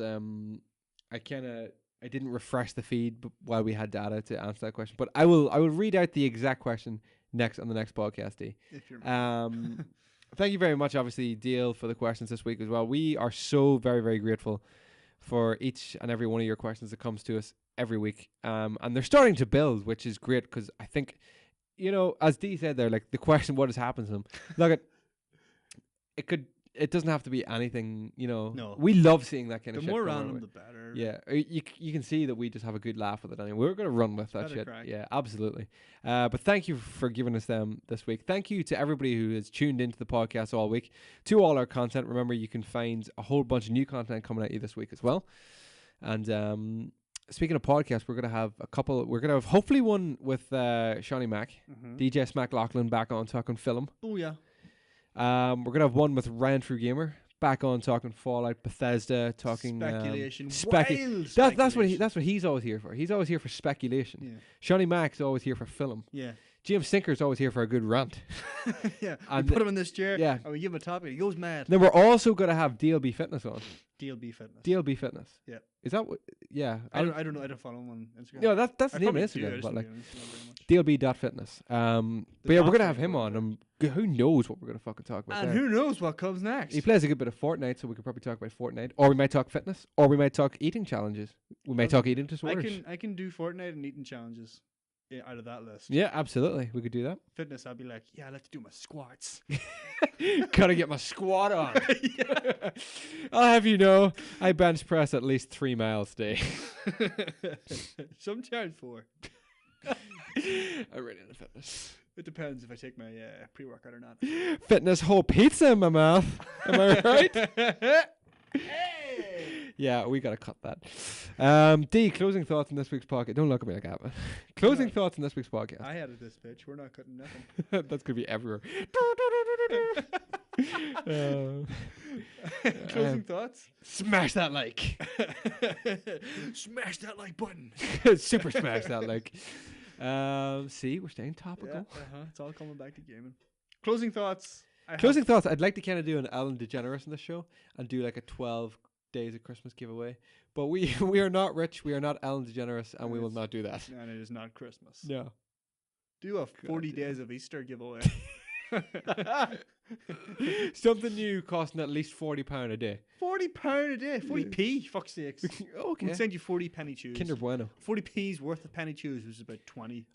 I didn't refresh the feed while we had data to answer that question. But I will read out the exact question on the next podcast. D. If you're Thank you very much, obviously, Deal, for the questions this week as well. We are so very, very grateful for each and every one of your questions that comes to us every week. And they're starting to build, which is great, because I think, as Dee said there, like the question, what has happened to them? Look, it doesn't have to be anything, No. We love seeing that kind the of shit. more come our random, way. the better. Yeah, you can see that we just have a good laugh with it anyway. We're going to run with that Better shit. crack. Yeah, absolutely. But thank you for giving us them this week. Thank you to everybody who has tuned into the podcast all week, to all our content. Remember, you can find a whole bunch of new content coming at you this week as well. And speaking of podcasts, we're going to have a couple. We're going to have hopefully one with Shawnee Mac, DJ Smack Lachlan back on talking film. Oh yeah. We're going to have one with Ryan True Gamer back on talking Fallout, Bethesda, talking speculation. That's what he's always here for. He's always here for speculation. Yeah. Shawnee Mac's always here for film. Yeah. James Sinker's always here for a good rant. Yeah. And we put him in this chair. yeah. And we give him a topic. He goes mad. Then we're also going to have DLB Fitness on. DLB Fitness. DLB Fitness. Yeah. Is that what? Yeah. I don't know. I don't follow him on Instagram. No, that's the I name of probably do, I Instagram. just But don't like get on Instagram very much. DLB.fitness. But yeah, we're going to have him on. Who knows what we're going to fucking talk about And there. who knows what comes next? He plays a good bit of Fortnite, so we could probably talk about Fortnite. Or we might talk fitness. Or we might talk eating challenges. We might talk eating disorders. I can do Fortnite and eating challenges out of that list. Yeah, absolutely. We could do that. Fitness, I'll be like, yeah, I like to do my squats. Gotta get my squat on. I'll have you know, I bench press at least 3 miles a day. Sometimes 4. I'm ready to fitness. It depends if I take my pre-workout or not. Fitness whole pizza in my mouth. Am I right? Hey! Yeah, we gotta cut that. D, closing thoughts on this week's podcast. Don't look at me like that. Closing thoughts on this week's podcast. I added this bitch. We're not cutting nothing. That's gonna be everywhere. Closing thoughts? Smash that like. Smash that like button. Super smash that like. See, we're staying topical. Yeah, it's all coming back to gaming. Closing thoughts. Closing thoughts. I'd like to kind of do an Ellen DeGeneres in the show and do like a 12 days of Christmas giveaway. But we are not rich. We are not Ellen DeGeneres, and we will not do that. And it is not Christmas. No. Do a 40 days of Easter giveaway. Something new costing at least £40 a day. £40 a day. 40p. Fuck's sakes. Okay. We'll send you 40 penny chews. Kinder Bueno. 40p's worth of penny chews, which is about 20.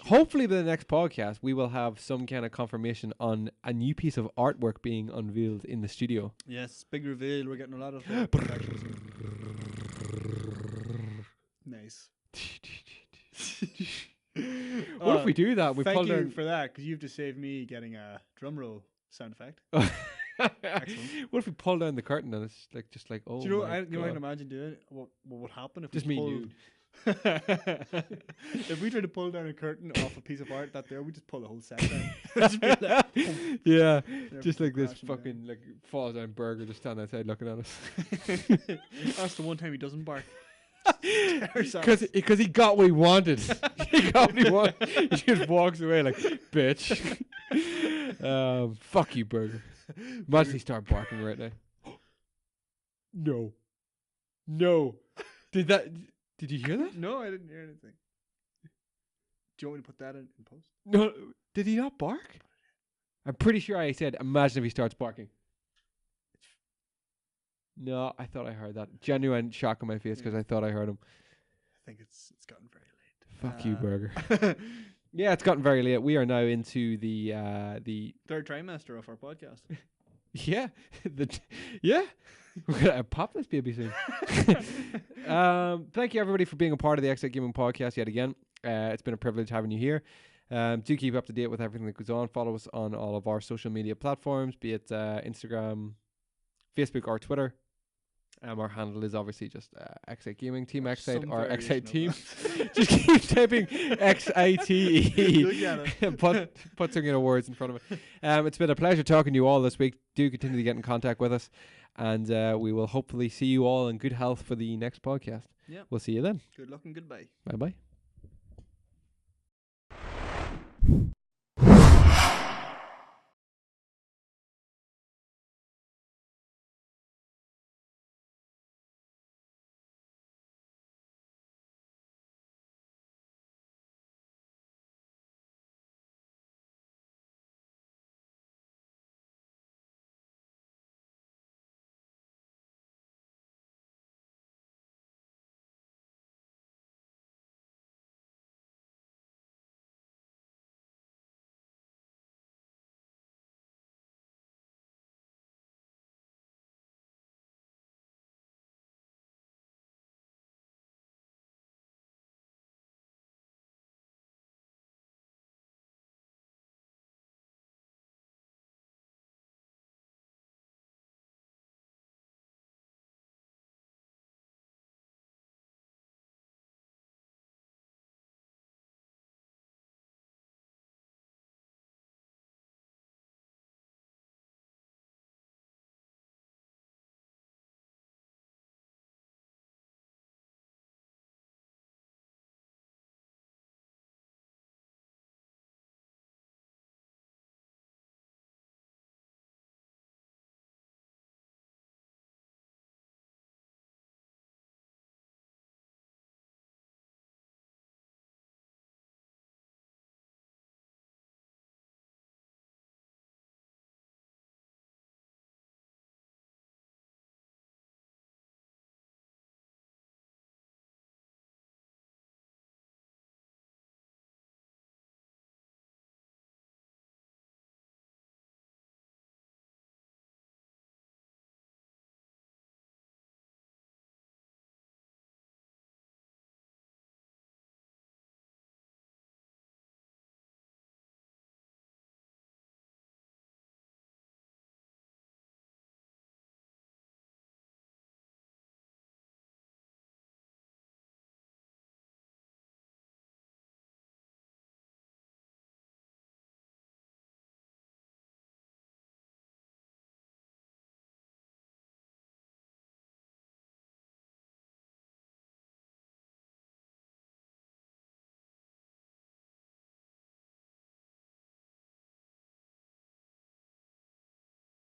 Hopefully by the next podcast we will have some kind of confirmation on a new piece of artwork being unveiled in the studio. Yes, big reveal. We're getting a lot of nice. What if we do that? We thank pull you down for that, because you have to save me getting a drum roll sound effect. Excellent. What if we pull down the curtain and it's like just like, oh, do you know? my I God. can imagine doing it. What would happen if Just we me pulled? If we tried to pull down a curtain off a piece of art that there, we just pull the whole set down. Just be like, boom. Yeah, They're just like this crashing fucking like falls down burger just standing outside looking at us. That's the one time he doesn't bark. Because he got what he wanted. He got what he wanted. He just walks away like, bitch. Fuck you, burger. Imagine he start barking right now. No. Did you hear that? No, I didn't hear anything. Do you want me to put that in post? No. Did he not bark? I'm pretty sure I said, imagine if he starts barking. No, I thought I heard that. Genuine shock on my face because I thought I heard him. I think it's gotten very late. Fuck you, burger. Yeah, it's gotten very late. We are now into the third trimester of our podcast. Yeah, we're gonna pop this baby soon. Thank you everybody for being a part of the Xite Gaming Podcast yet again. It's been a privilege having you here. Do keep up to date with everything that goes on. Follow us on all of our social media platforms, be it Instagram, Facebook, or Twitter. Our handle is obviously just Xite Gaming, Team Xite, or Xite Team. Just keep typing XITE. Put some words in front of it. It's been a pleasure talking to you all this week. Do continue to get in contact with us, and we will hopefully see you all in good health for the next podcast. Yeah. We'll see you then. Good luck and goodbye. Bye bye.